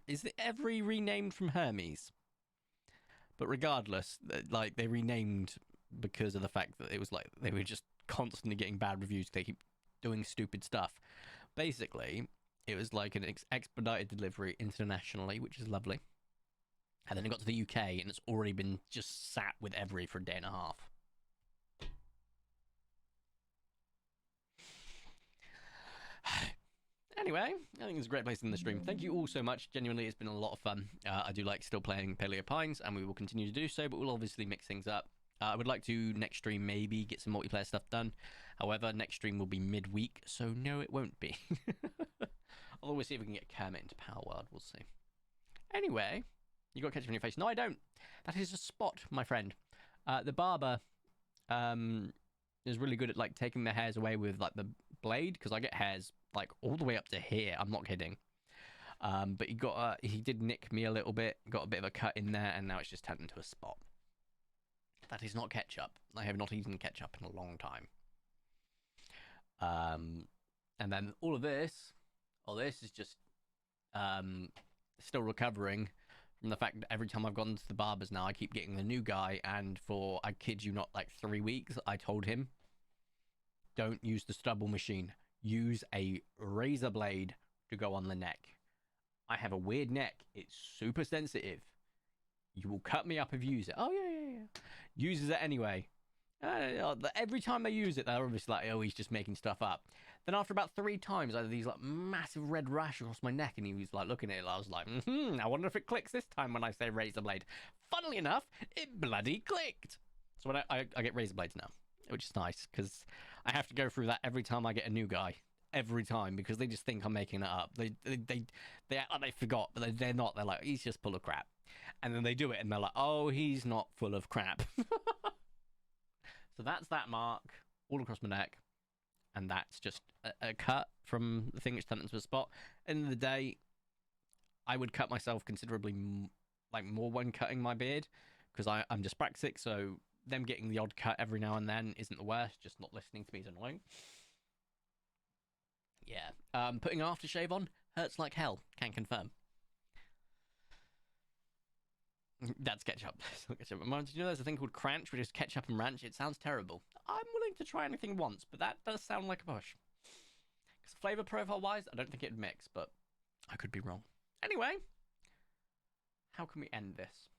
is it Every renamed from Hermes? But regardless, they renamed because of the fact that it was they were just constantly getting bad reviews. They keep doing stupid stuff. Basically, it was like an expedited delivery internationally, which is lovely. And then it got to the UK, and it's already been just sat with Every for a day and a half. Anyway, I think it's a great place in the stream. Thank you all so much. Genuinely, it's been a lot of fun. I do like still playing Paleo Pines, and we will continue to do so, but we'll obviously mix things up. I would like to, next stream, maybe get some multiplayer stuff done. However, next stream will be midweek, so no, it won't be. Although we'll see if we can get Kermit into Power World. We'll see. Anyway, you got ketchup on your face. No, I don't. That is a spot, my friend. The barber is really good at taking the hairs away with the blade, because I get hairs all the way up to here. I'm not kidding. But he did nick me a little bit, got a bit of a cut in there, and now it's just turned into a spot. That is not ketchup. I have not eaten ketchup in a long time. And then all this is just still recovering from the fact that every time I've gone to the barbers now, I keep getting the new guy, and for, I kid you not, 3 weeks, I told him, don't use the stubble machine. Use a razor blade to go on the neck. I have a weird neck. It's super sensitive. You will cut me up if you use it. Oh, yeah. Uses it anyway. Every time they use it, they're obviously oh, he's just making stuff up. Then after about 3 times, I had these like massive red rash across my neck, and he was like looking at it. And I was like, I wonder if it clicks this time when I say razor blade. Funnily enough, it bloody clicked. So when I get razor blades now, which is nice because I have to go through that every time I get a new guy. Every time, because they just think I'm making it up. They act like they forgot, but they're not. They're like, he's just full of crap. And then they do it, and they're like, oh, he's not full of crap. So that's that mark all across my neck. And that's just a cut from the thing which turned into a spot. End of the day, I would cut myself considerably more when cutting my beard, because I'm dyspraxic, so them getting the odd cut every now and then isn't the worst. Just not listening to me is annoying. Yeah. Putting aftershave on hurts like hell. Can confirm. That's ketchup. Ketchup. Mom, did you know there's a thing called Cranch, which is ketchup and ranch? It sounds terrible. I'm willing to try anything once, but that does sound like a push. Because flavor profile-wise, I don't think it'd mix, but I could be wrong. Anyway, how can we end this?